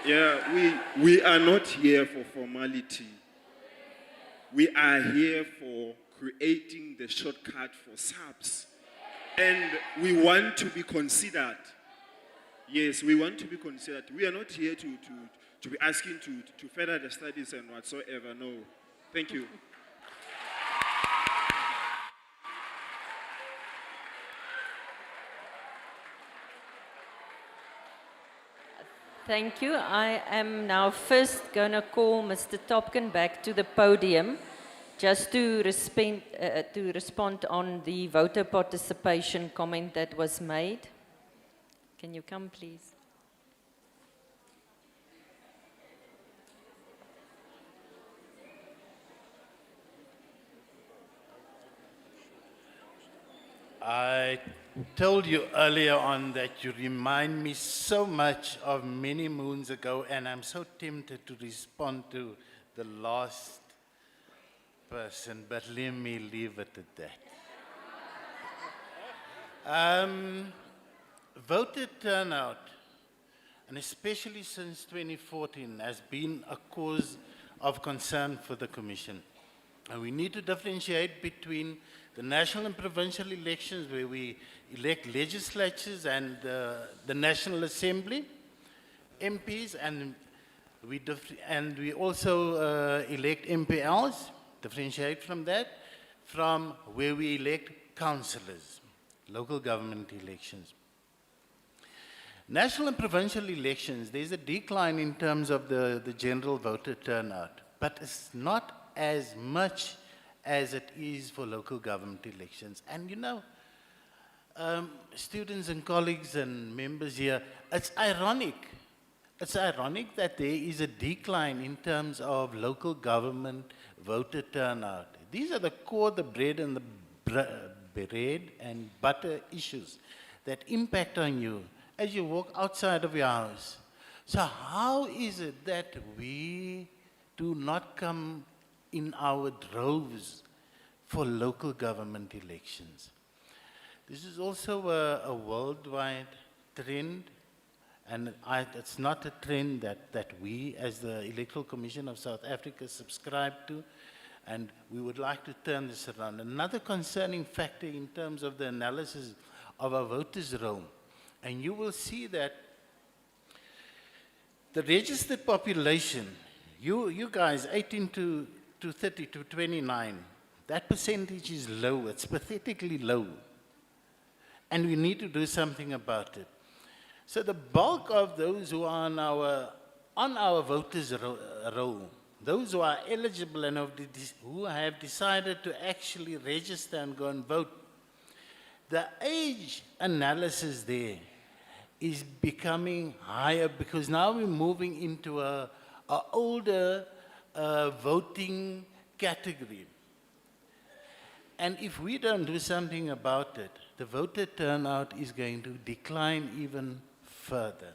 Yeah, we are not here for formality. We are here for creating the shortcut for subs. And we want to be considered. Yes, we want to be considered. We are not here to be asking to further the studies and whatsoever. No. Thank you. Thank you. I am now first going to call Mr. Topkin back to the podium just to respond on the voter participation comment that was made. Can you come, please? I told you earlier on that you remind me so much of many moons ago, and I'm so tempted to respond to the last person, but let me leave it at that. Voter turnout, and especially since 2014, has been a cause of concern for the Commission. And we need to differentiate between the national and provincial elections, where we elect legislatures and the National Assembly, MPs, and we also elect MPLs, differentiate from that, from where we elect councillors, local government elections. National and provincial elections, there's a decline in terms of the general voter turnout, but it's not as much as it is for local government elections. And you know, students and colleagues and members here, it's ironic. It's ironic that there is a decline in terms of local government voter turnout. These are the core, the bread and butter issues that impact on you as you walk outside of your house. So how is it that we do not come in our droves for local government elections? This is also a worldwide trend, and it's not a trend that we as the Electoral Commission of South Africa subscribe to, and we would like to turn this around. Another concerning factor in terms of the analysis of our voters' roll, and you will see that the registered population, you guys, 18 to 30 to 29, that percentage is low. It's pathetically low. And we need to do something about it. So the bulk of those who are on our voters' roll, those who are eligible and who have decided to actually register and go and vote, the age analysis there is becoming higher because now we're moving into a older voting category. And if we don't do something about it, the voter turnout is going to decline even further.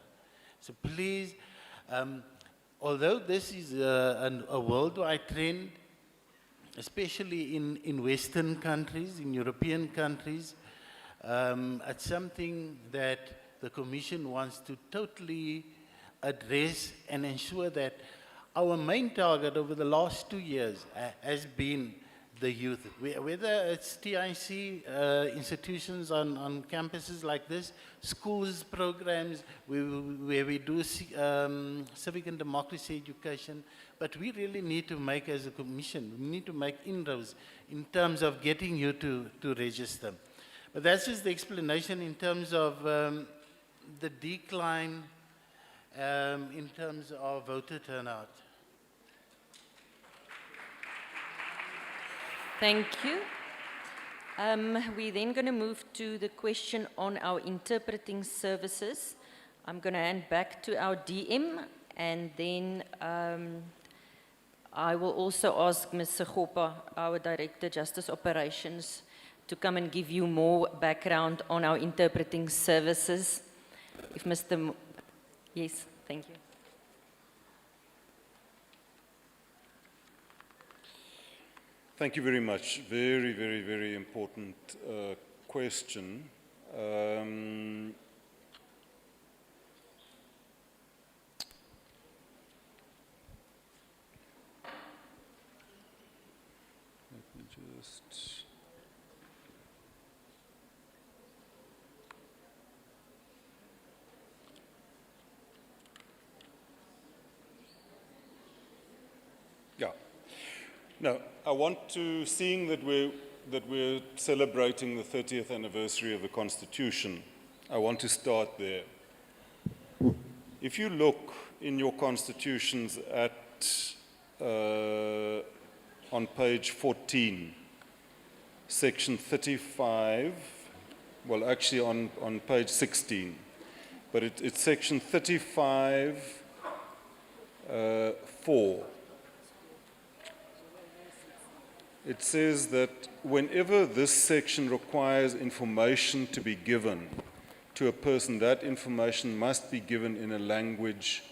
So please, although this is a worldwide trend, especially in Western countries, in European countries, it's something that the Commission wants to totally address and ensure that our main target over the last 2 years has been the youth. Whether it's TIC institutions on campuses like this, schools programs where we do civic and democracy education, but we really need to make, as a Commission, we need to make inroads in terms of getting you to register. But that's just the explanation in terms of the decline in terms of voter turnout. Thank you. We're then going to move to the question on our interpreting services. I'm going to hand back to our DM, and then I will also ask Ms. Segopa, our Director, Justice Operations, to come and give you more background on our interpreting services. If Mr. Yes, thank you. Thank you very much. Very, very, very important question. No, I want to, seeing that we're celebrating the 30th anniversary of the Constitution, I want to start there. If you look in your constitutions on page 14, section 35, well, actually on page 16, but it's section 35, 4. It says that whenever this section requires information to be given to a person, that information must be given in a language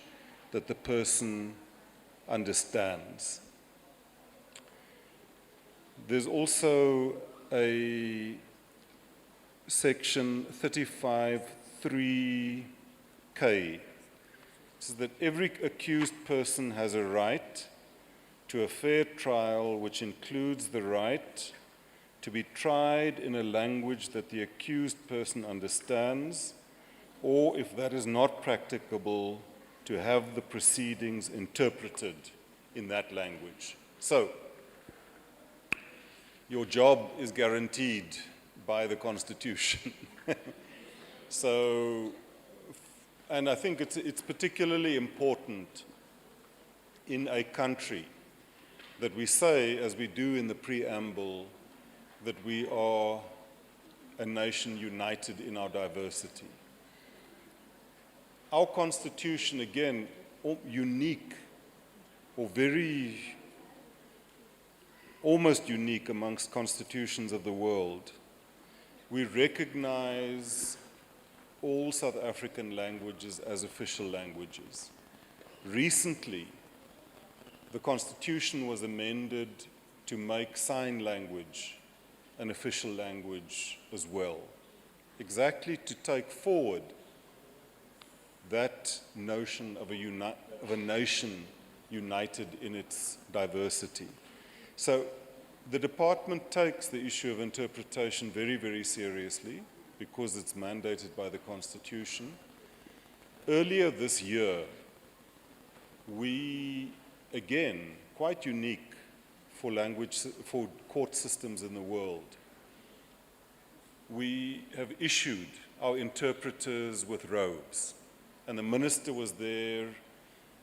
that the person understands. There's also a section 35(3)(k). It says that every accused person has a right to a fair trial, which includes the right to be tried in a language that the accused person understands, or if that is not practicable, to have the proceedings interpreted in that language. So, your job is guaranteed by the Constitution. So, and I think it's particularly important in a country that we say, as we do in the preamble, that we are a nation united in our diversity. Our Constitution, again, unique, or almost unique amongst constitutions of the world, we recognize all South African languages as official languages. Recently, the Constitution was amended to make sign language an official language as well, exactly to take forward that notion of a nation united in its diversity. So the department takes the issue of interpretation very, very seriously because it's mandated by the Constitution. Earlier this year, we, again, quite unique for court systems in the world, we have issued our interpreters with robes. And the minister was there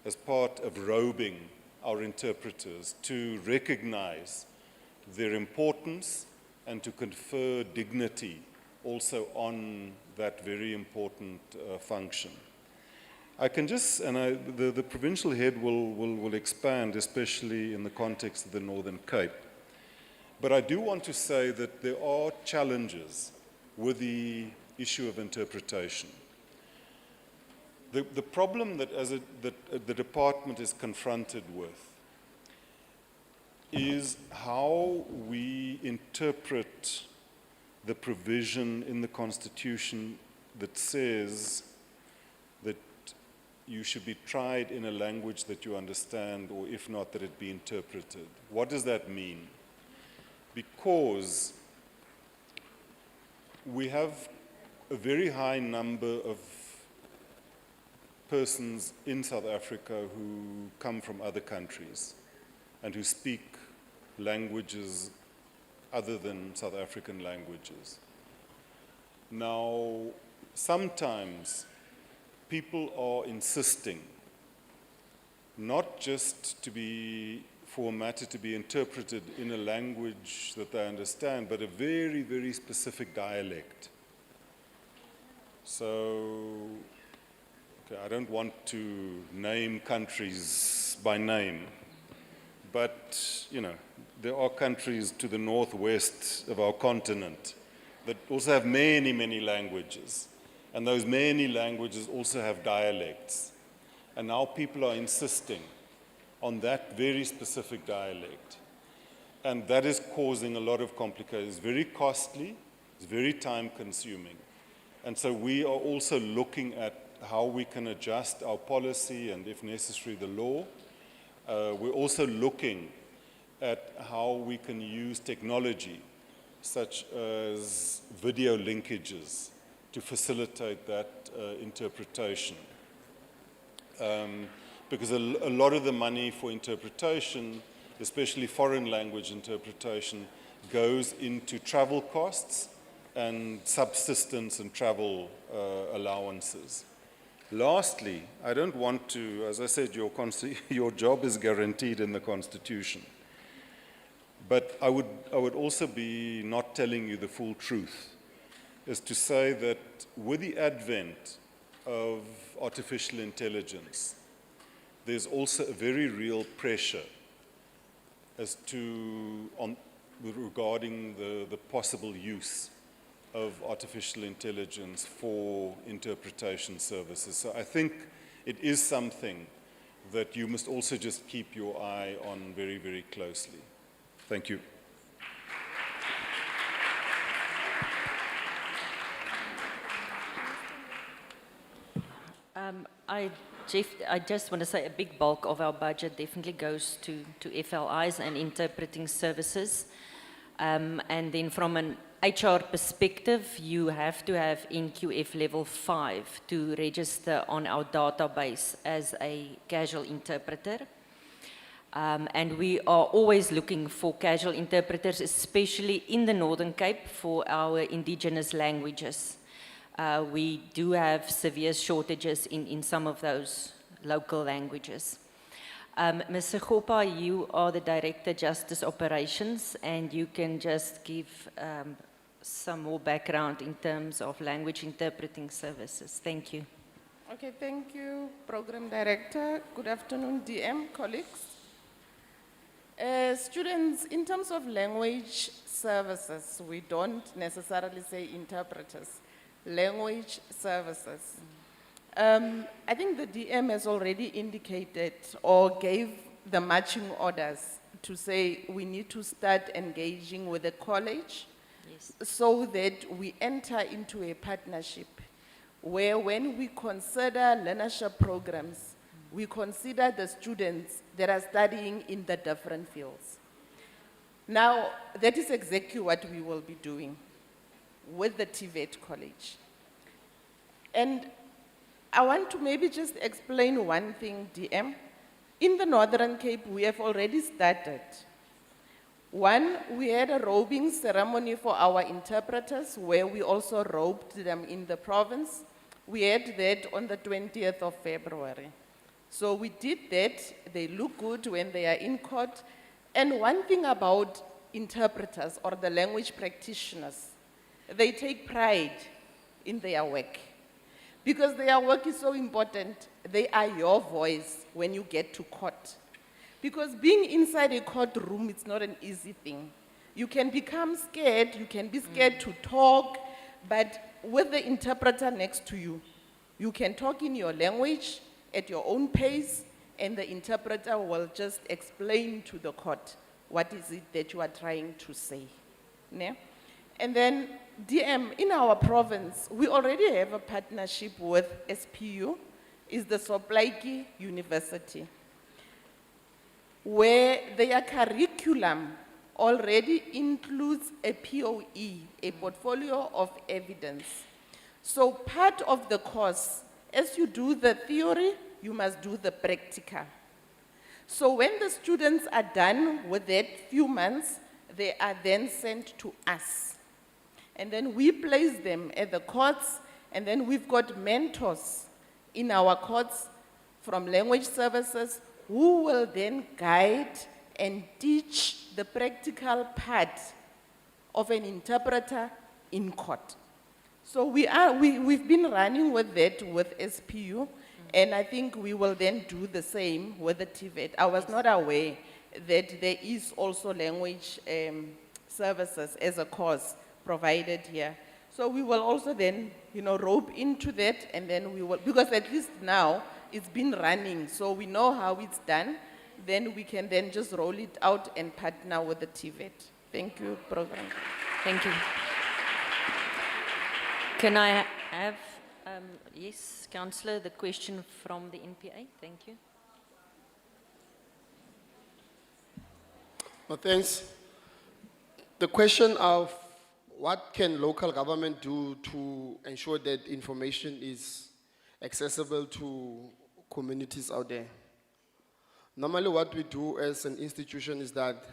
as part of robing our interpreters to recognize their importance and to confer dignity also on that very important function. I can just, and the provincial head will expand, especially in the context of the Northern Cape. But I do want to say that there are challenges with the issue of interpretation. The problem that the department is confronted with is how we interpret the provision in the Constitution that says that you should be tried in a language that you understand, or if not, that it be interpreted. What does that mean? Because we have a very high number of persons in South Africa who come from other countries and who speak languages other than South African languages. Now, sometimes people are insisting not just for a matter to be interpreted in a language that they understand, but a very, very specific dialect. So, I don't want to name countries by name, but, there are countries to the northwest of our continent that also have many, many languages. And those many languages also have dialects. And now people are insisting on that very specific dialect. And that is causing a lot of complications. It's very costly, it's very time-consuming. And so we are also looking at how we can adjust our policy and, if necessary, the law. We're also looking at how we can use technology, such as video linkages, to facilitate that interpretation. Because a lot of the money for interpretation especially foreign language interpretation, goes into travel costs and subsistence and travel allowances. Lastly, I don't want to, as I said, your job is guaranteed in the Constitution. But I would also be not telling you the full truth, is to say that with the advent of artificial intelligence, there's also a very real pressure as to, regarding the possible use of artificial intelligence for interpretation services. So I think it is something that you must also just keep your eye on very, very closely. Thank you. I just want to say a big bulk of our budget definitely goes to FLIs and interpreting services. And then from an HR perspective, you have to have NQF level 5 to register on our database as a casual interpreter. And we are always looking for casual interpreters, especially in the Northern Cape for our indigenous languages. We do have severe shortages in some of those local languages. Ms. Segopa, you are the Director Justice Operations, and you can just give some more background in terms of language interpreting services. Thank you. Okay, thank you, Program Director. Good afternoon, DM colleagues. Students, in terms of language services, we don't necessarily say interpreters, language services. I think the DM has already indicated or gave the marching orders to say we need to start engaging with the college, yes, so that we enter into a partnership where when we consider learnership programs, we consider the students that are studying in the different fields. Now, that is exactly what we will be doing with the TVET college. And I want to maybe just explain one thing, DM. In the Northern Cape, we have already started. One, we had a robing ceremony for our interpreters where we also robed them in the province. We had that on the 20th of February. So we did that. They look good when they are in court. And one thing about interpreters or the language practitioners, they take pride in their work. Because their work is so important, they are your voice when you get to court. Because being inside a courtroom, it's not an easy thing. You can become scared, you can be scared to talk, but with the interpreter next to you, you can talk in your language, at your own pace, and the interpreter will just explain to the court what is it that you are trying to say. Ne? And then, DM, in our province, we already have a partnership with SPU, is the Soplaiki University, where their curriculum already includes a POE, a portfolio of evidence. So part of the course, as you do the theory, you must do the practical. So when the students are done with that few months, they are then sent to us. And then we place them at the courts, and then we've got mentors in our courts from language services who will then guide and teach the practical part of an interpreter in court. So we've been running with that with SPU, and I think we will then do the same with the TVET. I was not aware that there is also language services as a course provided here. So we will also then, rope into that, and then we will, because at least now it's been running, so we know how it's done, then we can then just roll it out and partner with the TVET. Thank you, Program. Thank you. Can I have, yes, Councillor, the question from the NPA? Thank you. Well, thanks. The question of what can local government do to ensure that information is accessible to communities out there? Normally what we do as an institution is that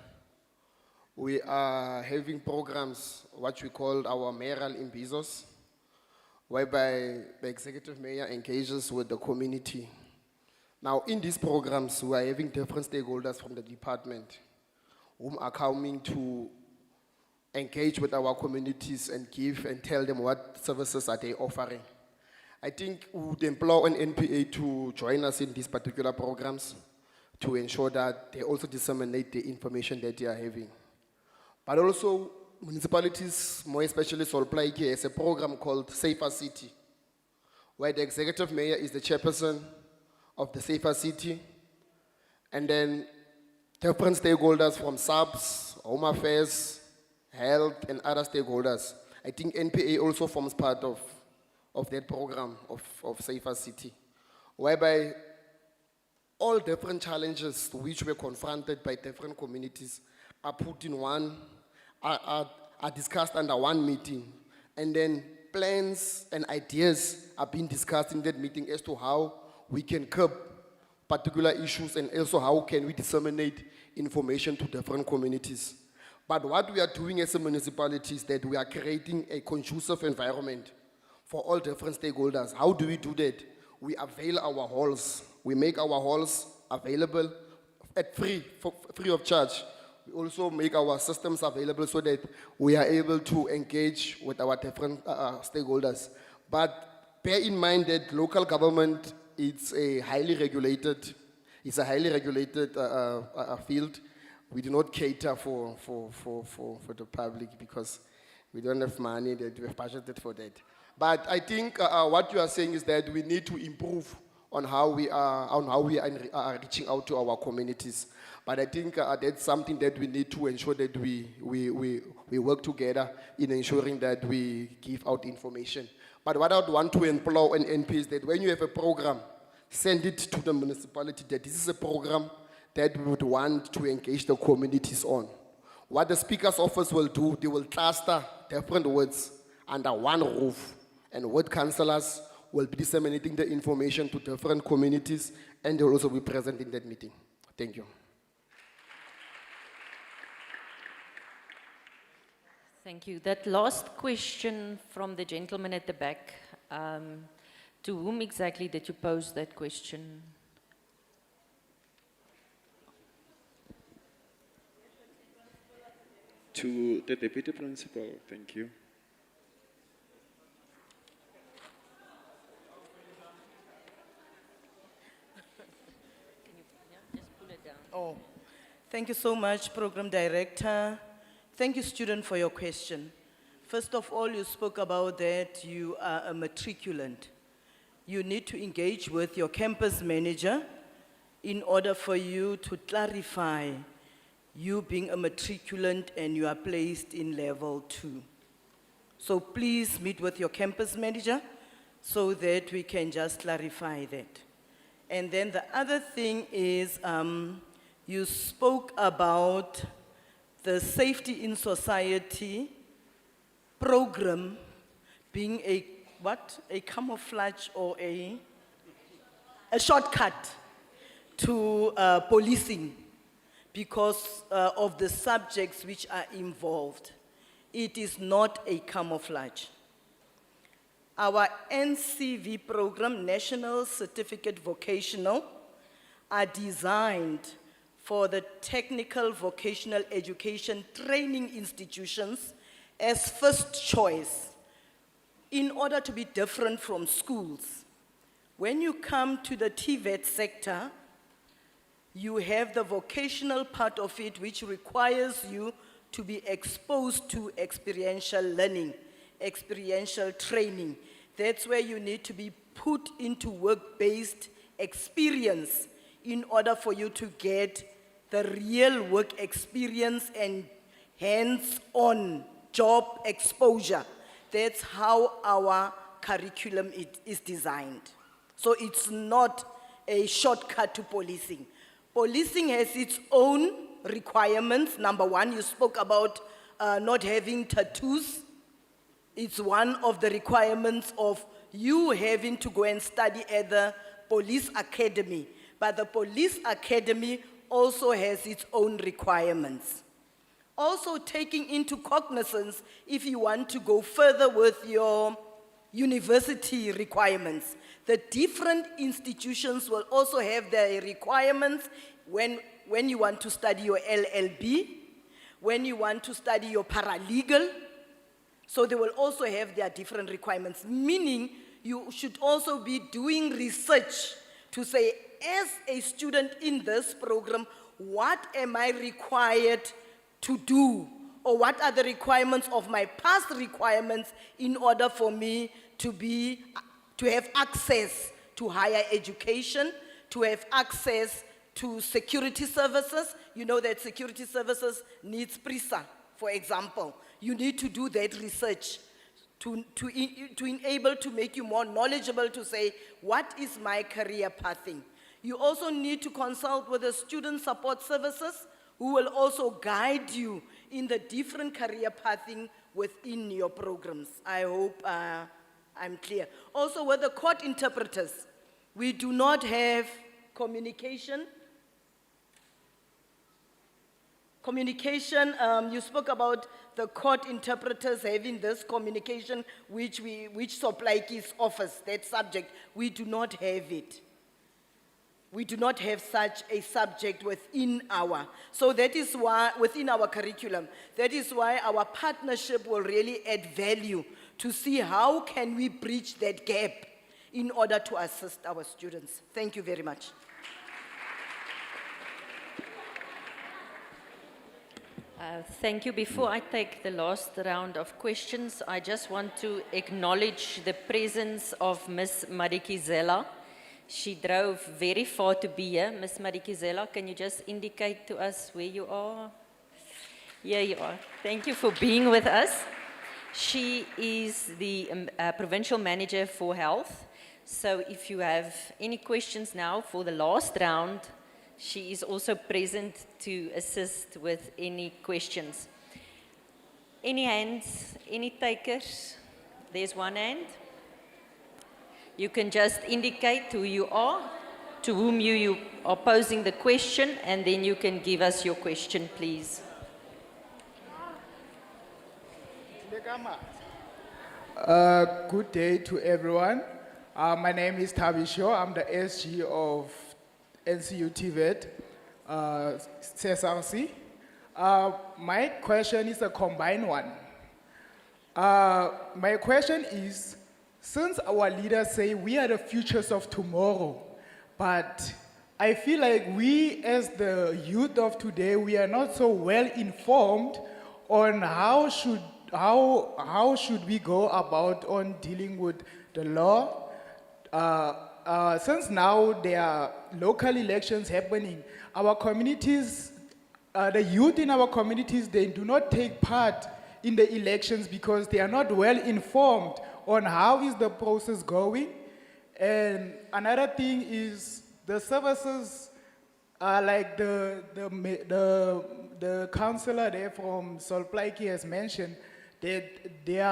we are having programs, what we call our mayoral imbizos, whereby the executive mayor engages with the community. Now, in these programs, we are having different stakeholders from the department whom are coming to engage with our communities and give and tell them what services are they offering. I think we would implore an NPA to join us in these particular programs to ensure that they also disseminate the information that they are having. But also, municipalities, more especially Solplaike, has a program called Safer City, where the executive mayor is the chairperson of the Safer City, and then different stakeholders from SAPS, Home Affairs, Health, and other stakeholders. I think NPA also forms part of that program of Safer City, whereby all different challenges which were confronted by different communities are put in one, are discussed under one meeting, and then plans and ideas are being discussed in that meeting as to how we can curb particular issues and also how can we disseminate information to different communities. But what we are doing as a municipality is that we are creating a conducive environment for all different stakeholders. How do we do that? We avail our halls. We make our halls available at free of charge. We also make our systems available so that we are able to engage with our different stakeholders. But bear in mind that local government is a highly regulated field. We do not cater for the public because we don't have money that we have budgeted for that. But I think what you are saying is that we need to improve on how we are reaching out to our communities. But I think that's something that we need to ensure that we work together in ensuring that we give out information. But what I would want to implore an NP is that when you have a program, send it to the municipality that this is a program that we would want to engage the communities on. What the Speaker's office will do, they will cluster different words under one roof, and ward councillors will be disseminating the information to different communities, and they will also be present in that meeting. Thank you. Thank you. That last question from the gentleman at the back, to whom exactly did you pose that question? To the Deputy Principal, thank you. Just pull it down. Oh, thank you so much, Program Director. Thank you, student, for your question. First of all, you spoke about that you are a matriculant. You need to engage with your campus manager in order for you to clarify you being a matriculant and you are placed in level 2. So please meet with your campus manager so that we can just clarify that. And then the other thing is, you spoke about the Safety in Society program being a camouflage or a shortcut to policing because of the subjects which are involved. It is not a camouflage. Our NCV program, National Certificate Vocational, are designed for the technical vocational education training institutions as first choice in order to be different from schools. When you come to the TVET sector, you have the vocational part of it which requires you to be exposed to experiential learning, experiential training. That's where you need to be put into work-based experience in order for you to get the real work experience and hands-on job exposure. That's how our curriculum is designed. So it's not a shortcut to policing. Policing has its own requirements. Number one, you spoke about not having tattoos. It's one of the requirements of you having to go and study at the police academy. but the police academy also has its own requirements. Also taking into cognizance if you want to go further with your university requirements. The different institutions will also have their requirements when you want to study your LLB, when you want to study your paralegal. So they will also have their different requirements, meaning you should also be doing research to say, as a student in this program, what am I required to do? Or what are the requirements of my past requirements in order for me to have access to higher education, to have access to security services? You know that security services needs PRISA, for example. You need to do that research to enable to make you more knowledgeable to say, what is my career pathing? You also need to consult with the student support services who will also guide you in the different career pathing within your programs. I hope I'm clear. Also with the court interpreters, we do not have communication. Communication, you spoke about the court interpreters having this communication which Soplaiki's offers, that subject. We do not have it. We do not have such a subject within so that is why, within our curriculum, that is why our partnership will really add value to see how can we bridge that gap in order to assist our students. Thank you very much. Thank you. Before I take the last round of questions, I just want to acknowledge the presence of Ms. Marikizela. She drove very far to be here. Ms. Marikizela, can you just indicate to us where you are? Here you are. Thank you for being with us. She is the Provincial Manager for Health. So if you have any questions now for the last round, she is also present to assist with any questions. Any hands? Any takers? There's one hand. You can just indicate who you are, to whom you are posing the question, and then you can give us your question, please. Good day to everyone. My name is Tabisho. I'm the SG of NCU TVET, CSRC. My question is a combined one. My question is, since our leaders say we are the futures of tomorrow, but I feel like we as the youth of today, we are not so well informed on how should we go about on dealing with the law. Since now there are local elections happening, our communities, the youth in our communities, they do not take part in the elections because they are not well informed on how is the process going. And another thing is the services, like the counselor there from Solplaiki has mentioned, that there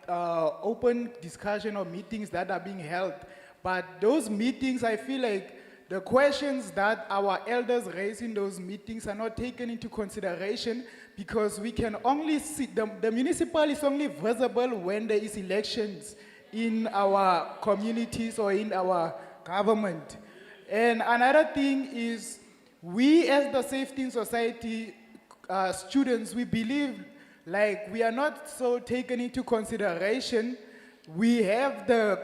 are open discussion or meetings that are being held. But those meetings, I feel like the questions that our elders raise in those meetings are not taken into consideration because we can only see, the municipal is only visible when there is elections in our communities or in our government. And another thing is, we as the Safety in Society students, we believe like we are not so taken into consideration. We have the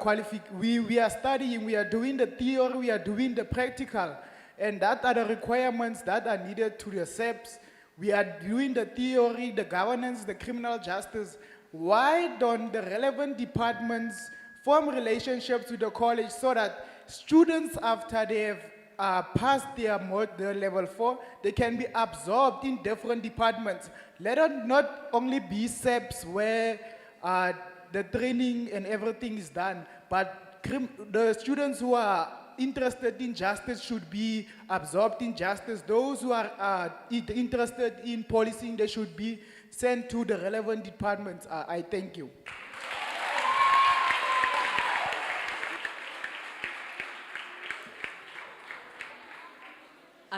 we are studying, we are doing the theory, we are doing the practical, and that are the requirements that are needed to the SEPs. We are doing the theory, the governance, the criminal justice. Why don't the relevant departments form relationships with the college so that students, after they have passed their level 4, they can be absorbed in different departments? Let it not only be SEPs where the training and everything is done, but the students who are interested in justice should be absorbed in justice. Those who are interested in policing, they should be sent to the relevant departments. I thank you.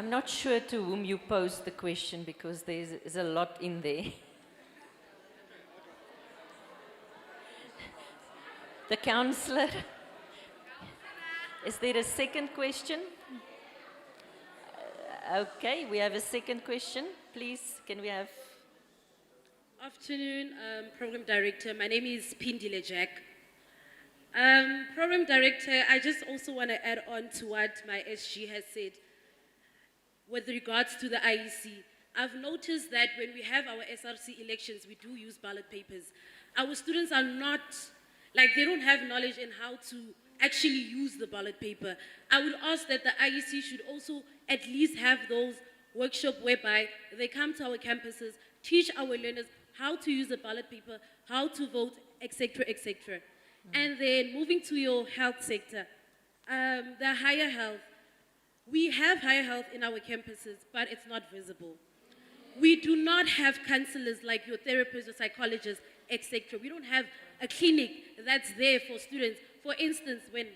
I'm not sure to whom you posed the question because there's a lot in there. The councillor. Is there a second question? Okay, we have a second question. Please, can we have... Afternoon, Program Director. My name is Pindile Jack. Program Director, I just also want to add on to what my SG has said with regards to the IEC. I've noticed that when we have our SRC elections, we do use ballot papers. Our students are not, like they don't have knowledge in how to actually use the ballot paper. I would ask that the IEC should also at least have those workshops whereby they come to our campuses, teach our learners how to use the ballot paper, how to vote, etc., etc. And then moving to your health sector, the higher health. We have higher health in our campuses, but it's not visible. We do not have counselors like your therapists, your psychologists, etc. We don't have a clinic that's there for students. For instance, when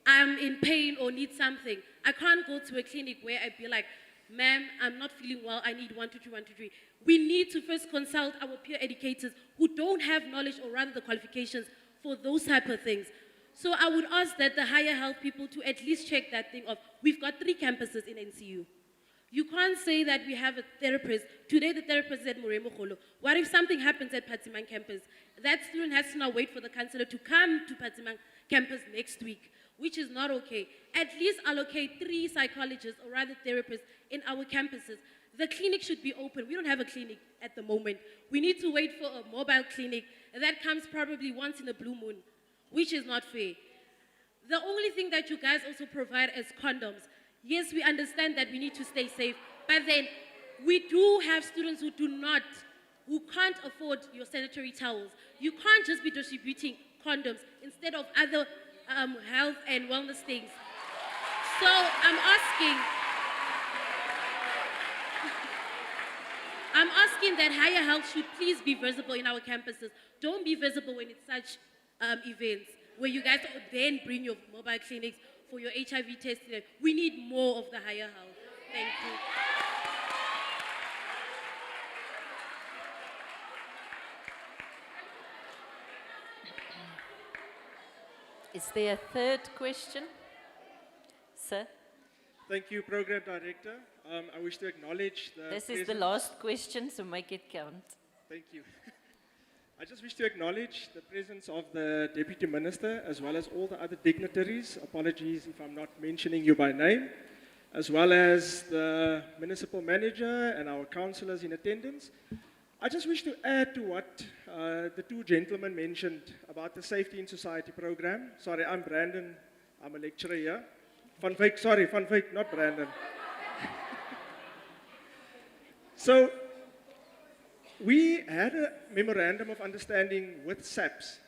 I'm in pain or need something, I can't go to a clinic where I'd be like, ma'am, I'm not feeling well, I need 1, 2, 3, 1, 2, 3. We need to first consult our peer educators who don't have knowledge or rather the qualifications for those type of things. So I would ask that the higher health people to at least check that thing of, we've got 3 campuses in NCU. You can't say that we have a therapist. Today the therapist is at Moremogolo. What if something happens at Patimang campus? That student has to now wait for the counselor to come to Patimang campus next week, which is not okay. At least allocate 3 psychologists or rather therapists in our campuses. The clinic should be open. We don't have a clinic at the moment. We need to wait for a mobile clinic, and that comes probably once in a blue moon, which is not fair. The only thing that you guys also provide is condoms. Yes, we understand that we need to stay safe, but then we do have students who can't afford your sanitary towels. You can't just be distributing condoms instead of other health and wellness things. So I'm asking that higher health should please be visible in our campuses. Don't be visible when it's such events where you guys then bring your mobile clinics for your HIV testing. We need more of the higher health. Thank you. Is there a third question? Sir? Thank you, Program Director. I wish to acknowledge the This is the last question, so make it count. Thank you. I just wish to acknowledge the presence of the Deputy Minister as well as all the other dignitaries. Apologies if I'm not mentioning you by name. As well as the Municipal Manager and our councillors in attendance. I just wish to add to what the 2 gentlemen mentioned about the Safety in Society program. Sorry, I'm Brandon. I'm a lecturer here. Van Wyk, not Brandon. So, we had a memorandum of understanding with SAPS,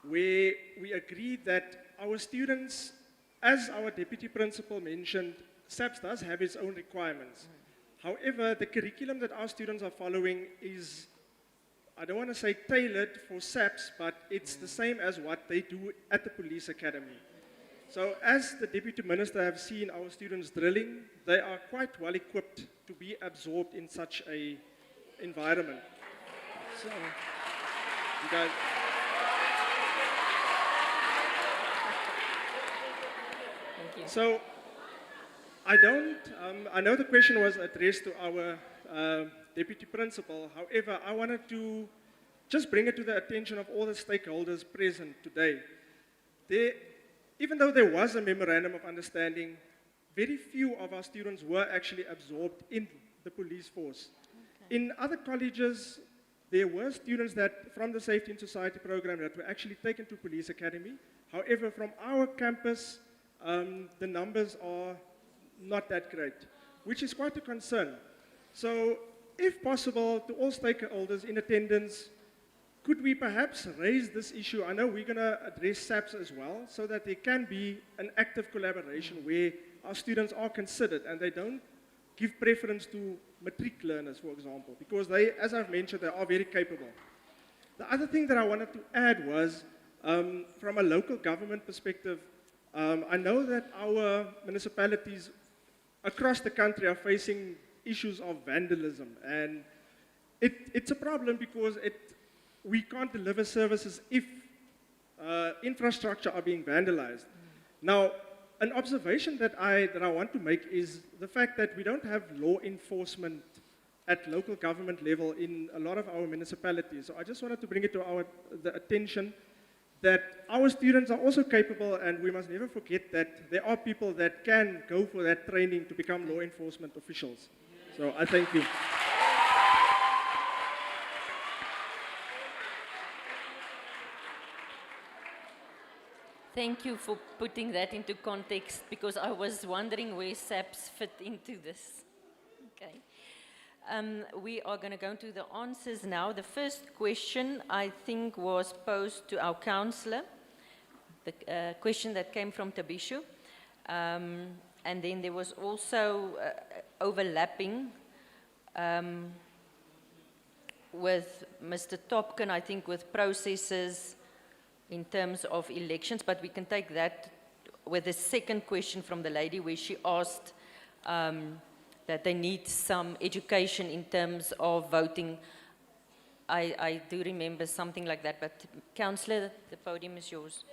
where we agreed that our students, as our Deputy Principal mentioned, SAPS does have its own requirements. However, the curriculum that our students are following is, I don't want to say tailored for SAPS, but it's the same as what they do at the police academy. So as the Deputy Minister have seen our students drilling, they are quite well equipped to be absorbed in such a environment. So, you guys... Thank you. So, I know the question was addressed to our Deputy Principal. However, I wanted to just bring it to the attention of all the stakeholders present today. Even though there was a memorandum of understanding, very few of our students were actually absorbed in the police force. Okay. In other colleges, there were students that, from the Safety in Society program, that were actually taken to police academy. However, from our campus, the numbers are not that great, which is quite a concern. So, if possible, to all stakeholders in attendance, could we perhaps raise this issue? I know we're going to address SAPS as well, so that there can be an active collaboration where our students are considered and they don't give preference to matric learners, for example, because they, as I've mentioned, they are very capable. The other thing that I wanted to add was, from a local government perspective, I know that our municipalities across the country are facing issues of vandalism. And it's a problem because we can't deliver services if infrastructure are being vandalized. Now, an observation that I want to make is the fact that we don't have law enforcement at local government level in a lot of our municipalities. So I just wanted to bring it to the attention that our students are also capable, and we must never forget that there are people that can go for that training to become law enforcement officials. So I thank you. Thank you for putting that into context, because I was wondering where SAPs fit into this. Okay. We are going to go into the answers now. The first question, I think, was posed to our councillor, the question that came from Tabishu. And then there was also overlapping with Mr. Topkin, I think, with processes in terms of elections, but we can take that with the second question from the lady where she asked that they need some education in terms of voting. I do remember something like that, but Councillor, the podium is yours.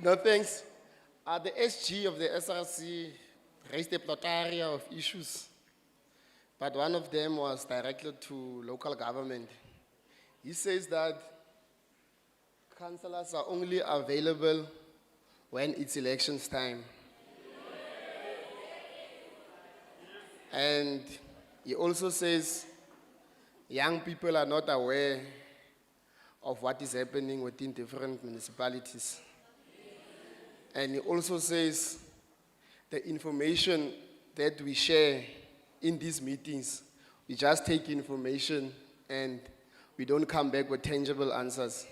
No, thanks. The SG of the SRC raised a plethora of issues, but one of them was directed to local government. He says that councillors are only available when it's elections time. And he also says young people are not aware of what is happening within different municipalities. And he also says the information that we share in these meetings, we just take information and we don't come back with tangible answers.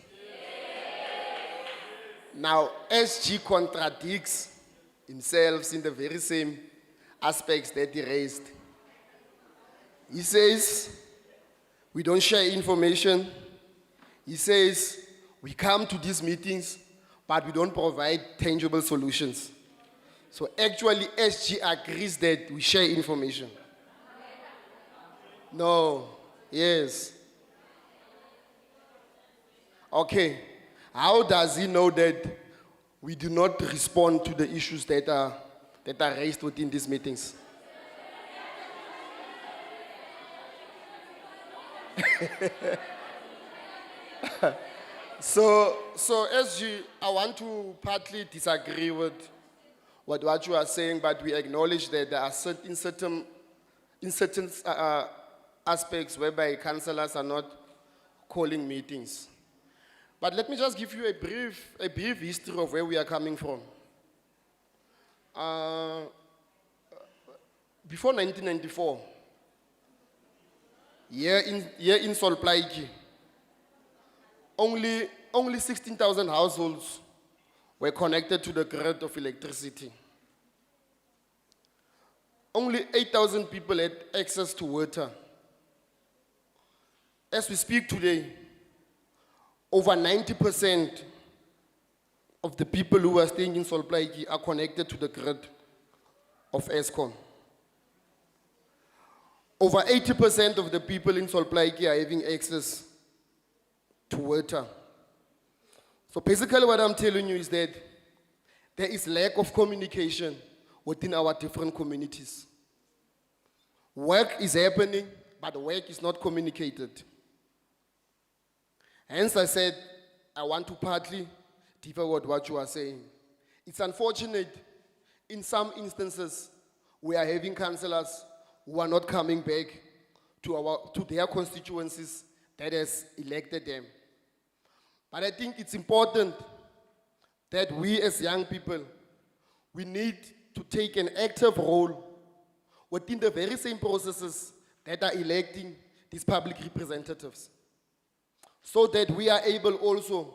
Now, SG contradicts himself in the very same aspects that he raised. He says, we don't share information. He says, we come to these meetings, but we don't provide tangible solutions. So actually, SG agrees that we share information. No, yes. Okay. How does he know that we do not respond to the issues that are raised within these meetings? So SG, I want to partly disagree with what you are saying, but we acknowledge that there are certain aspects whereby councillors are not calling meetings. But let me just give you a brief history of where we are coming from. Before 1994, here in Solplaiki, only 16,000 households were connected to the grid of electricity. Only 8,000 people had access to water. As we speak today, over 90% of the people who are staying in Solplaiki are connected to the grid of Eskom. Over 80% of the people in Solplaiki are having access to water. So basically what I'm telling you is that there is lack of communication within our different communities. Work is happening, but work is not communicated. Hence I said, I want to partly differ with what you are saying. It's unfortunate, in some instances, we are having councillors who are not coming back to their constituencies that has elected them. But I think it's important that we as young people, we need to take an active role within the very same processes that are electing these public representatives, so that we are able also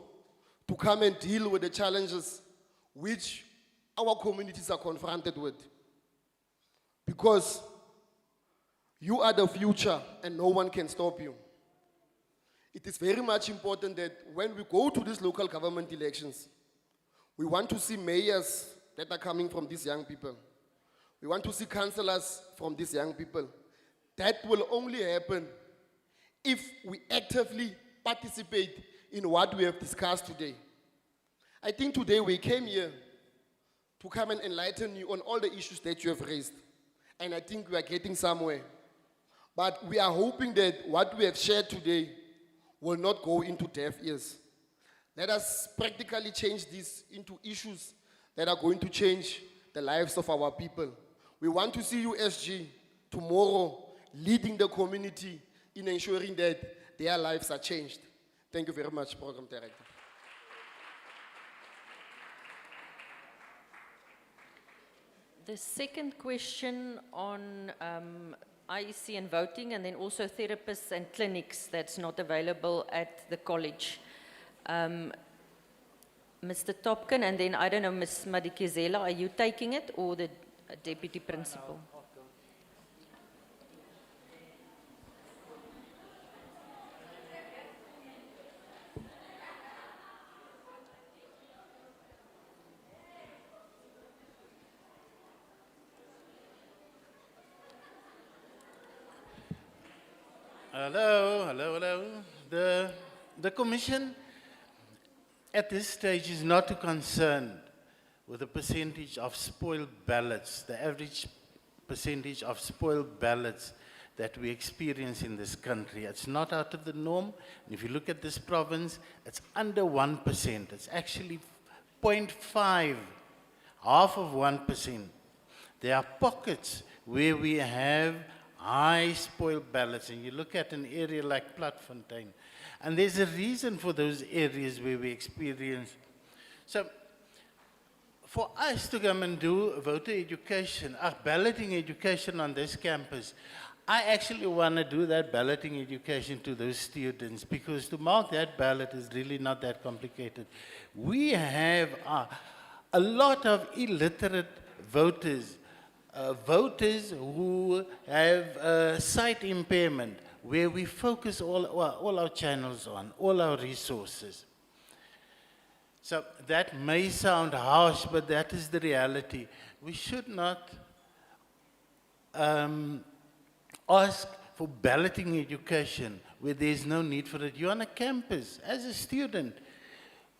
to come and deal with the challenges which our communities are confronted with. Because you are the future and no one can stop you. It is very much important that when we go to these local government elections, we want to see mayors that are coming from these young people. We want to see councillors from these young people. That will only happen if we actively participate in what we have discussed today. I think today we came here to come and enlighten you on all the issues that you have raised. And I think we are getting somewhere. But we are hoping that what we have shared today will not go into deaf ears. Let us practically change this into issues that are going to change the lives of our people. We want to see you, SG, tomorrow leading the community in ensuring that their lives are changed. Thank you very much, Program Director. The second question on IEC and voting, and then also therapists and clinics that's not available at the college. Mr. Topkin, and then I don't know, Ms. Madikizela, are you taking it or the deputy principal? Hello. The Commission at this stage is not too concerned with the percentage of spoiled ballots, the average percentage of spoiled ballots that we experience in this country. It's not out of the norm. And if you look at this province, it's under 1%. It's actually 0.5, half of 1%. There are pockets where we have high spoiled ballots, and you look at an area like Platfontein, and there's a reason for those areas where we experience. So, for us to come and do voter education, balloting education on this campus, I actually want to do that balloting education to those students, because to mark that ballot is really not that complicated. We have a lot of illiterate voters, voters who have sight impairment, where we focus all our channels on, all our resources. So that may sound harsh, but that is the reality. We should not ask for balloting education where there's no need for it. You're on a campus. As a student,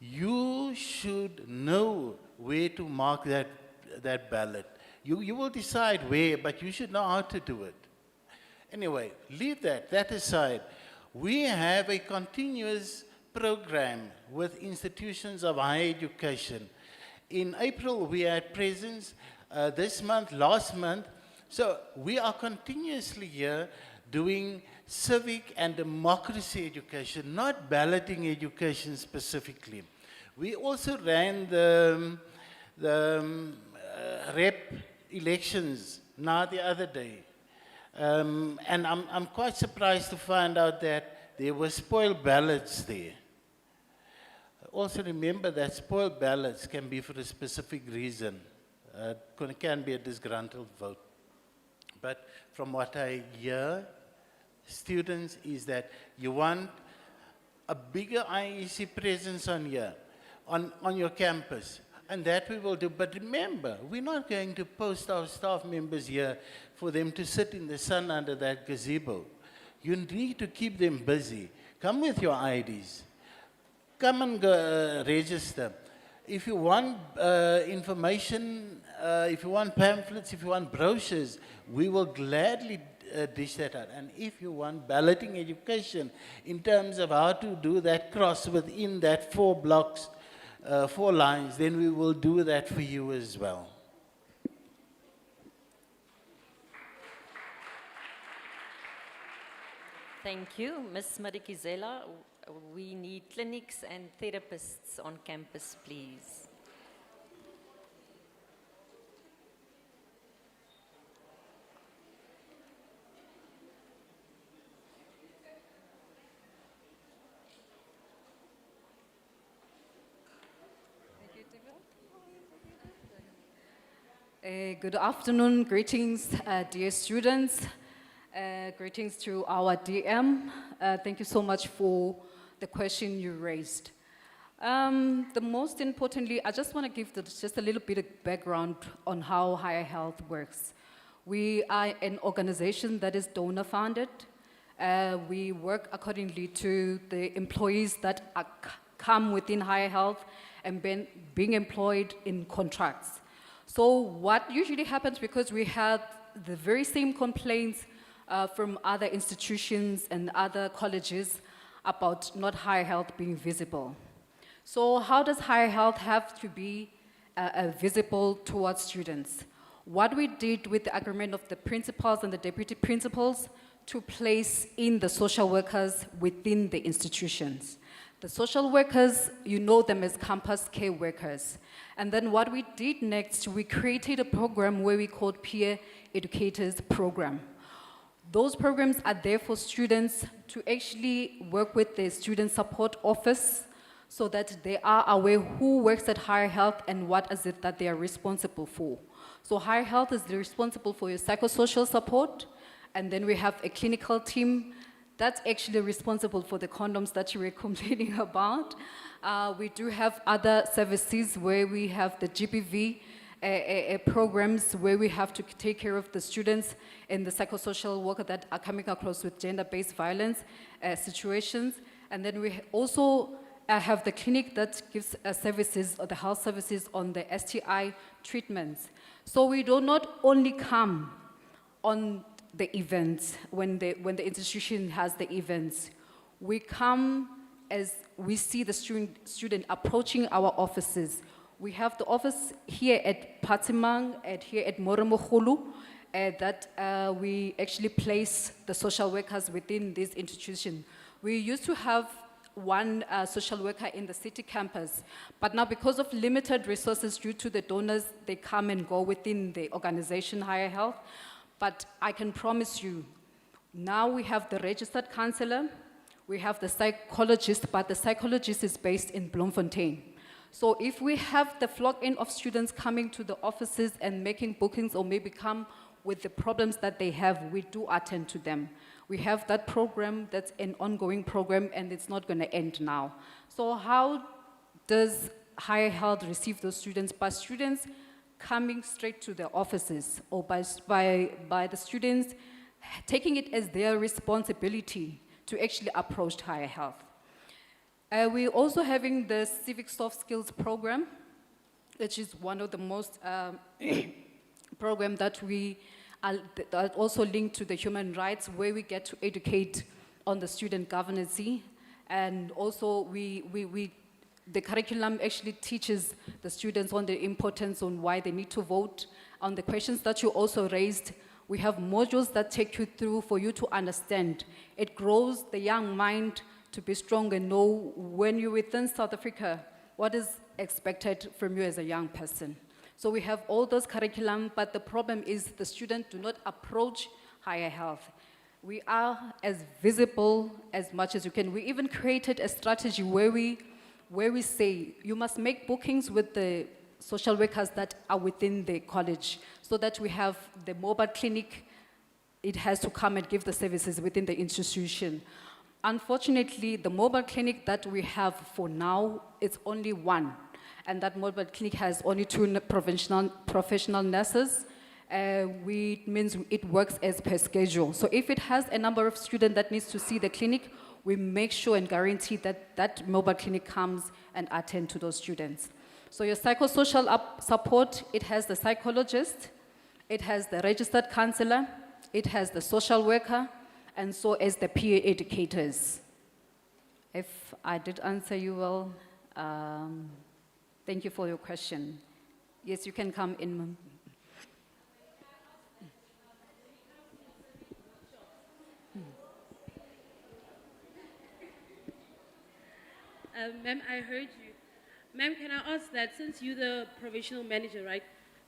you should know where to mark that ballot. You will decide where, but you should know how to do it. Anyway, leave that aside. We have a continuous program with institutions of higher education. In April, we had presence, this month, last month. So we are continuously here doing civic and democracy education, not balloting education specifically. We also ran the rep elections now the other day. And I'm quite surprised to find out that there were spoiled ballots there. Also remember that spoiled ballots can be for a specific reason. It can be a disgruntled vote. But from what I hear, students, is that you want a bigger IEC presence on your campus. And that we will do. But remember, we're not going to post our staff members here for them to sit in the sun under that gazebo. You need to keep them busy. Come with your IDs. Come and register. If you want information, if you want pamphlets, if you want brochures, we will gladly dish that out. And if you want balloting education in terms of how to do that cross within that 4 blocks, 4 lines, then we will do that for you as well. Thank you. Ms. Madikizela, we need clinics and therapists on campus, please. Good afternoon, greetings, dear students. Greetings to our DM, Thank you so much for the question you raised. The most importantly, I just want to give just a little bit of background on how Higher Health works. We are an organization that is donor funded. We work accordingly to the employees that come within Higher Health and being employed in contracts. So what usually happens, because we had the very same complaints from other institutions and other colleges about not Higher Health being visible. So how does Higher Health have to be visible towards students? What we did with the agreement of the principals and the deputy principals to place in the social workers within the institutions. The social workers, you know them as campus care workers. And then what we did next, we created a program where we called Peer Educators Program. Those programs are there for students to actually work with the student support office so that they are aware who works at Higher Health and what is it that they are responsible for. So Higher Health is responsible for your psychosocial support, and then we have a clinical team that's actually responsible for the condoms that you were complaining about. We do have other services where we have the GBV programs where we have to take care of the students in the psychosocial work that are coming across with gender-based violence situations. And then we also have the clinic that gives services, or the health services on the STI treatments. So we do not only come on the events, when the institution has the events. We come as we see the student approaching our offices. We have the office here at Patimang and here at Moremokhulu that we actually place the social workers within this institution. We used to have one social worker in the city campus, but now because of limited resources due to the donors, they come and go within the organization Higher Health. But I can promise you, now we have the registered counselor, we have the psychologist, but the psychologist is based in Bloemfontein. So if we have the flock-in of students coming to the offices and making bookings or maybe come with the problems that they have, we do attend to them. We have that program, that's an ongoing program, and it's not gonna end now. So how does Higher Health receive those students? By students coming straight to their offices, or by the students taking it as their responsibility to actually approach Higher Health. We're also having the Civic Soft Skills program, which is one of the most program that we are that also linked to the human rights, where we get to educate on the student governance. And also the curriculum actually teaches the students on the importance on why they need to vote. On the questions that you also raised, we have modules that take you through for you to understand. It grows the young mind to be strong and know when you're within South Africa, what is expected from you as a young person. So we have all those curriculum, but the problem is the students do not approach Higher Health. We are as visible as much as you can. We even created a strategy where we say you must make bookings with the social workers that are within the college, so that we have the mobile clinic. It has to come and give the services within the institution. Unfortunately, the mobile clinic that we have for now, it's only one. And that mobile clinic has only 2 professional nurses. Means it works as per schedule. So if it has a number of students that needs to see the clinic, we make sure and guarantee that that mobile clinic comes and attend to those students. So your psychosocial support, it has the psychologist, it has the registered counselor, it has the social worker, and so as the peer educators. If I did answer you well, thank you for your question. Yes, you can come in, ma'am. Ma'am, I heard you. Ma'am, can I ask that since you're the provisional manager, right?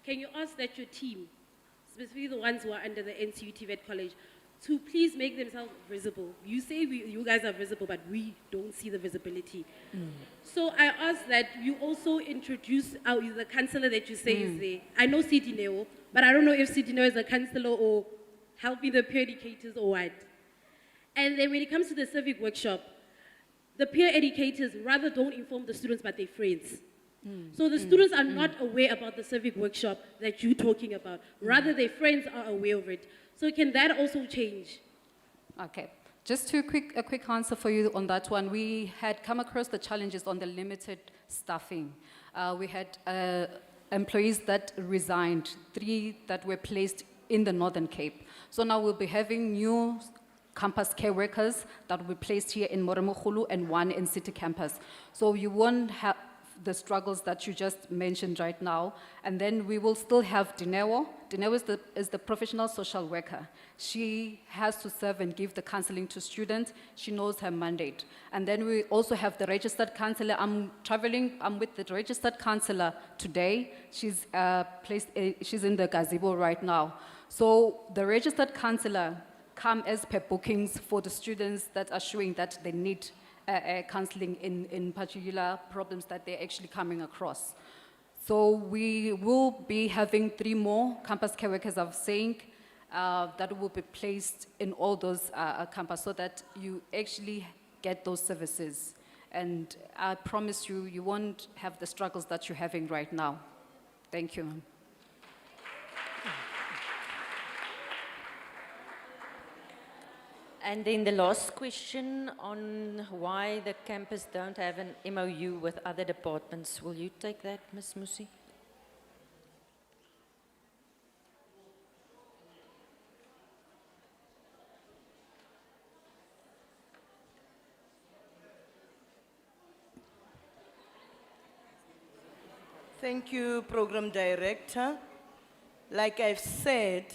Can you ask that your team, specifically the ones who are under the NCU TVET college, to please make themselves visible? You say you guys are visible, but we don't see the visibility. So I ask that you also introduce the counselor that you say is there. I know CDNEO, but I don't know if CDNEO is a counselor or helping the peer educators or what. And then when it comes to the civic workshop, the peer educators rather don't inform the students but their friends. So the students are not aware about the civic workshop that you're talking about. Rather, their friends are aware of it. So can that also change? Okay. Just a quick answer for you on that one. We had come across the challenges on the limited staffing. We had employees that resigned, 3 that were placed in the Northern Cape. So now we'll be having new campus care workers that will be placed here in Moremogolo and 1 in City Campus. So you won't have the struggles that you just mentioned right now. And then we will still have Dineo. Dineo is the professional social worker. She has to serve and give the counseling to students. She knows her mandate. And then we also have the registered counselor. I'm with the registered counselor today. She's she's in the gazebo right now. So the registered counselor come as per bookings for the students that are showing that they need counseling in particular problems that they're actually coming across. So we will be having 3 more campus care workers, I'm saying, that will be placed in all those campus so that you actually get those services. And I promise you, you won't have the struggles that you're having right now. Thank you, ma'am. And then the last question on why the campus don't have an MOU with other departments. Will you take that, Ms. Musi? Thank you, Program Director. Like I've said,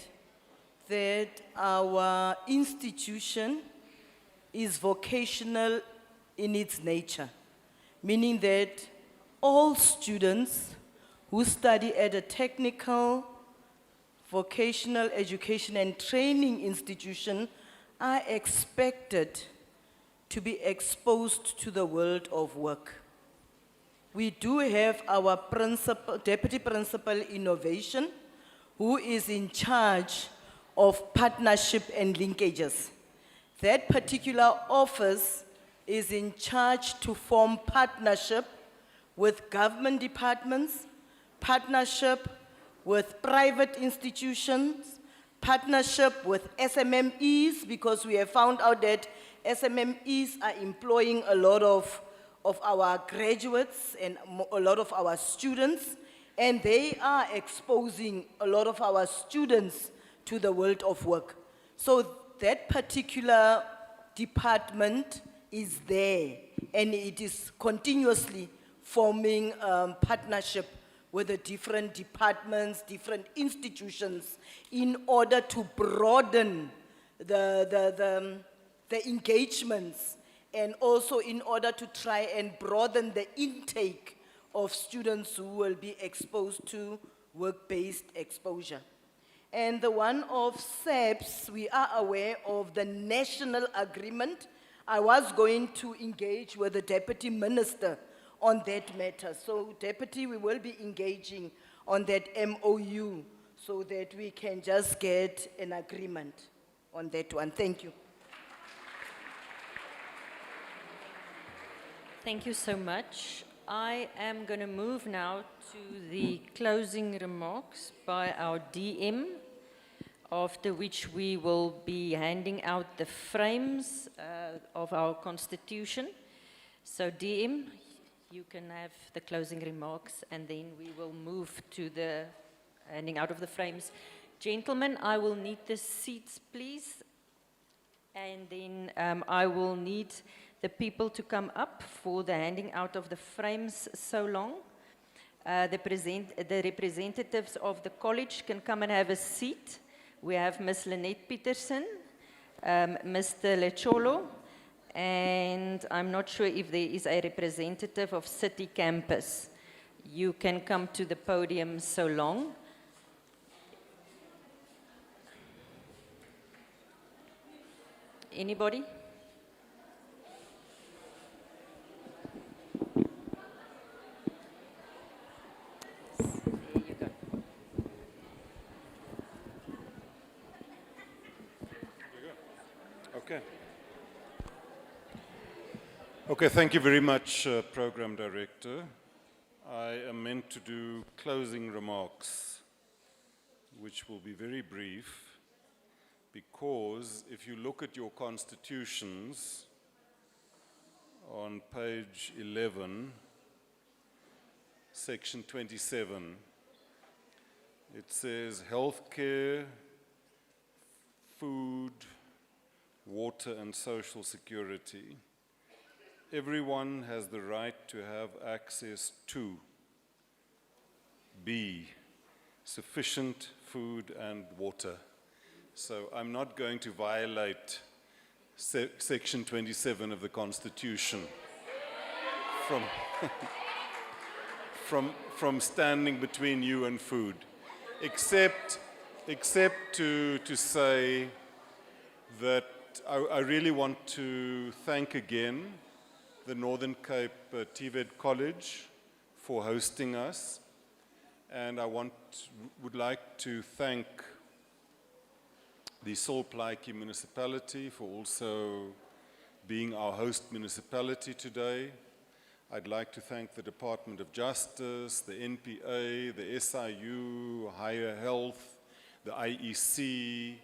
that our institution is vocational in its nature, meaning that all students who study at a technical, vocational education and training institution are expected to be exposed to the world of work. We do have our deputy principal innovation, who is in charge of partnership and linkages. That particular office is in charge to form partnership with government departments, partnership with private institutions, partnership with SMMEs, because we have found out that SMMEs are employing a lot of our graduates and a lot of our students, and they are exposing a lot of our students to the world of work. So that particular department is there, and it is continuously forming partnership with the different departments, different institutions, in order to broaden the engagements, and also in order to try and broaden the intake of students who will be exposed to work-based exposure. And the one of SEPS, we are aware of the national agreement. I was going to engage with the Deputy Minister on that matter. So, Deputy, we will be engaging on that MOU so that we can just get an agreement on that one. Thank you. Thank you so much. I am going to move now to the closing remarks by our DM, after which we will be handing out the frames of our constitution. So DM, you can have the closing remarks, and then we will move to the handing out of the frames. Gentlemen, I will need the seats, please. And then I will need the people to come up for the handing out of the frames so long. The representatives of the college can come and have a seat. We have Ms. Lynette Peterson, Mr. Lecholo, and I'm not sure if there is a representative of City Campus. You can come to the podium so long. Anybody? Okay. Okay, thank you very much, Program Director. I am meant to do closing remarks, which will be very brief, because if you look at your constitutions on page 11, section 27, it says healthcare, food, water and social security. Everyone has the right to have access to B, sufficient food and water. So I'm not going to violate section 27 of the Constitution from standing between you and food, except to say that I really want to thank again the Northern Cape TVET College for hosting us, and I would like to thank the Solplaatje municipality for also being our host municipality today. I'd like to thank the Department of Justice, the NPA, the SIU, Higher Health, the IEC,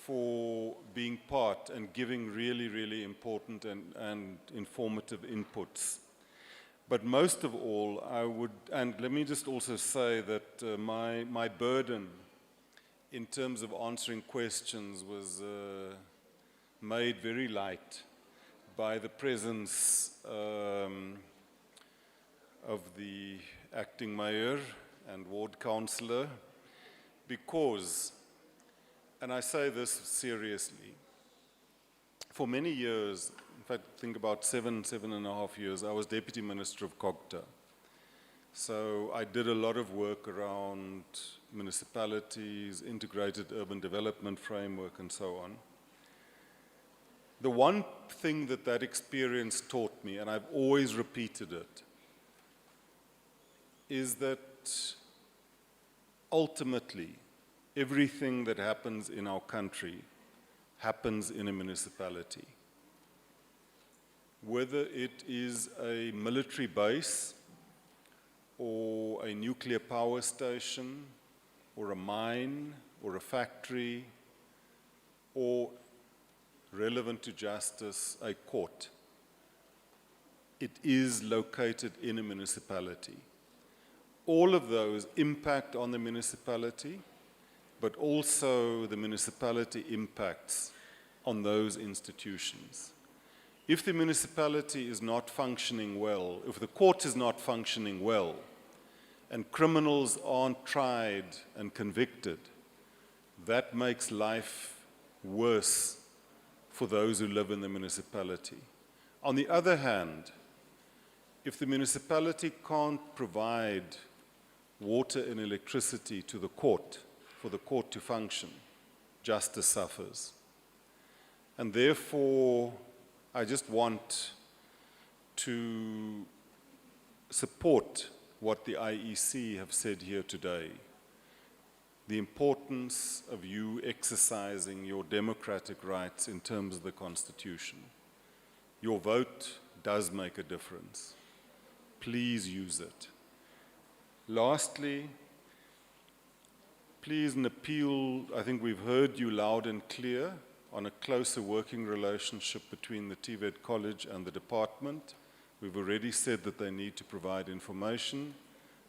for being part and giving really, really important and informative inputs. But most of all, and let me just also say that my burden in terms of answering questions was made very light by the presence of the acting mayor and ward councillor, because, and I say this seriously, for many years, in fact, think about 7.5 years, I was Deputy Minister of COGTA. So I did a lot of work around municipalities, integrated urban development framework, and so on. The one thing that experience taught me, and I've always repeated it, is that ultimately, everything that happens in our country happens in a municipality. Whether it is a military base, or a nuclear power station, or a mine, or a factory, or relevant to justice, a court, it is located in a municipality. All of those impact on the municipality, but also the municipality impacts on those institutions. If the municipality is not functioning well, if the court is not functioning well, and criminals aren't tried and convicted, that makes life worse for those who live in the municipality. On the other hand, if the municipality can't provide water and electricity to the court, for the court to function, justice suffers. And therefore, I just want to support what the IEC have said here today. The importance of you exercising your democratic rights in terms of the Constitution. Your vote does make a difference. Please use it. Lastly, please an appeal, I think we've heard you loud and clear on a closer working relationship between the TVET College and the department. We've already said that they need to provide information.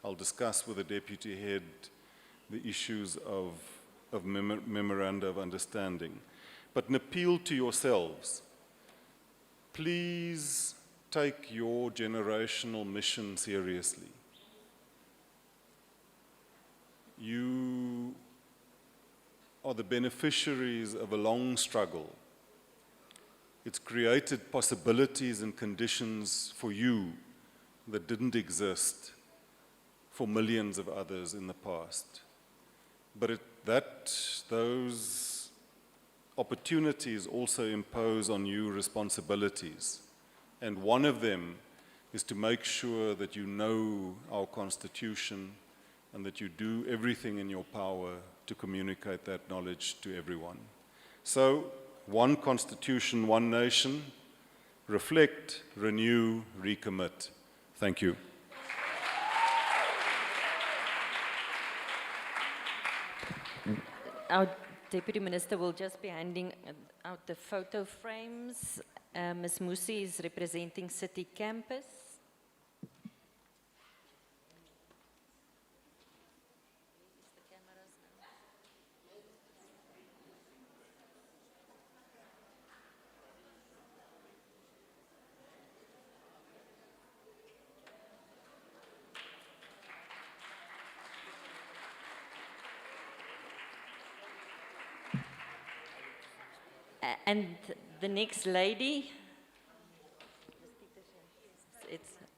I'll discuss with the deputy head the issues of memoranda of understanding. But an appeal to yourselves, please take your generational mission seriously. You are the beneficiaries of a long struggle. It's created possibilities and conditions for you that didn't exist for millions of others in the past. But those opportunities also impose on you responsibilities. And one of them is to make sure that you know our Constitution and that you do everything in your power to communicate that knowledge to everyone. So, one Constitution, one nation, reflect, renew, recommit. Thank you. Our Deputy Minister will just be handing out the photo frames. Ms. Musi is representing City Campus. And the next lady,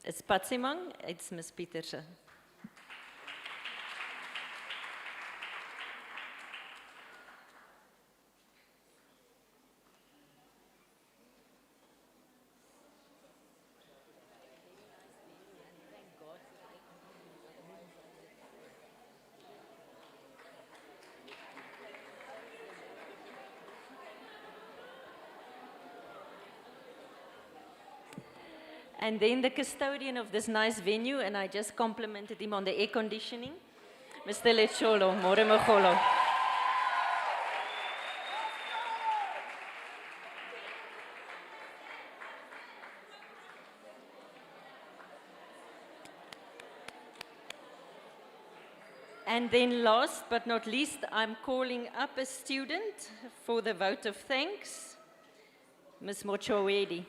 it's Patsimang, it's Ms. Petersen. And then the custodian of this nice venue, and I just complimented him on the air conditioning, Mr. Lecholo, More Mogolo. And then last but not least, I'm calling up a student for the vote of thanks, Ms. Mochowedi.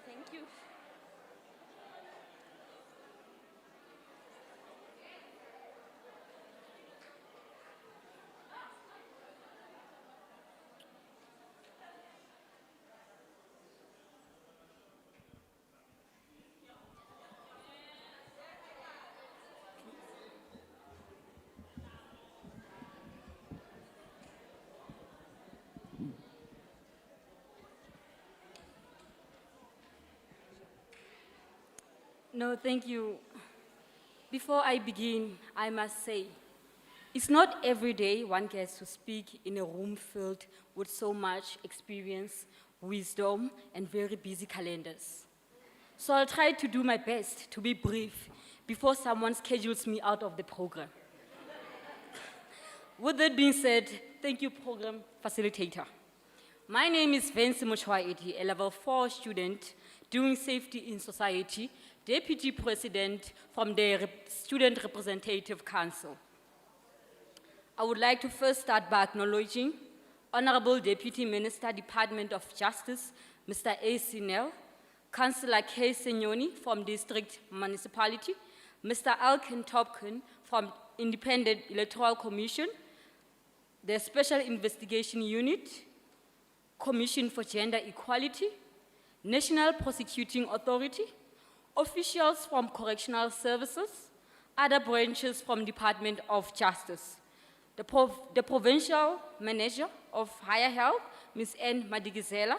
Thank you. No, thank you. Before I begin, I must say, it's not every day one gets to speak in a room filled with so much experience, wisdom, and very busy calendars. So I'll try to do my best to be brief before someone schedules me out of the program. With that being said, thank you, program facilitator. My name is Vance Mochwaedi, a level 4 student doing safety in society, Deputy President from the Student Representative Council. I would like to first start by acknowledging Honorable Deputy Minister, Department of Justice, Mr. Andries Nel, Councillor K. Senyoni from District Municipality, Mr. Alken Topkin from Independent Electoral Commission, the Special Investigation Unit, Commission for Gender Equality, National Prosecuting Authority, officials from Correctional Services, other branches from Department of Justice, the Provincial Manager of Higher Health, Ms. N. Madigizela,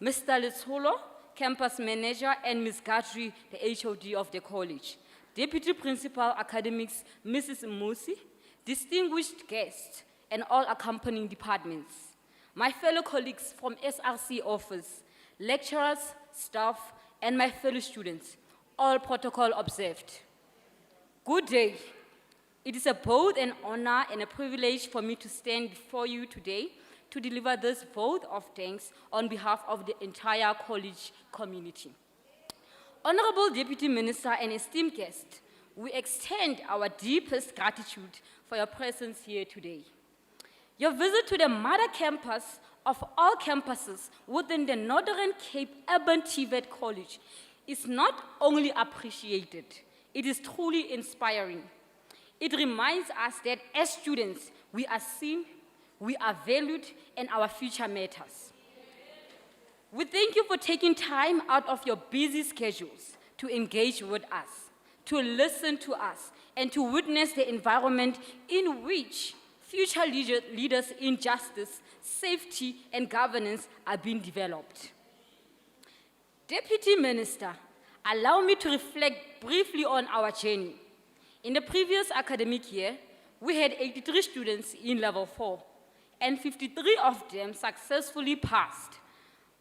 Mr. Letsolo, Campus Manager, and Ms. Gatri, the HOD of the college, Deputy Principal Academics, Mrs. Musi, distinguished guests, and all accompanying departments, my fellow colleagues from SRC office, lecturers, staff, and my fellow students, all protocol observed. Good day. It is a both an honor and a privilege for me to stand before you today to deliver this vote of thanks on behalf of the entire college community. Honorable Deputy Minister and esteemed guests, we extend our deepest gratitude for your presence here today. Your visit to the mother campus of all campuses within the Northern Cape Urban TVET College is not only appreciated, it is truly inspiring. It reminds us that as students, we are seen, we are valued, and our future matters. We thank you for taking time out of your busy schedules to engage with us, to listen to us, and to witness the environment in which future leaders in justice, safety, and governance are being developed. Deputy Minister, allow me to reflect briefly on our journey. In the previous academic year, we had 83 students in level 4, and 53 of them successfully passed.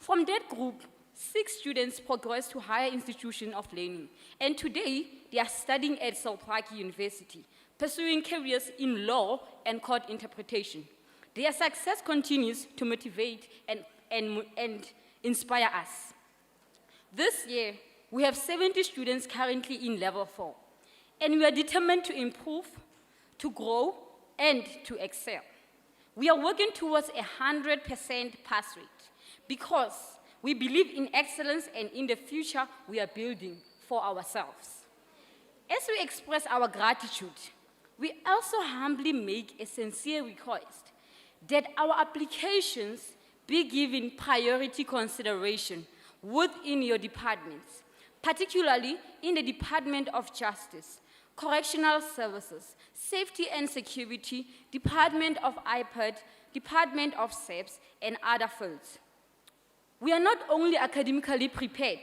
From that group, 6 students progressed to higher institution of learning, and today they are studying at Solplaatje University, pursuing careers in law and court interpretation. Their success continues to motivate and inspire us. This year, we have 70 students currently in level 4, and we are determined to improve, to grow, and to excel. We are working towards a 100% pass rate because we believe in excellence and in the future we are building for ourselves. As we express our gratitude, we also humbly make a sincere request that our applications be given priority consideration within your departments, particularly in the Department of Justice, Correctional Services, Safety and Security, Department of IPAD, Department of SEPS, and other fields. We are not only academically prepared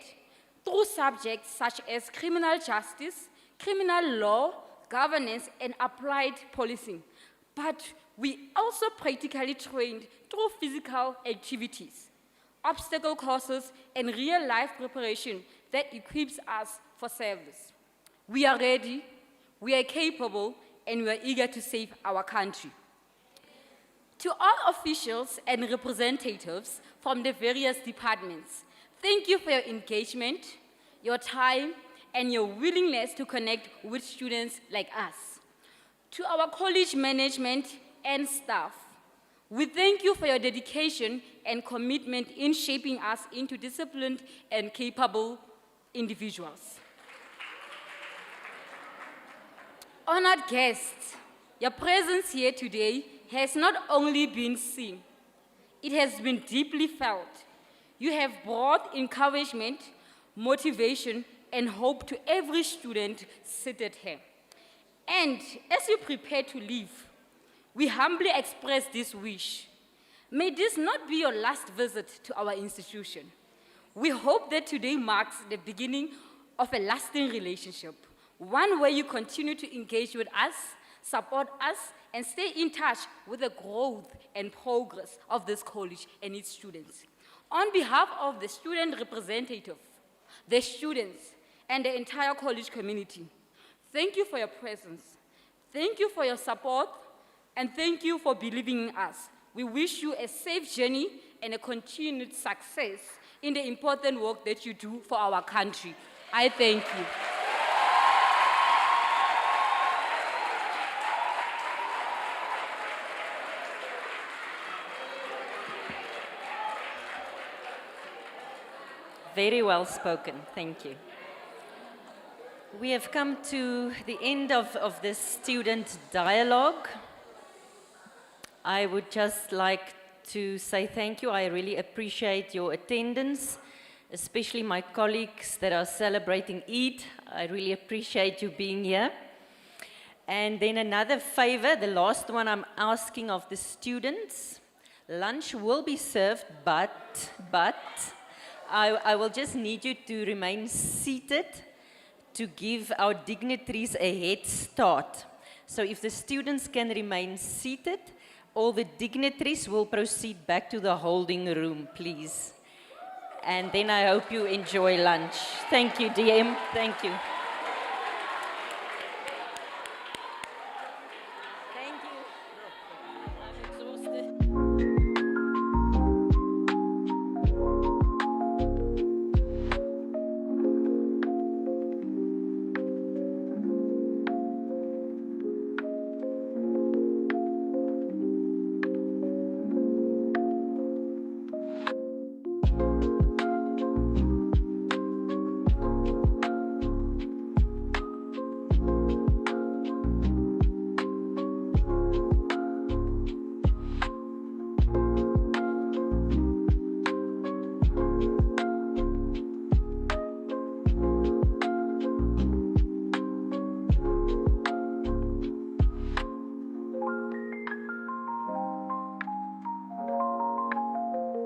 through subjects such as criminal justice, criminal law, governance, and applied policing, but we also practically trained through physical activities, obstacle courses, and real-life preparation that equips us for service. We are ready, we are capable, and we are eager to save our country. To all officials and representatives from the various departments, thank you for your engagement, your time, and your willingness to connect with students like us. To our college management and staff, we thank you for your dedication and commitment in shaping us into disciplined and capable individuals. Honored guests, your presence here today has not only been seen, it has been deeply felt. You have brought encouragement, motivation, and hope to every student seated here. And as you prepare to leave, we humbly express this wish. May this not be your last visit to our institution. We hope that today marks the beginning of a lasting relationship, one where you continue to engage with us, support us, and stay in touch with the growth and progress of this college and its students. On behalf of the student representative, the students, and the entire college community, thank you for your presence. Thank you for your support, and thank you for believing in us. We wish you a safe journey and a continued success in the important work that you do for our country. I thank you. Very well spoken, thank you. We have come to the end of this student dialogue. I would just like to say thank you. I really appreciate your attendance, especially my colleagues that are celebrating Eid. I really appreciate you being here. And then another favor, the last one I'm asking of the students. Lunch will be served, but I will just need you to remain seated to give our dignitaries a head start. So if the students can remain seated, all the dignitaries will proceed back to the holding room, please. And then I hope you enjoy lunch. Thank you, DM. Thank you.